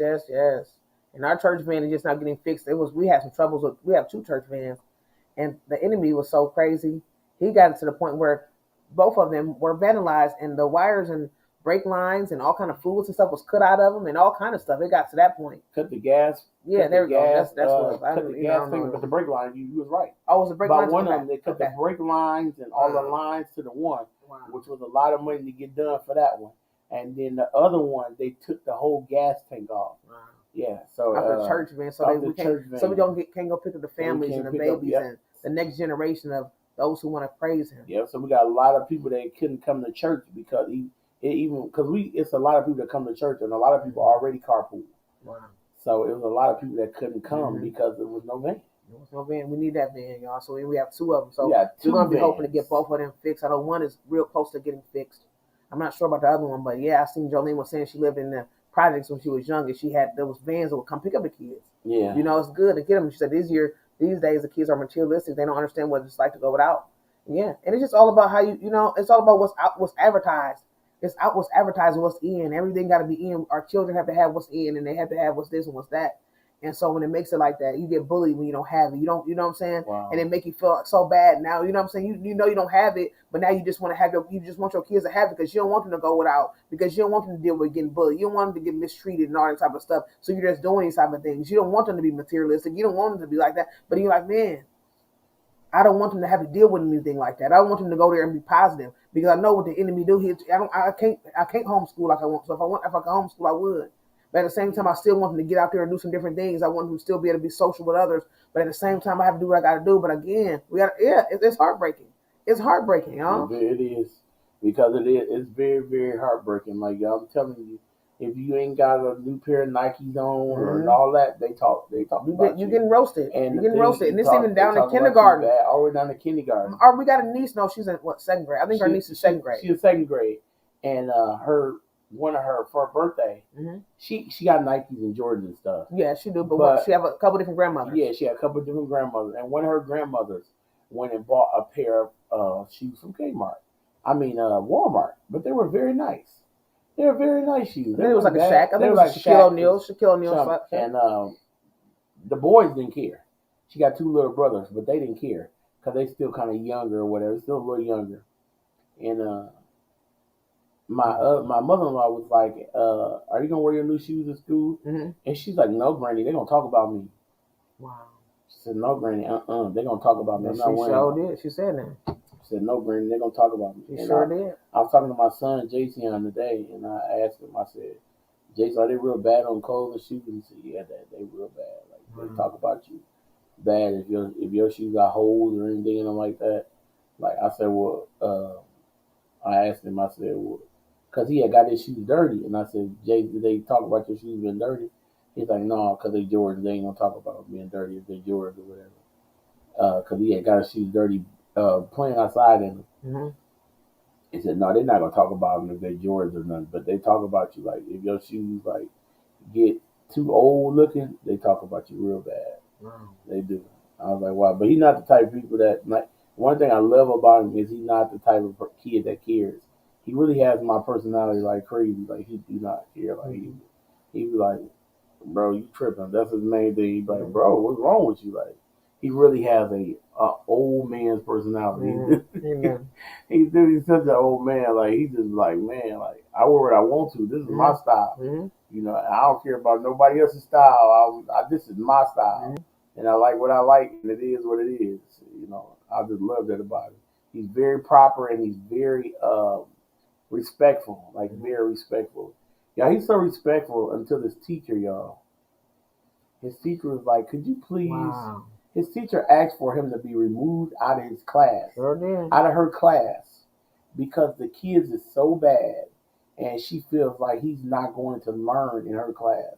A: And our church van is just not getting fixed. We had some troubles with. We have 2 church vans, and the enemy was so crazy. He got it to the point where both of them were vandalized, and the wires and brake lines and all kind of fluids and stuff was cut out of them, and all kind of stuff. It got to that point.
B: Cut the gas.
A: Yeah, there we go. That's what
B: cut the gas finger, but the brake line. You was right.
A: Oh, it was the brake lines?
B: But one of them, they cut the brake lines and all the lines to the one, which was a lot of money to get done for that one. And then the other one, they took the whole gas tank off. Wow. Yeah, so
A: after the church van, so we can't go pick up the families and the babies and the next generation of those who want to praise Him.
B: Yeah, so we got a lot of people that couldn't come to church because it's a lot of people that come to church, and a lot of people already carpool. Wow. So it was a lot of people that couldn't come because there was no van.
A: There was no van. We need that van, y'all. So we have 2 of them. So we're gonna be hoping to get both of them fixed. I know one is real close to getting fixed. I'm not sure about the other one, but yeah, I seen Jolene was saying she lived in the projects when she was young, and there was vans that would come pick up the kids. Yeah, it's good to get them. She said these days the kids are materialistic. They don't understand what it's like to go without. Yeah, and it's just all about how it's all about what's advertised. It's out what's advertised and what's in. Everything got to be in. Our children have to have what's in, and they have to have what's this and what's that. And so when it makes it like that, you get bullied when you don't have it. You know what I'm saying? Wow. And it make you feel so bad. Now, you know what I'm saying? You know you don't have it, but now you just want your kids to have it because you don't want them to go without, because you don't want them to deal with getting bullied. You don't want them to get mistreated and all that type of stuff. So you're just doing these type of things. You don't want them to be materialistic. You don't want them to be like that. But you're like, man, I don't want them to have to deal with anything like that. I want them to go there and be positive because I know what the enemy do. I can't homeschool like I want. So if I could homeschool, I would. But at the same time, I still want them to get out there and do some different things. I want them to still be able to be social with others. But at the same time, I have to do what I got to do. But again, it's heartbreaking. It's heartbreaking, y'all.
B: It is, because it's very, very heartbreaking. Like, I'm telling you, if you ain't got a new pair of Nikes on or all that, they talk about
A: you getting roasted. And you're getting roasted. And it's even down in kindergarten.
B: All the way down to kindergarten.
A: We got a niece. No, she's in second grade. I think her niece is second grade.
B: She's in second grade. And for her birthday, she got Nikes and Jordans and stuff.
A: Yeah, she do. But she have a couple different grandmothers.
B: Yeah, she had a couple different grandmothers. And one of her grandmothers went and bought a pair of shoes from Walmart. But they were very nice. They were very nice shoes.
A: It was like a Shaq. I think it was like Shaquille O'Neal.
B: And the boys didn't care. She got 2 little brothers, but they didn't care because they still kind of younger or whatever. Still a little younger. And my mother-in-law was like, "Are you gonna wear your new shoes to school?" Mm-hmm. And she's like, "No, Granny, they're gonna talk about me."
A: Wow.
B: She said, "No, Granny, they're gonna talk about me."
A: She sure did. She said that.
B: She said, "No, Granny, they're gonna talk about me."
A: She sure did.
B: I was talking to my son Jason the other day, and I asked him. I said, "Jason, are they real bad on clothes and shoes?" And he said, "Yeah, they real bad. Like they talk about you bad if your shoes got holes or anything and like that." Like I said, well, I asked him. I said, well, because he had got his shoes dirty, and I said, "Jay, did they talk about your shoes being dirty?" He's like, "No, because they Jordans. They ain't gonna talk about them being dirty if they Jordans or whatever." Because he had got his shoes dirty playing outside in them. Mm-hmm. He said, "No, they're not gonna talk about them if they Jordans or nothing, but they talk about you like if your shoes like get too old looking, they talk about you real bad." Wow. They do. I was like, wow, but he's not the type of people that like. One thing I love about him is he's not the type of kid that cares. He really has my personality like crazy. Like he do not care. Like he be like, "Bro, you tripping?" That's his main thing. He's like, "Bro, what's wrong with you?" Like he really has a old man's personality. Mm-hmm. He's such an old man. Like he's just like, man, like I wear what I want to. This is my style. Mm-hmm. You know, I don't care about nobody else's style. This is my style, and I like what I like, and it is what it is. You know, I just love that about him. He's very proper and he's very respectful, like very respectful. Yeah, he's so respectful until his teacher, y'all. His teacher was like, "Could you please?" Wow. His teacher asked for him to be removed out of his class, out of her class, because the kids is so bad, and she feels like he's not going to learn in her class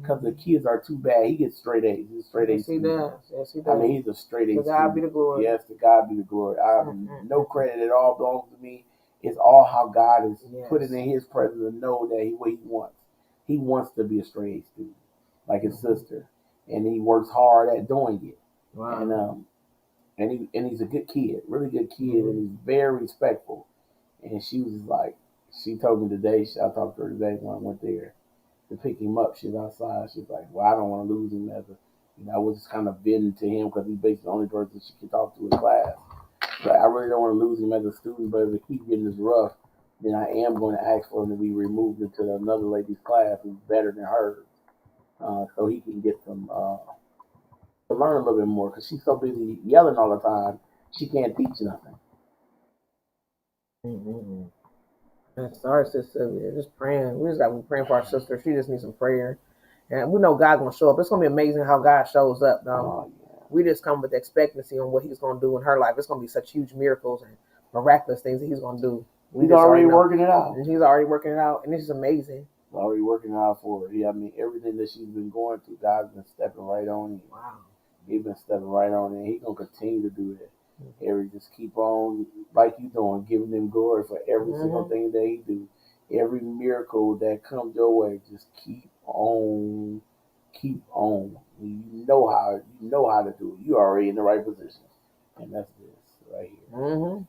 B: because the kids are too bad. He gets straight A's. He's straight A's.
A: Yes, he does.
B: I mean, he's a straight A.
A: To God be the glory.
B: Yes, to God be the glory. I have no credit at all belongs to me. It's all how God is put it in His presence to know that what He wants. He wants to be a straight A student, like his sister, and he works hard at doing it. Wow. And he's a good kid, really good kid, and he's very respectful. And she was like, She told me today. I talked to her today when I went there to pick him up. She's outside. She's like, "Well, I don't want to lose him as a." I was just kind of venting to him because he's basically the only person she can talk to in class. But I really don't want to lose him as a student. But if he keeps getting this rough, then I am going to ask for him to be removed into another lady's class who's better than hers, so he can get some to learn a little bit more. Because she's so busy yelling all the time, she can't teach nothing.
A: Mm-hmm. That's our sister. We're just praying. We just got to be praying for our sister. She just needs some prayer. And we know God's going to show up. It's going to be amazing how God shows up, though. We just come with expectancy on what he's going to do in her life. It's going to be such huge miracles and miraculous things that he's going to do.
B: He's already working it out.
A: And he's already working it out. And this is amazing.
B: He's already working it out for her. Yeah, I mean, everything that she's been going through, God's been stepping right on it.
A: Wow.
B: He's been stepping right on it. He's going to continue to do that. Harry, just keep on like you doing, giving him glory for every single thing that he do. Every miracle that comes your way, just keep on. You know how to do it. You're already in the right position, and that's this right here.
A: Mm-hmm.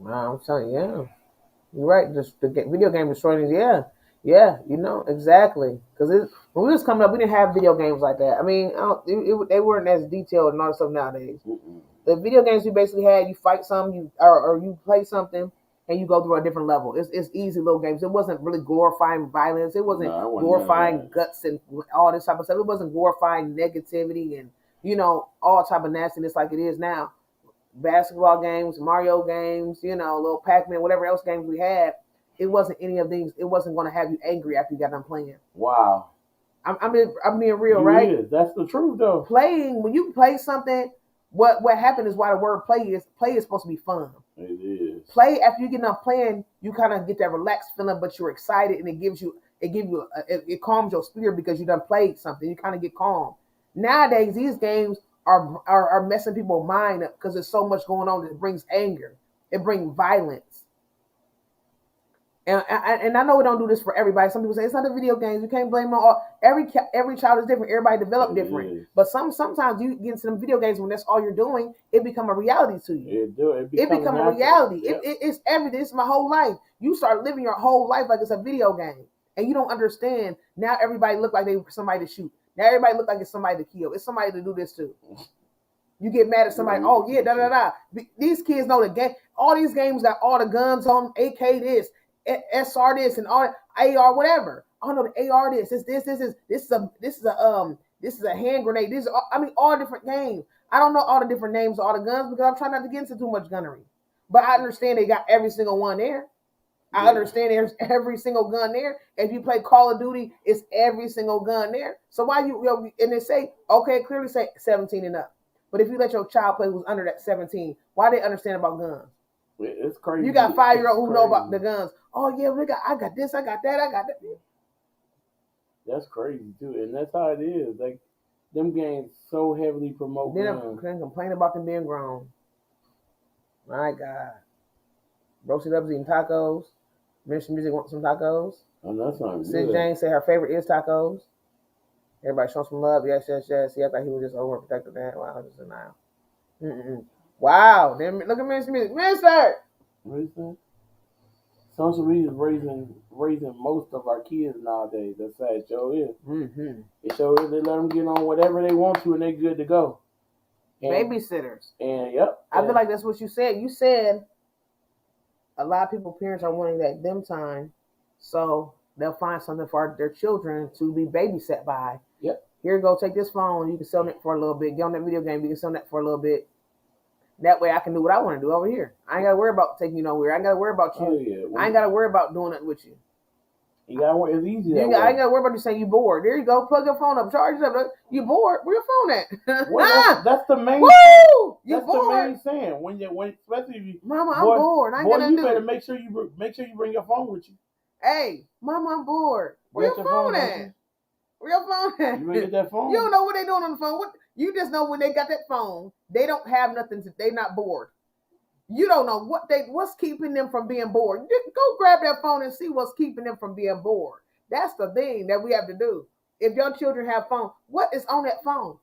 A: Wow, I'm telling you, yeah, you're right. Just the video game destroying things, yeah, you know exactly. Because when we was coming up, we didn't have video games like that. I mean, they weren't as detailed and all that stuff nowadays. Mm-mm. The video games we basically had, you fight something, or you play something, and you go through a different level. It's easy little games. It wasn't really glorifying violence. It wasn't glorifying guts and all this type of stuff. It wasn't glorifying negativity and all type of nastiness like it is now. Basketball games, Mario games, little Pac-Man, whatever else games we had. It wasn't any of these. It wasn't going to have you angry after you got done playing.
B: Wow.
A: I'm being real, right?
B: Is. That's the truth, though.
A: Playing, when you play something, what happened is why the word play is supposed to be fun.
B: It is.
A: Play, after you get done playing, you kind of get that relaxed feeling, but you're excited, and it calms your spirit because you done played something. You kind of get calm. Nowadays, these games are messing people's mind up because there's so much going on that brings anger. It brings violence. And I know we don't do this for everybody. Some people say it's not the video games. You can't blame them all. Every child is different. Everybody develop different. But sometimes you get into them video games when that's all you're doing, it become a reality to you. It become a reality. Yep. It's everything. It's my whole life. You start living your whole life like it's a video game, and you don't understand. Now everybody look like they somebody to shoot. Now everybody look like it's somebody to kill. It's somebody to do this too. You get mad at somebody. Oh yeah, da. These kids know the game. All these games got all the guns on. AK this. SR this and all AR whatever. Oh no, the AR this is a hand grenade. All different games. I don't know all the different names of all the guns because I'm trying not to get into too much gunnery. But I understand they got every single one there. Yeah. I understand there's every single gun there. If you play Call of Duty, it's every single gun there. So why and they say, okay, clearly say 17 and up. But if you let your child play who's under that 17, why they understand about guns?
B: It's crazy.
A: You got 5-year-old who know about the guns. Oh yeah, I got this, I got that, I got that.
B: That's crazy too, and that's how it is. Like them games so heavily promote.
A: Then complain about them being grown. My God, Roasted Up's eating tacos. Ministry Music wants some tacos.
B: Oh, that's not good.
A: Sid Jane said her favorite is tacos. Everybody show some love. Yes. See, I thought he was just overprotective. That wow, just denial. Wow, then look at Ministry Music. Minister.
B: What is that? Social media is raising most of our kids nowadays. That's how it sure is. Mm-hmm. It sure is. They let them get on whatever they want to, and they're good to go.
A: And, babysitters.
B: And yep.
A: I feel like that's what you said. You said a lot of people, parents are wanting that them time, so they'll find something for their children to be babysat by.
B: Yep.
A: Here you go, take this phone. You can sell it for a little bit. Get on that video game. You can sell that for a little bit. That way I can do what I want to do over here. I ain't got to worry about taking you nowhere. I ain't got to worry about you. Oh, yeah. I ain't got to worry about doing it with you.
B: You got to worry. It's easy.
A: I ain't got to worry about you saying you bored. There you go. Plug your phone up. Charge it up. You bored? Where your phone at?
B: Well, that's the main.
A: Woo! You
B: that's
A: bored?
B: The main saying when especially if you.
A: Mama, I'm bored. I ain't got to do.
B: You better make sure you bring your phone with you.
A: Hey, Mama, I'm bored. Where your phone at? Where your phone at?
B: You get that phone.
A: You don't know what they doing on the phone. You just know when they got that phone, they don't have nothing. They not bored. You don't know what's keeping them from being bored. Go grab that phone and see what's keeping them from being bored. That's the thing that we have to do. If your children have phone, what is on that phone?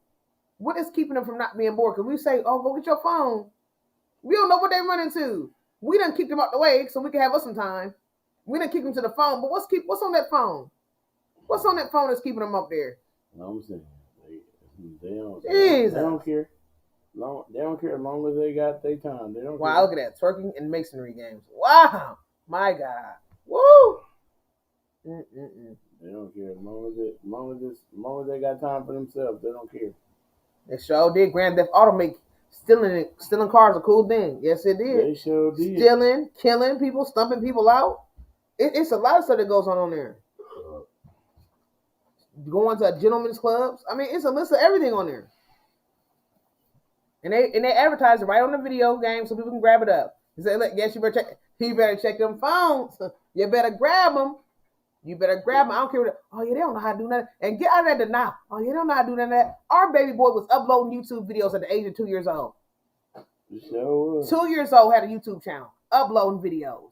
A: What is keeping them from not being bored? Because we say, oh, go get your phone. We don't know what they run into. We done kicked them out the way so we can have us some time. We done kick them to the phone, but what's on that phone? What's on that phone that's keeping them up there?
B: No, I'm saying they don't care. They don't care as long as they got their time. They don't care.
A: Wow, look at that. Twerking and masonry games. Wow. My God. Woo!
B: They don't care. As long as they got time for themselves, they don't care.
A: They sure did. Grand Theft Auto make stealing cars a cool thing. Yes, it did.
B: They sure did.
A: Stealing, killing people, stumping people out. It's a lot of stuff that goes on there. Going to gentlemen's clubs. I mean, it's a list of everything on there. And they advertise it right on the video game so people can grab it up. They say, look, yes, you better check them phones. You better grab them. You better grab them. I don't care what. Oh, yeah, they don't know how to do that. And get out of that denial. Oh, yeah, they don't know how to do that. Our baby boy was uploading YouTube videos at the age of 2 years old.
B: Sure.
A: 2 years old, had a YouTube channel, uploading videos.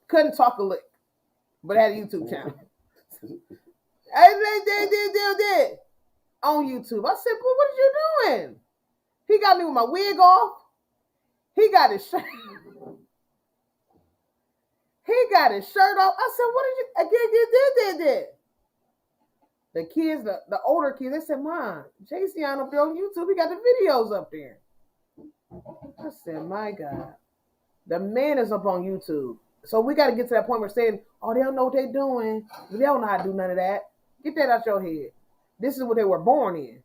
A: Couldn't talk a lick, but had a YouTube channel. Did on YouTube. I said, boy, what are you doing? He got me with my wig off. He got his shirt. He got his shirt off. I said, what did you did? The kids, the older kids, they said, Mom, JC up there on YouTube. He got the videos up there. I said, my God. The man is up on YouTube. So we got to get to that point where saying, oh, they don't know what they're doing. They don't know how to do none of that. Get that out your head. This is what they were born in.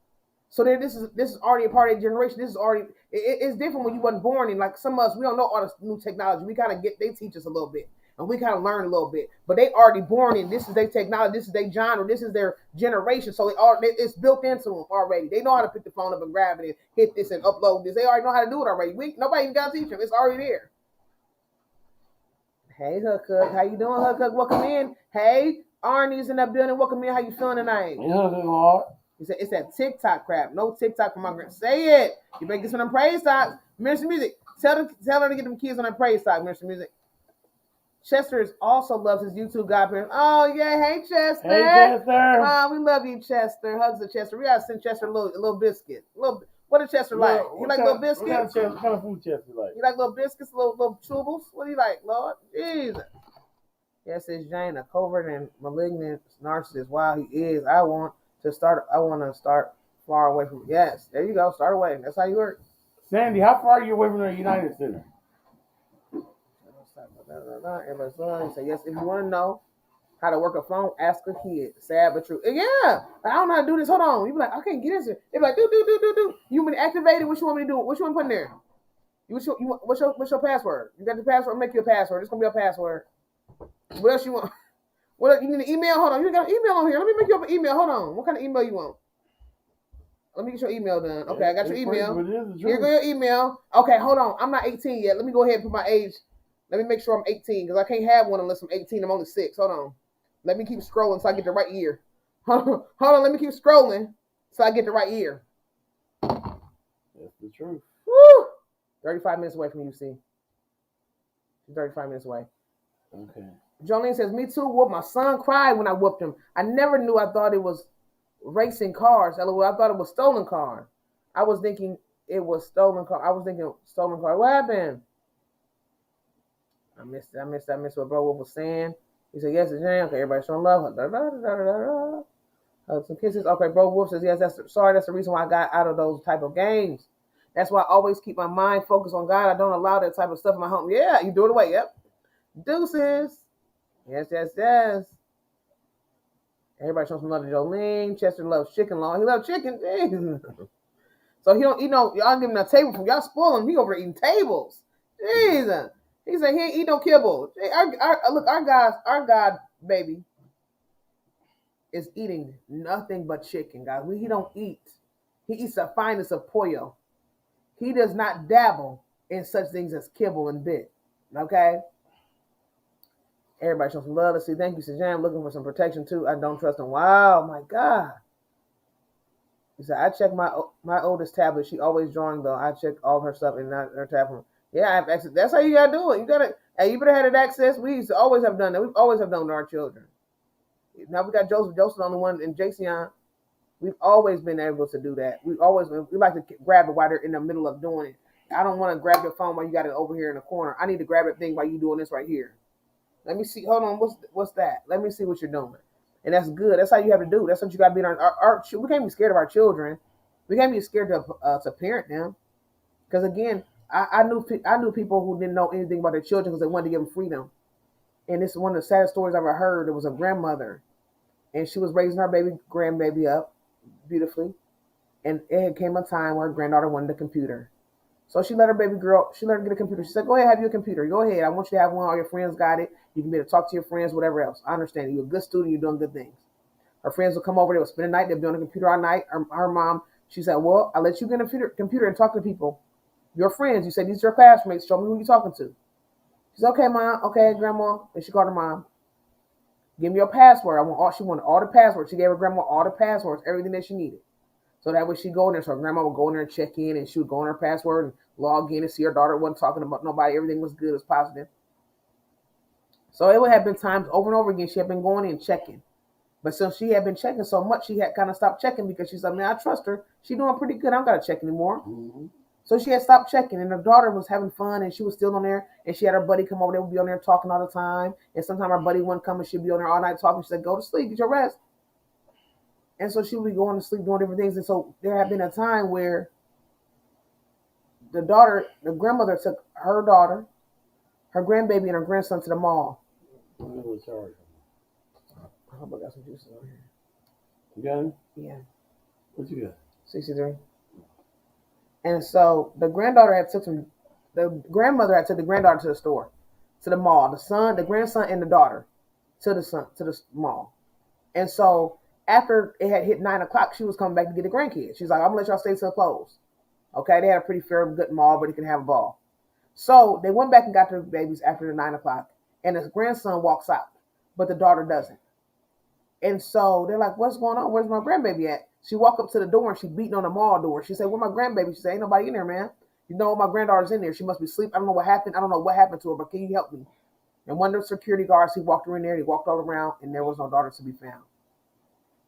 A: So this is already a part of the generation. This is already, it's different when you wasn't born in. Like some of us, we don't know all this new technology. We kind of they teach us a little bit. And we kind of learn a little bit. But they already born in. This is their technology. This is their genre. This is their generation. So it's built into them already. They know how to pick the phone up and grab it and hit this and upload this. They already know how to do it already. Nobody even got to teach them. It's already there. Hey, Hook. How you doing, Hook? Welcome in. Hey, Arnie's in that building. Welcome in. How you feeling tonight?
B: Hey, Hook.
A: He said, it's that TikTok crap. No TikTok for my grand. Say it. You better get some of them praise talks. Minister Music. Tell her to get them kids on that praise talk, Minister Music. Chester also loves his YouTube godparents. Oh, yeah. Hey, Chester.
B: Hey, Chester.
A: We love you, Chester. Hugs to Chester. We got to send Chester a little biscuit. What does Chester like? He like little biscuits?
B: What kind of food Chester like?
A: You like little biscuits, little chewables? What do you like, Lord? Jesus. Yes, it's Jane, a covert and malignant narcissist. Wow, he is. I want to start far away from. Yes, there you go. Start away. That's how you work.
B: Sandy, how far are you away from the United Center?
A: Everybody say yes. If you want to know how to work a phone, ask a kid. Sad but true. Yeah, I don't know how to do this. Hold on. You be like, I can't get into it. They be like, do. You want me to activate it? What you want me to do? What you want to put in there? What's your password? You got the password? I'll make you a password. It's gonna be a password. What else you want? What else? You need an email? Hold on. You got an email on here. Let me make you up an email. Hold on. What kind of email you want? Let me get your email done. Okay, I got your email. Here go your email. Okay, hold on. I'm not 18 yet. Let me go ahead and put my age. Let me make sure I'm 18 because I can't have one unless I'm 18. I'm only 6. Hold on. Let me keep scrolling so I get the right year. Hold on. Let me keep scrolling so I get the right year.
B: That's the truth.
A: Woo! 35 minutes away from you, see. 35 minutes away.
B: Okay.
A: Jolene says, me too. Whoop. My son cried when I whooped him. I never knew. I thought it was racing cars. I thought it was stolen cars. I was thinking it was stolen car. What happened? I missed what Bro Wolf was saying. He said, yes, it's Jane. Okay, everybody showing love. Some kisses. Okay, Bro Wolf says, yes, that's the reason why I got out of those type of games. That's why I always keep my mind focused on God. I don't allow that type of stuff in my home. Yeah, you do it away. Yep. Deuces. Yes. Everybody showing some love to Jolene. Chester loves chicken long. He loves chicken. So he don't, y'all give him a table from y'all spoil him. He over eating tables. Jesus. He said he ain't eat no kibble. Look, our God baby is eating nothing but chicken, guys. He don't eat. He eats the finest of pollo. He does not dabble in such things as kibble and bit. Okay? Everybody shows some love. Let's see. Thank you, Sajam. I'm looking for some protection too. I don't trust him. Wow, my God. He said, I check my oldest tablet. She always drawing though. I check all her stuff and not her tablet. Yeah, I have access. That's how you gotta do it. You better have that access. We used to always have done that. We've always have done to our children. Now we got Joseph. Joseph's the only one, and Jason. We've always been able to do that. We like to grab it while they're in the middle of doing it. I don't want to grab your phone while you got it over here in the corner. I need to grab that thing while you doing this right here. Let me see. Hold on. What's that? Let me see what you're doing. And that's good. That's how you have to do. That's what you got to be in our. We can't be scared of our children. We can't be scared to parent them. Because again, I knew people who didn't know anything about their children because they wanted to give them freedom. And this is one of the saddest stories I've ever heard. It was a grandmother, and she was raising her grandbaby up beautifully. And it came a time where her granddaughter wanted a computer. So she let her baby girl, she let her get a computer. She said, go ahead, have your computer. Go ahead. I want you to have one. All your friends got it. You can be able to talk to your friends, whatever else. I understand. You're a good student. You're doing good things. Her friends would come over. They would spend the night. They'd be on the computer all night. Her mom, she said, well, I'll let you get a computer and talk to people. Your friends. You said, these are your classmates. Show me who you're talking to. She said, okay, mom. Okay, grandma. And she called her mom. Give me your password. She wanted all the passwords. She gave her grandma all the passwords, everything that she needed. So that way she'd go in there. So her grandma would go in there and check in, and she would go on her password and log in and see her daughter wasn't talking about nobody. Everything was good, it was positive. So it would have been times over and over again she had been going in checking. But since she had been checking so much, she had kind of stopped checking because she said, man, I trust her. She's doing pretty good. I don't got to check anymore. Mm-hmm. So she had stopped checking, and her daughter was having fun, and she was still on there, and she had her buddy come over. They would be on there talking all the time. And sometimes her buddy wouldn't come, and she'd be on there all night talking. She said, go to sleep, get your rest. And so she would be going to sleep, doing different things. And so there had been a time where the grandmother took her daughter, her grandbaby, and her grandson to the mall. I hope I got some juices on here.
B: You got it?
A: Yeah.
B: What you got?
A: 63. And so the grandmother had took the granddaughter to the store, to the mall. The grandson, and the daughter to the mall. And so after it had hit 9:00, she was coming back to get the grandkids. She's like, I'm gonna let y'all stay till it closed. Okay, they had a pretty fair, good mall, but he can have a ball. So they went back and got their babies after the 9:00, and his grandson walks out, but the daughter doesn't. And so they're like, what's going on? Where's my grandbaby at? She walked up to the door and she beating on the mall door. She said, where's my grandbaby? She said, ain't nobody in there, man. You know my granddaughter's in there. She must be asleep. I don't know what happened. I don't know what happened to her, but can you help me? And one of the security guards, he walked her in there. He walked all around, and there was no daughter to be found.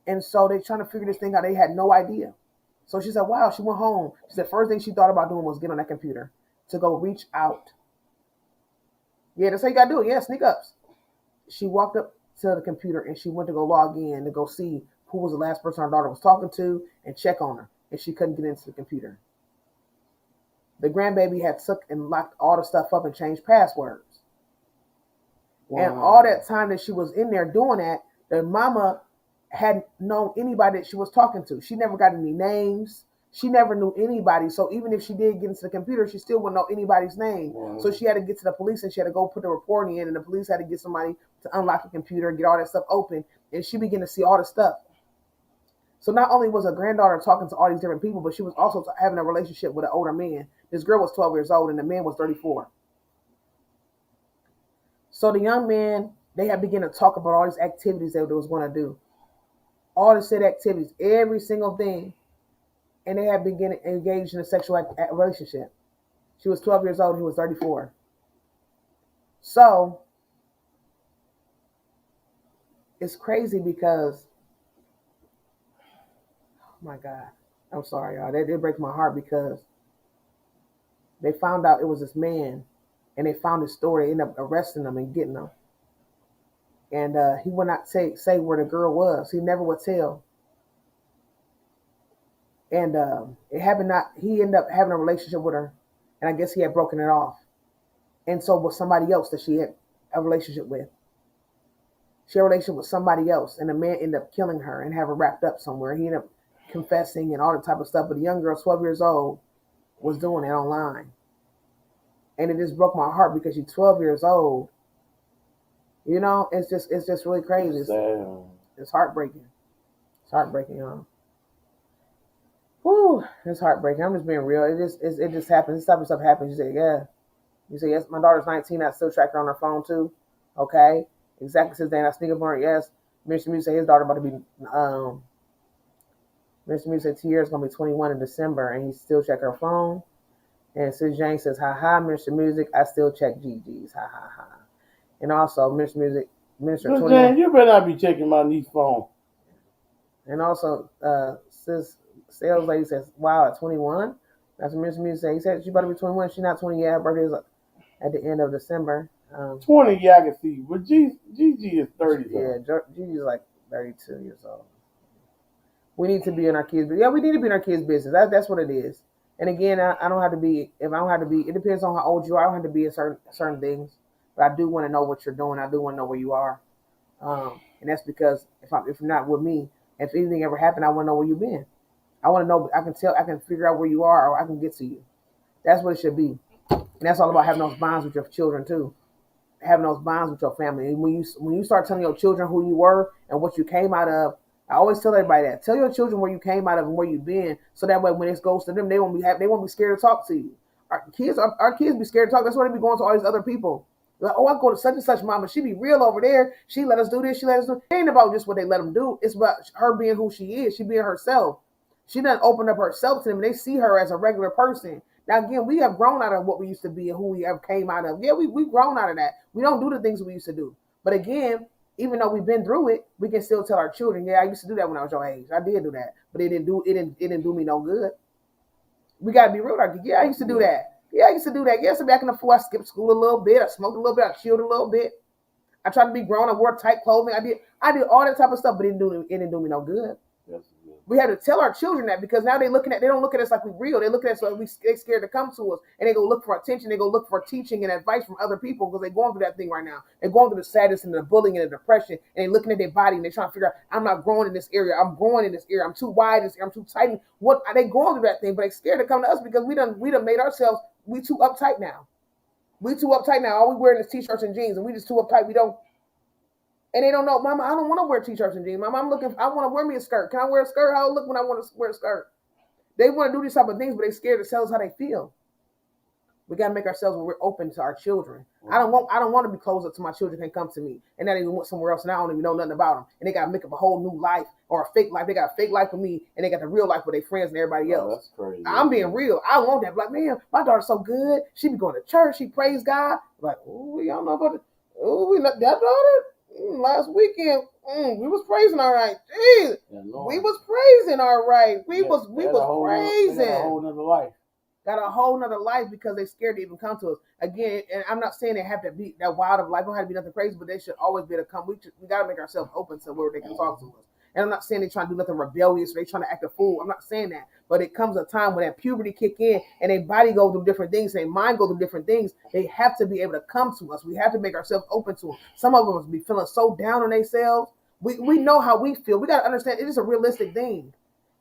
A: And so they're trying to figure this thing out. They had no idea. So she said, wow, she went home. She said, first thing she thought about doing was get on that computer to go reach out. Yeah, that's how you got to do it. Yeah, sneak ups. She walked up to the computer and she went to go log in to go see who was the last person her daughter was talking to and check on her. And she couldn't get into the computer. The grandbaby had took and locked all the stuff up and changed passwords. Wow. And all that time that she was in there doing that, the mama hadn't known anybody that she was talking to. She never got any names. She never knew anybody. So even if she did get into the computer, she still wouldn't know anybody's name. Wow. So she had to get to the police and she had to go put the report in, and the police had to get somebody to unlock the computer and get all that stuff open. And she began to see all the stuff. So not only was her granddaughter talking to all these different people, but she was also having a relationship with an older man. This girl was 12 years old and the man was 34. So the young man, they had begun to talk about all these activities that they was going to do. All the said activities, every single thing. And they had begun engaged in a sexual relationship. She was 12 years old. He was 34. So it's crazy because, oh my God, I'm sorry, y'all. That did break my heart because they found out it was this man, and they found his story. They ended up arresting him and getting him. And he would not say where the girl was. He never would tell. And he ended up having a relationship with her, and I guess he had broken it off. And so was somebody else that she had a relationship with. She had a relationship with somebody else, and the man ended up killing her and have her wrapped up somewhere. He ended up confessing and all that type of stuff, but the young girl, 12 years old, was doing it online. And it just broke my heart because she's 12 years old. You know, it's just really crazy. It's heartbreaking. It's heartbreaking, y'all. Whew, it's heartbreaking. I'm just being real. It just happens. This type of stuff happens. You say, yeah. You say, yes, my daughter's 19. I still track her on her phone too. Okay. Exactly. Since then, I sneak up on her. Yes. Mr. Music said his daughter about to be, Mr. Music said Tierra's going to be 21 in December, and he still check her phone. And Sis Jane says, ha ha, Mr. Music, I still check GG's. Ha ha ha. And also, Mr. Music, Mr. 21.
B: Jane, you better not be checking my niece's phone.
A: And also, Sis Sales Lady says, wow, at 21? That's what Miss Music said. He said she about to be 21. She's not 20 yet. Her birthday is at the end of December.
B: 20, yeah, I can see. But Gigi is 30.
A: Yeah, Gigi's like 32 years old. We need to be in our kids' business. Yeah, we need to be in our kids' business. That's what it is. And again, I don't have to be. If I don't have to be, it depends on how old you are. I don't have to be in certain things, but I do want to know what you're doing. I do want to know where you are, and that's because if you're not with me, if anything ever happened, I want to know where you've been. I want to know. I can figure out where you are, or I can get to you. That's what it should be, and that's all about having those bonds with your children too. Having those bonds with your family. And when you start telling your children who you were and what you came out of, I always tell everybody that. Tell your children where you came out of and where you've been, so that way when it goes to them, they won't be scared to talk to you. Our kids be scared to talk. That's why they be going to all these other people. Like, oh, I go to such and such mama. She be real over there. She let us do this. She let us do. It ain't about just what they let them do. It's about her being who she is. She being herself. She doesn't open up herself to them. And they see her as a regular person. Now again, we have grown out of what we used to be and who we have came out of. Yeah, we've grown out of that. We don't do the things we used to do. But again, even though we've been through it, we can still tell our children, yeah, I used to do that when I was your age. I did do that. But it didn't do me no good. We gotta be real. Like, yeah, I used to do that. Yeah, I used to do that. Yeah, so back in the fall, I skipped school a little bit. I smoked a little bit. I chilled a little bit. I tried to be grown. I wore tight clothing. I did all that type of stuff, but it didn't do me no good. We have to tell our children that, because now they don't look at us like we're real. They look at us like they scared to come to us, and they go look for attention. They go look for teaching and advice from other people, because they're going through that thing right now. They're going through the sadness and the bullying and the depression, and they're looking at their body and they're trying to figure out, I'm not growing in this area. I'm growing in this area. I'm too wide in this area. I'm too tight. What are they going through that thing? But they're scared to come to us because we done made ourselves, we too uptight now. We too uptight now. All we wearing is t-shirts and jeans, and we just too uptight. We don't. And they don't know, Mama, I don't want to wear t-shirts and jeans. Mama, I want to wear me a skirt. Can I wear a skirt? How it look when I want to wear a skirt? They want to do these type of things, but they're scared to tell us how they feel. We got to make ourselves when we're open to our children. I don't want to be closed up to my children can come to me, and now they went somewhere else, and I don't even know nothing about them, and they got to make up a whole new life or a fake life. They got a fake life for me, and they got the real life with their friends and everybody else.
B: That's crazy.
A: I'm being real. I want that. Like, man, my daughter's so good. She be going to church. She praise God. Like, oh, y'all know about it. Oh, we let that daughter. Last weekend, we was praising all right. Jeez, we was praising all right. We was praising.
B: Got a whole nother life.
A: Got a whole nother life because they scared to even come to us. Again, and I'm not saying they have to be that wild of life. Don't have to be nothing crazy, but they should always be able to come. We got to make ourselves open to where they can talk to us. And I'm not saying they're trying to do nothing rebellious or they trying to act a fool. I'm not saying that. But it comes a time when that puberty kick in and their body go through different things, their mind go through different things. They have to be able to come to us. We have to make ourselves open to them. Some of us be feeling so down on themselves. We know how we feel. We got to understand it is a realistic thing.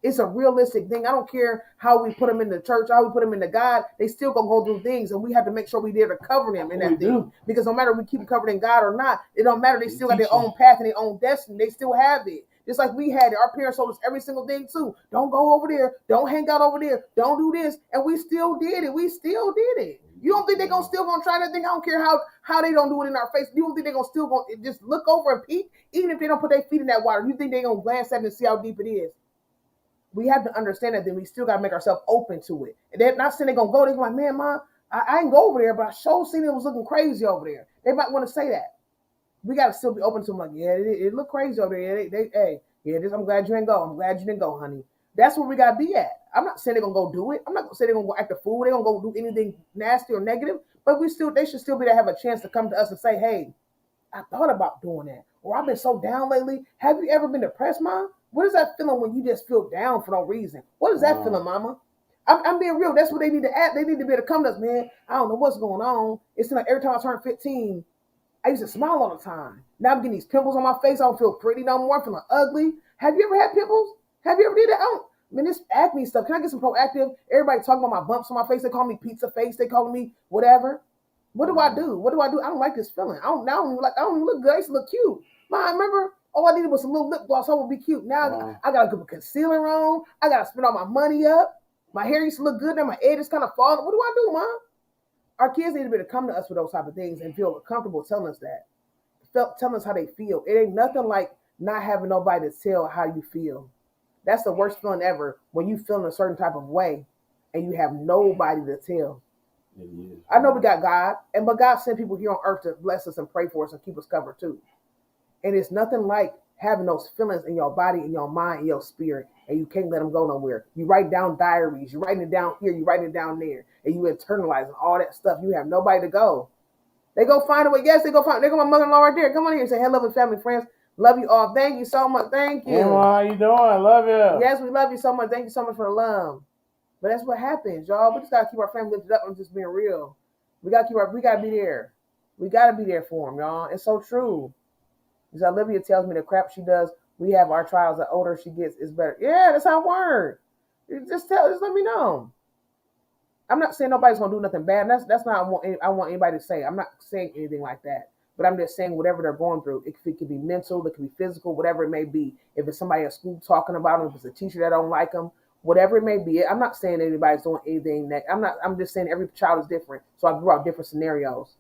A: It's a realistic thing. I don't care how we put them in the church, how we put them in the God. They still gonna go through things, and we have to make sure we there to cover them in that thing. Because no matter if we keep covered in God or not, it don't matter. They still got their own path and their own destiny. They still have it. Just like we had it. Our parents told us every single thing too. Don't go over there. Don't hang out over there. Don't do this. And we still did it. We still did it. You don't think they're still gonna try that thing? I don't care how they don't do it in our face. You don't think they're gonna still gonna just look over and peek, even if they don't put their feet in that water? You think they're gonna glance at it and see how deep it is? We have to understand that then we still got to make ourselves open to it. And they're not saying they're going to go. They're like, man, Mom, I ain't go over there, but I sure seen it was looking crazy over there. They might want to say that. We got to still be open to them. Like, yeah, it look crazy over there. I'm glad you ain't go. I'm glad you didn't go, honey. That's where we got to be at. I'm not saying they're going to go do it. I'm not going to say they're going to go act a fool. They're going to go do anything nasty or negative. But they should still be to have a chance to come to us and say, hey, I thought about doing that. Or I've been so down lately. Have you ever been depressed, Mom? What is that feeling when you just feel down for no reason? What is that feeling, Mama? I'm being real. That's what they need to act. They need to be able to come to us, man. I don't know what's going on. It's like every time I turn 15, I used to smile all the time. Now I'm getting these pimples on my face. I don't feel pretty no more. I'm feeling ugly. Have you ever had pimples? Have you ever did that? This acne stuff. Can I get some Proactive? Everybody talking about my bumps on my face. They call me pizza face. They call me whatever. What do I do? What do I do? I don't like this feeling. I don't even look good. I used to look cute. Mom, remember? All I needed was some little lip gloss. I would be cute. Now I got to put concealer on. I got to spend all my money up. My hair used to look good. Now my edge is kind of falling. What do I do, Mom? Our kids need to be able to come to us with those type of things and feel comfortable telling us that. Telling us how they feel. It ain't nothing like not having nobody to tell how you feel. That's the worst feeling ever, when you feel in a certain type of way and you have nobody to tell. I know we got God, but God sent people here on earth to bless us and pray for us and keep us covered too. And it's nothing like having those feelings in your body, in your mind, in your spirit, and you can't let them go nowhere. You write down diaries, you're writing it down here, you're writing it down there, and you internalizing all that stuff. You have nobody to go. They go find a way. Yes, they go find. They go my mother-in-law right there. Come on here and say hello with family, friends. Love you all. Thank you so much. Thank you.
B: Emma, how you doing? I love you.
A: Yes, we love you so much. Thank you so much for the love. But that's what happens, y'all. We just gotta keep our family lifted up and just being real. We gotta be there. We gotta be there for them, y'all. It's so true. Because Olivia tells me the crap she does, we have our trials. The older she gets, is better. Yeah, that's how it works. Just let me know. I'm not saying nobody's gonna do nothing bad. That's not I want anybody to say. I'm not saying anything like that. But I'm just saying whatever they're going through. It could be mental, it could be physical, whatever it may be. If it's somebody at school talking about them, if it's a teacher that don't like them, whatever it may be. I'm not saying anybody's doing anything that I'm just saying every child is different. So I grew out different scenarios.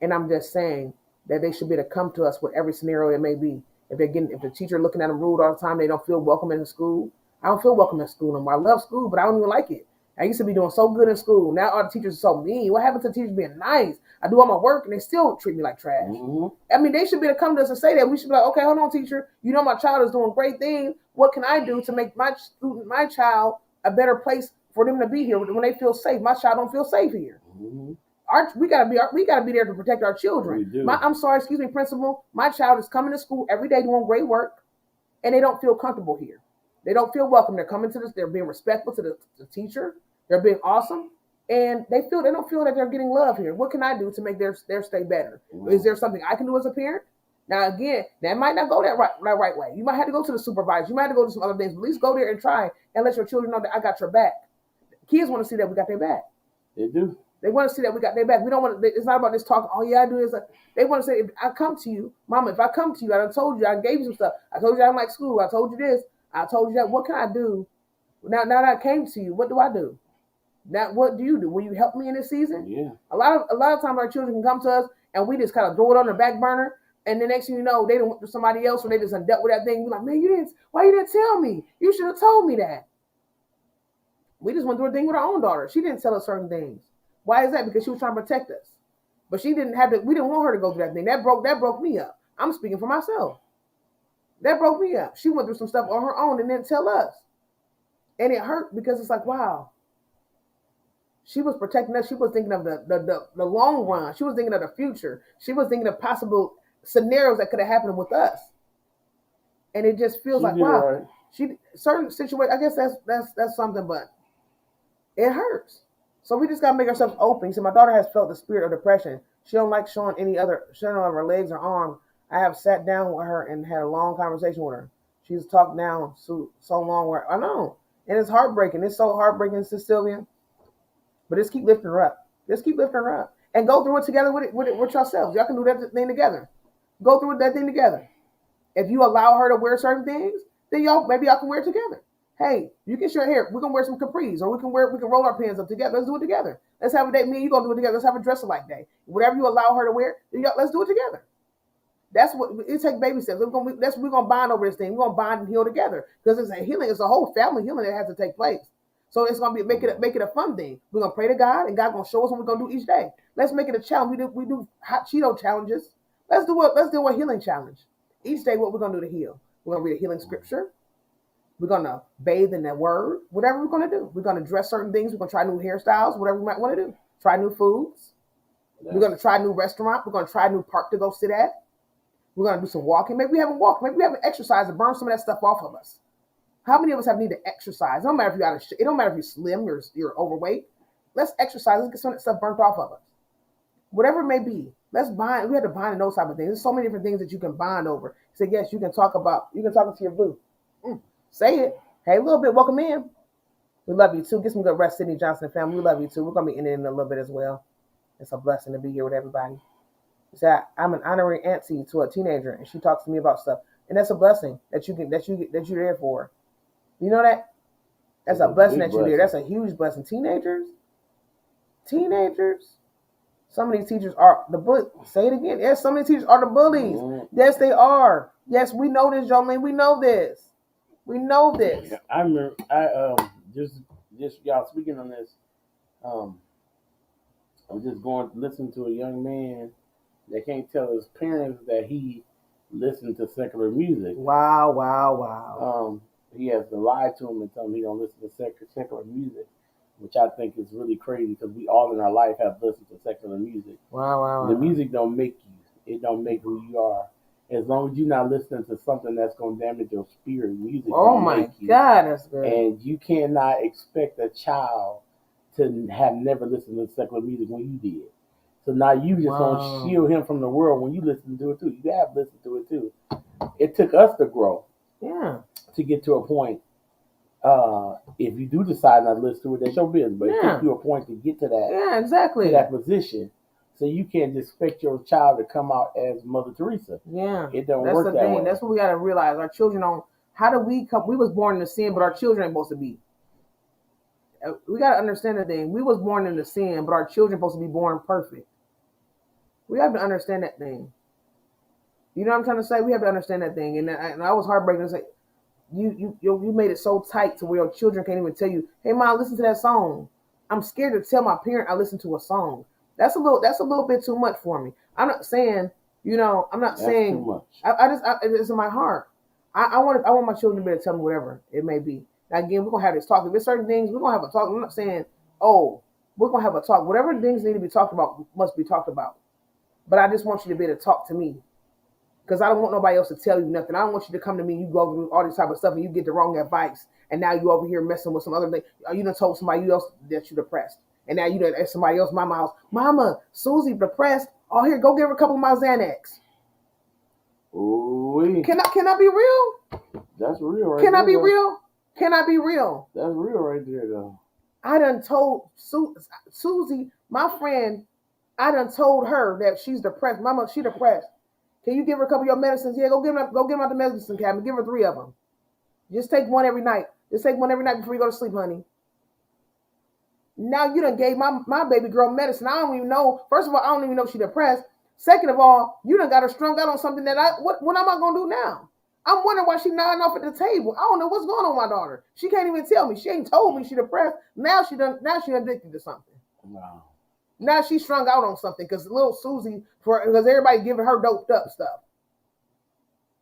A: And I'm just saying that they should be able to come to us with every scenario it may be. If the teacher looking at them rude all the time, they don't feel welcome in the school. I don't feel welcome in school anymore. I love school, but I don't even like it. I used to be doing so good in school. Now all the teachers are so mean. What happened to teachers being nice? I do all my work and they still treat me like trash.
B: Mm-hmm.
A: I mean, they should be able to come to us and say that. We should be like, okay, hold on, teacher. You know my child is doing great things. What can I do to make my child a better place for them to be here when they feel safe? My child don't feel safe here.
B: Mm-hmm.
A: We gotta be there to protect our children.
B: We do.
A: I'm sorry, excuse me, principal. My child is coming to school every day doing great work, and they don't feel comfortable here. They don't feel welcome. They're coming to this. They're being respectful to the teacher. They're being awesome, and they don't feel that they're getting love here. What can I do to make their stay better? Mm-hmm. Is there something I can do as a parent? Now again, that might not go that right way. You might have to go to the supervisor. You might have to go to some other things. But at least go there and try and let your children know that I got your back. Kids want to see that we got their back.
B: They do.
A: They want to see that we got their back. We don't want to. It's not about this talk. All you gotta do is they want to say, if I come to you, Mama, if I come to you, I told you, I gave you some stuff. I told you I don't like school. I told you this. I told you that. What can I do? Now that I came to you, what do I do? Now, what do you do? Will you help me in this season?
B: Yeah.
A: A lot of times our children can come to us and we just kind of throw it on the back burner. And the next thing you know, they done went to somebody else or they just dealt with that thing. We're like, man, why you didn't tell me? You should have told me that. We just went through a thing with our own daughter. She didn't tell us certain things. Why is that? Because she was trying to protect us. But we didn't want her to go through that thing. That broke me up. I'm speaking for myself. That broke me up. She went through some stuff on her own and didn't tell us. And it hurt because it's like, wow. She was protecting us. She was thinking of the long run. She was thinking of the future. She was thinking of possible scenarios that could have happened with us. And it just feels like, wow. Right. Certain situations, I guess that's something, but it hurts. So we just gotta make ourselves open. So my daughter has felt the spirit of depression. She don't like showing her legs or arms. I have sat down with her and had a long conversation with her. She's talked down so long where I know. And it's heartbreaking. It's so heartbreaking, Sicilian. But just keep lifting her up. Just keep lifting her up. And go through it together with yourselves. Y'all can do that thing together. Go through that thing together. If you allow her to wear certain things, then maybe y'all can wear it together. Hey, you can share hair. We're gonna wear some capris, or we can roll our pants up together. Let's do it together. Let's have a day. Me and you gonna do it together. Let's have a dress alike day. Whatever you allow her to wear, let's do it together. That's what it takes, baby steps. We're gonna bond over this thing. We're gonna bond and heal together because it's a healing. It's a whole family healing that has to take place. So it's gonna be make it a fun thing. We're gonna pray to God, and God gonna show us what we're gonna do each day. Let's make it a challenge. We do hot Cheeto challenges. Let's do a healing challenge each day. What we're gonna do to heal? We're gonna read a healing scripture. We're going to bathe in that word, whatever we're going to do. We're going to dress certain things. We're going to try new hairstyles, whatever we might want to do. Try new foods. Yes. We're going to try a new restaurant. We're going to try a new park to go sit at. We're going to do some walking. Maybe we haven't walked. Maybe we haven't exercised to burn some of that stuff off of us. How many of us have need to exercise? It don't matter if it don't matter if you're slim or you're overweight. Let's exercise. Let's get some of that stuff burnt off of us. Whatever it may be. Let's bond. We have to bond in those type of things. There's so many different things that you can bond over. So yes, you can talk to your boo. Say it. Hey, a little bit. Welcome in. We love you too. Get some good rest, Sydney Johnson family. We love you too. We're gonna be in a little bit as well. It's a blessing to be here with everybody. So I'm an honorary auntie to a teenager, and she talks to me about stuff, and that's a blessing that you're there for. You know that? That's a blessing that you're there. That's a huge blessing. Teenagers. Some of these teachers are the bullies. Say it again. Yes, some of these teachers are the bullies. Mm-hmm. Yes, they are. Yes, we know this, Jolene. We know this. We know this.
B: I remember. Just y'all speaking on this. I'm just going to listen to a young man that can't tell his parents that he listen to secular music.
A: Wow.
B: He has to lie to him and tell him he don't listen to secular music, which I think is really crazy because we all in our life have listened to secular music.
A: Wow.
B: The music don't make you. It don't make who you are. As long as you're not listening to something that's going to damage your spirit, music don't make you.
A: Oh my God, that's good.
B: And you cannot expect a child to have never listened to secular music when you did. So now you just want to shield him from the world when you listen to it too. You have listened to it too. It took us to grow.
A: Yeah.
B: To get to a point. If you do decide not to listen to it, that's your business. But it took you a point to get to that.
A: Yeah, exactly.
B: To that position. So you can't expect your child to come out as Mother Teresa.
A: Yeah.
B: It don't work that way.
A: That's what we got to realize. Our children don't. How do we come? We was born in the sin, but our children ain't supposed to be. We got to understand the thing. We was born in the sin, but our children supposed to be born perfect. We have to understand that thing. You know what I'm trying to say? We have to understand that thing. And I was heartbroken to say, you made it so tight to where your children can't even tell you, hey mom, listen to that song. I'm scared to tell my parent I listen to a song. That's a little bit too much for me. I'm not saying, that's saying too much. It's in my heart. I want my children to be able to tell me whatever it may be. Now again, we're gonna have this talk. If there's certain things, we're gonna have a talk. I'm not saying, we're gonna have a talk. Whatever things need to be talked about must be talked about. But I just want you to be able to talk to me. Because I don't want nobody else to tell you nothing. I don't want you to come to me, you go through all this type of stuff, and you get the wrong advice. And now you over here messing with some other thing. You done told somebody else that you're depressed. And now you done asked somebody else, Mama, Susie depressed. Oh, here, go give her a couple of my Xanax.
B: Ooh.
A: Can I be real?
B: That's real right
A: there. Can I be
B: though.
A: real? Can I be real?
B: That's real right there, though.
A: I done told Susie, my friend, I done told her that she's depressed. Mama, she depressed. Can you give her a couple of your medicines? Yeah, go give them out the medicine cabinet. Give her 3 of them. Just take one every night. Just take one every night before you go to sleep, honey. Now you done gave my baby girl medicine. I don't even know. First of all, I don't even know she's depressed. Second of all, you done got her strung out on something that what am I gonna do now? I'm wondering why she's nodding off at the table. I don't know what's going on with my daughter. She can't even tell me. She ain't told me she's depressed. Now she addicted to something.
B: Wow.
A: Now she's strung out on something because little Susie, because everybody giving her doped up stuff.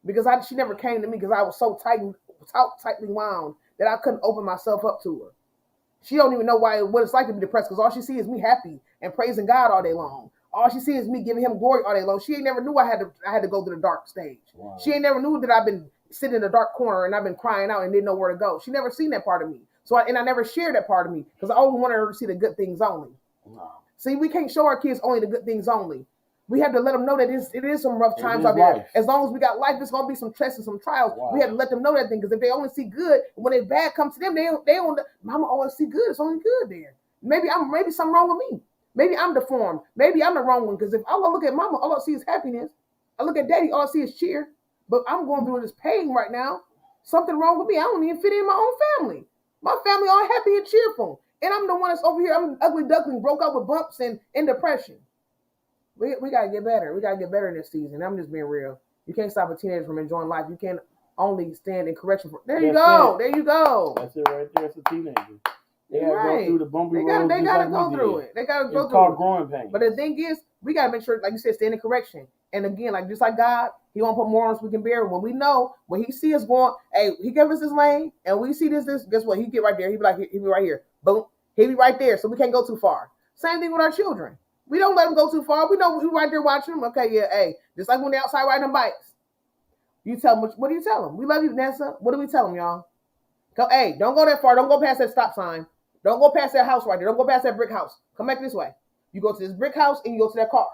A: Because she never came to me because I was so tightly wound that I couldn't open myself up to her. She don't even know what it's like to be depressed because all she sees is me happy and praising God all day long. All she sees is me giving him glory all day long. She ain't never knew I had to go to the dark stage. Wow. She ain't never knew that I've been sitting in the dark corner and I've been crying out and didn't know where to go. She never seen that part of me. I never shared that part of me because I always wanted her to see the good things only. Wow. See, we can't show our kids only the good things only. We have to let them know that it is some rough times out there. As long as we got life, it's going to be some tests and some trials. Wow. We have to let them know that thing because if they only see good, when it's bad comes to them, they don't. Mama always see good. It's only good there. Maybe something wrong with me. Maybe I'm deformed. Maybe I'm the wrong one because if I look at mama, all I see is happiness. I look at daddy, all I see is cheer. But I'm going through this pain right now. Something wrong with me. I don't even fit in my own family. My family all happy and cheerful. And I'm the one that's over here. I'm an ugly duckling, broke out with bumps and in depression. We got to get better. We got to get better in this season. I'm just being real. You can't stop a teenager from enjoying life. You can't only stand in correction. There you go. There you go.
B: That's it right there. It's a teenager. They got to go through the bumpy road.
A: They got to go through it. They got to go through it.
B: It's called growing pains.
A: But the thing is, we got to make sure, like you said, stand in correction. And again, just like God, he won't put more on us we can bear. When we know, when he see us going, hey, he gave us his lane, and we see this, guess what? He get right there. He be right here. Boom. He be right there, so we can't go too far. Same thing with our children. We don't let them go too far. We know we right there watching them. Okay, yeah, hey, just like when they're outside riding them bikes. You tell them, what do you tell them? We love you, Nessa. What do we tell them, y'all? Hey, don't go that far. Don't go past that stop sign. Don't go past that house right there. Don't go past that brick house. Come back this way. You go to this brick house and you go to that car.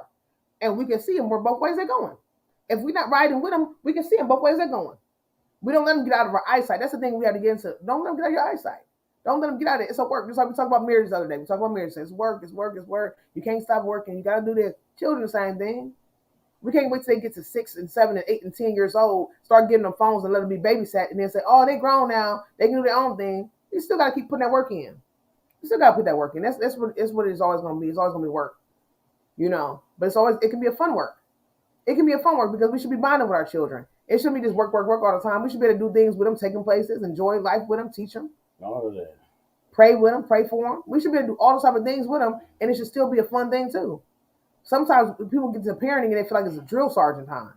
A: And we can see them where both ways they're going. If we're not riding with them, we can see them both ways they're going. We don't let them get out of our eyesight. That's the thing we have to get into. Don't let them get out of your eyesight. Don't let them get out of it. It's a work. Just like we talked about marriage the other day. We talked about marriage. It's work. You can't stop working. You got to do this. Children, the same thing. We can't wait till they get to 6 and 7 and 8 and 10 years old, start getting them phones and let them be babysat, and then say, oh, they grown now. They can do their own thing. You still got to keep putting that work in. You still got to put that work in. That's what it's always going to be. It's always going to be work. But it can be a fun work. It can be a fun work because we should be bonding with our children. It shouldn't be just work all the time. We should be able to do things with them, take them places, enjoy life with them, teach them.
B: All of that.
A: Pray with them, pray for them. We should be able to do all those type of things with them, and it should still be a fun thing too. Sometimes people get to parenting and they feel like it's a drill sergeant time.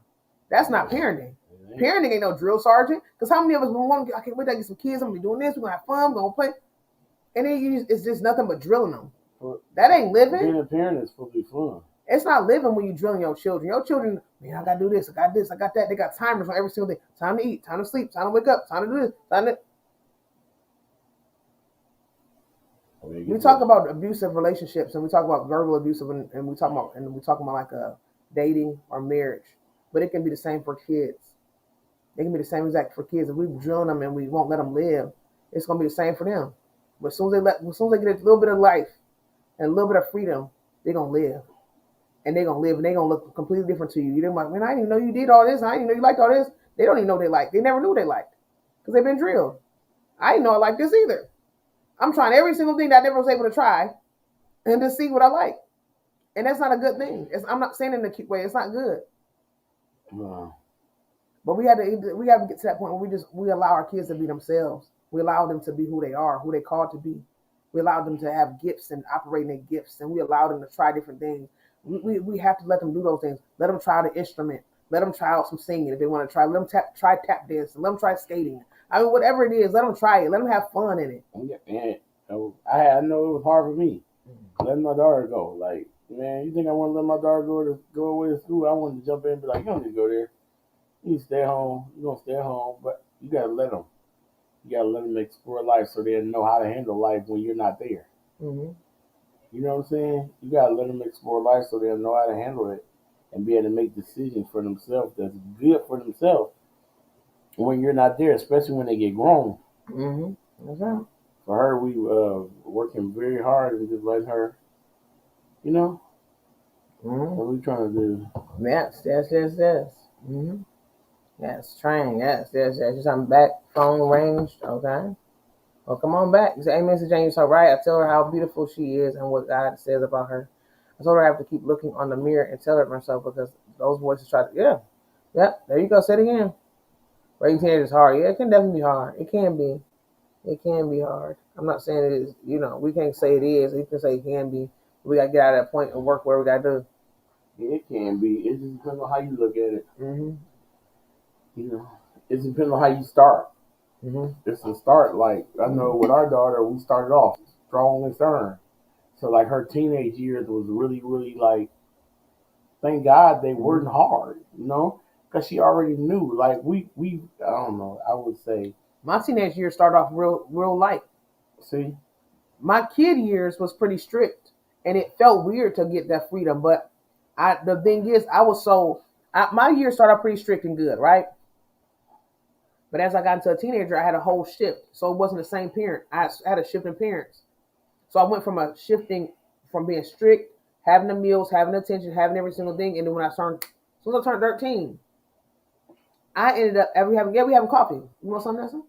A: That's not parenting. Parenting ain't no drill sergeant. Because how many of us want to? I can't wait to get some kids. I'm gonna be doing this. We're gonna have fun. We're gonna play. And then it's just nothing but drilling them. That ain't living.
B: Being a parent is supposed to be fun.
A: It's not living when you're drilling your children. Your children, man, I gotta do this. I got this. I got that. They got timers on every single thing. Time to eat. Time to sleep. Time to wake up. Time to do this. Time to. We talk about abusive relationships, and we talk about verbal abusive, and we talk about like a dating or marriage. But it can be the same for kids. It can be the same exact for kids. If we drill them and we won't let them live, it's gonna be the same for them. But as soon as they get a little bit of life and a little bit of freedom, they're gonna live. And they're gonna live, and they're gonna look completely different to you. You're like, man, I didn't even know you did all this. I didn't even know you liked all this. They don't even know they like. They never knew they liked because they've been drilled. I didn't know I liked this either. I'm trying every single thing that I never was able to try and to see what I like. And that's not a good thing. I'm not saying it in a cute way. It's not good.
B: No.
A: But we have to get to that point where we allow our kids to be themselves. We allow them to be who they are, who they called to be. We allow them to have gifts and operate in their gifts, and we allow them to try different things. We have to let them do those things. Let them try the instrument. Let them try out some singing if they want to try. Let them try tap dancing. Let them try skating. I mean, whatever it is, let them try it. Let them have fun in it.
B: And I know it was hard for me letting my daughter go. Like, man, you think I want to let my daughter go away to school? I wanted to jump in and be like, you don't need to go there. You stay home. You're going to stay home. But you got to let them. You got to let them explore life so they know how to handle life when you're not there.
A: Mm-hmm.
B: You know what I'm saying? You got to let them explore life so they'll know how to handle it and be able to make decisions for themselves that's good for themselves when you're not there, especially when they get grown.
A: Mm-hmm. That's right.
B: For her, we working very hard and just letting her, you know, what we trying to do.
A: Yes. Mm-hmm. Yes, train. Yes. Just I'm back, phone ranged. Okay. Well, come on back. Say, amen, Sister Jane, you're so right. I tell her how beautiful she is and what God says about her. I told her I have to keep looking on the mirror and tell her myself because those voices try to, there you go, say it again. Raising teenagers is hard. Yeah, it can definitely be hard. It can be. It can be hard. I'm not saying it is, we can't say it is. We can say it can be. We got to get out of that point and work where we got to do.
B: Yeah, it can be. It just depends on how you look at it.
A: Mm-hmm.
B: It depends on how you start.
A: Mm-hmm.
B: It's a start. Like, I know with our daughter, we started off strong and stern. So, like, her teenage years was really, really, like, thank God they weren't hard, because she already knew. Like, we I don't know, I would say.
A: My teenage years started off real light.
B: See?
A: My kid years was pretty strict, and it felt weird to get that freedom. But the thing is, my years started off pretty strict and good, right? But as I got into a teenager, I had a whole shift. So it wasn't the same parent. I had a shift in parents. So I went from being strict, having the meals, having the attention, having every single thing. And then as soon as I turned 13, I ended up we having coffee. You want something, Nessa?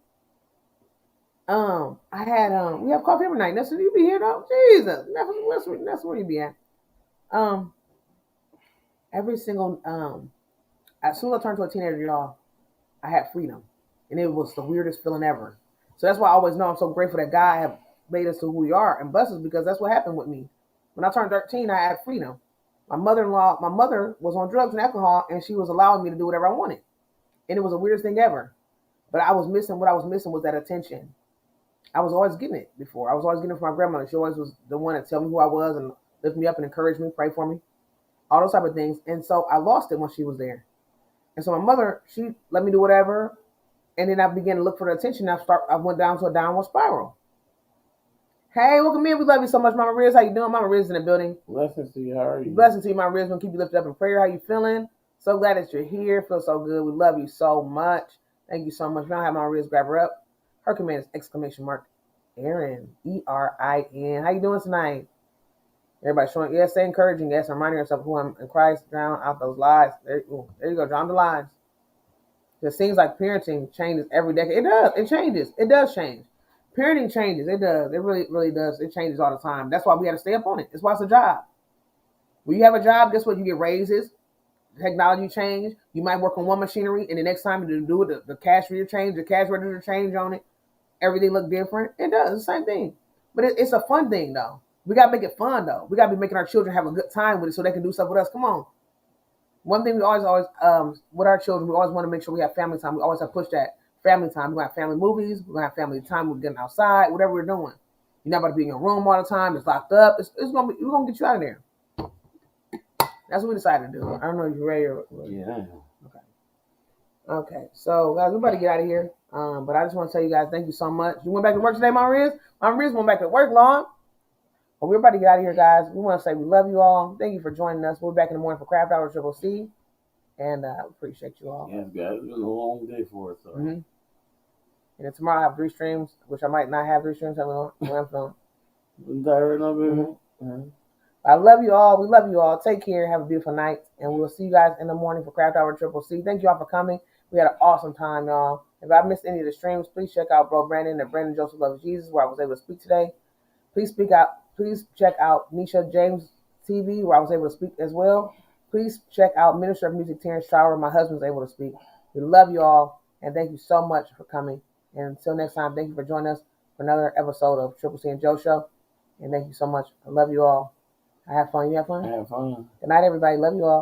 A: We have coffee every night. Nessa, you be here though? Jesus. Nessa, where you be at? Every single as soon as I turned to a teenager, y'all, I had freedom. And it was the weirdest feeling ever. So that's why I always know I'm so grateful that God have made us to who we are and blessed us because that's what happened with me. When I turned 13, I had freedom. My mother was on drugs and alcohol, and she was allowing me to do whatever I wanted. And it was the weirdest thing ever. But what I was missing was that attention. I was always getting it before. I was always getting it from my grandmother. She always was the one to tell me who I was and lift me up and encourage me, pray for me, all those type of things. And so I lost it when she was there. And so my mother, she let me do whatever. And then I began to look for the attention. I went down to a downward spiral. Hey, welcome in. We love you so much, Mama Riz. How you doing? Mama Riz in the building.
B: Blessings to you. How are you?
A: Blessings to you, Mama Riz. We'll keep you lifted up in prayer. How you feeling? So glad that you're here. Feel so good. We love you so much. Thank you so much. Now I have Mama Riz grab her up. Her command is exclamation mark Erin. ERIN. How you doing tonight? Everybody showing, yes, stay encouraging. Yes, reminding yourself who I'm in Christ. Drown out those lies. There you go. Drown the lies. It seems like parenting changes every decade. It does. It changes. It does change. Parenting changes. It does. It really, really does. It changes all the time. That's why we have to stay up on it. That's why it's a job. When you have a job, guess what? You get raises. Technology change. You might work on one machinery, and the next time you do it, the cash reader change, the cash register change on it. Everything look different. It does. It's the same thing. But it's a fun thing, though. We got to make it fun, though. We got to be making our children have a good time with it so they can do stuff with us. Come on. one thing we always with our children, we always want to make sure we have family time. We always have to push that family time. We're gonna have family movies. We're gonna have family time. We're getting outside. Whatever we're doing. You're not about to be in your room all the time. It's locked up. We're gonna get you out of there. That's what we decided to do. I don't know if you're ready or.
B: Yeah.
A: Okay. So guys, we're about to get out of here. But I just want to tell you guys, thank you so much. You went back to work today, Mom Riz? Mom Riz went back to work long. But we're about to get out of here, guys. We want to say we love you all. Thank you for joining us. We'll be back in the morning for Craft Hour Triple C. And appreciate you all.
B: Yes, guys. It's been a long day for us. So.
A: Mm-hmm. And then tomorrow I have 3 streams, which I might not have 3 streams. I'm filming. I love you all. We love you all. Take care. Have a beautiful night. And we'll see you guys in the morning for Craft Hour Triple C. Thank you all for coming. We had an awesome time, y'all. If I missed any of the streams, please check out Bro Brandon and Brandon Joseph Loves Jesus, where I was able to speak today. Please check out Nisha James TV, where I was able to speak as well. Please check out Minister of Music Terrence Trower, where my husband was able to speak. We love you all, and thank you so much for coming. And until next time, thank you for joining us for another episode of Triple C and Joe Show. And thank you so much. I love you all. I have fun. You have fun?
B: I have fun.
A: Good night, everybody. Love you all.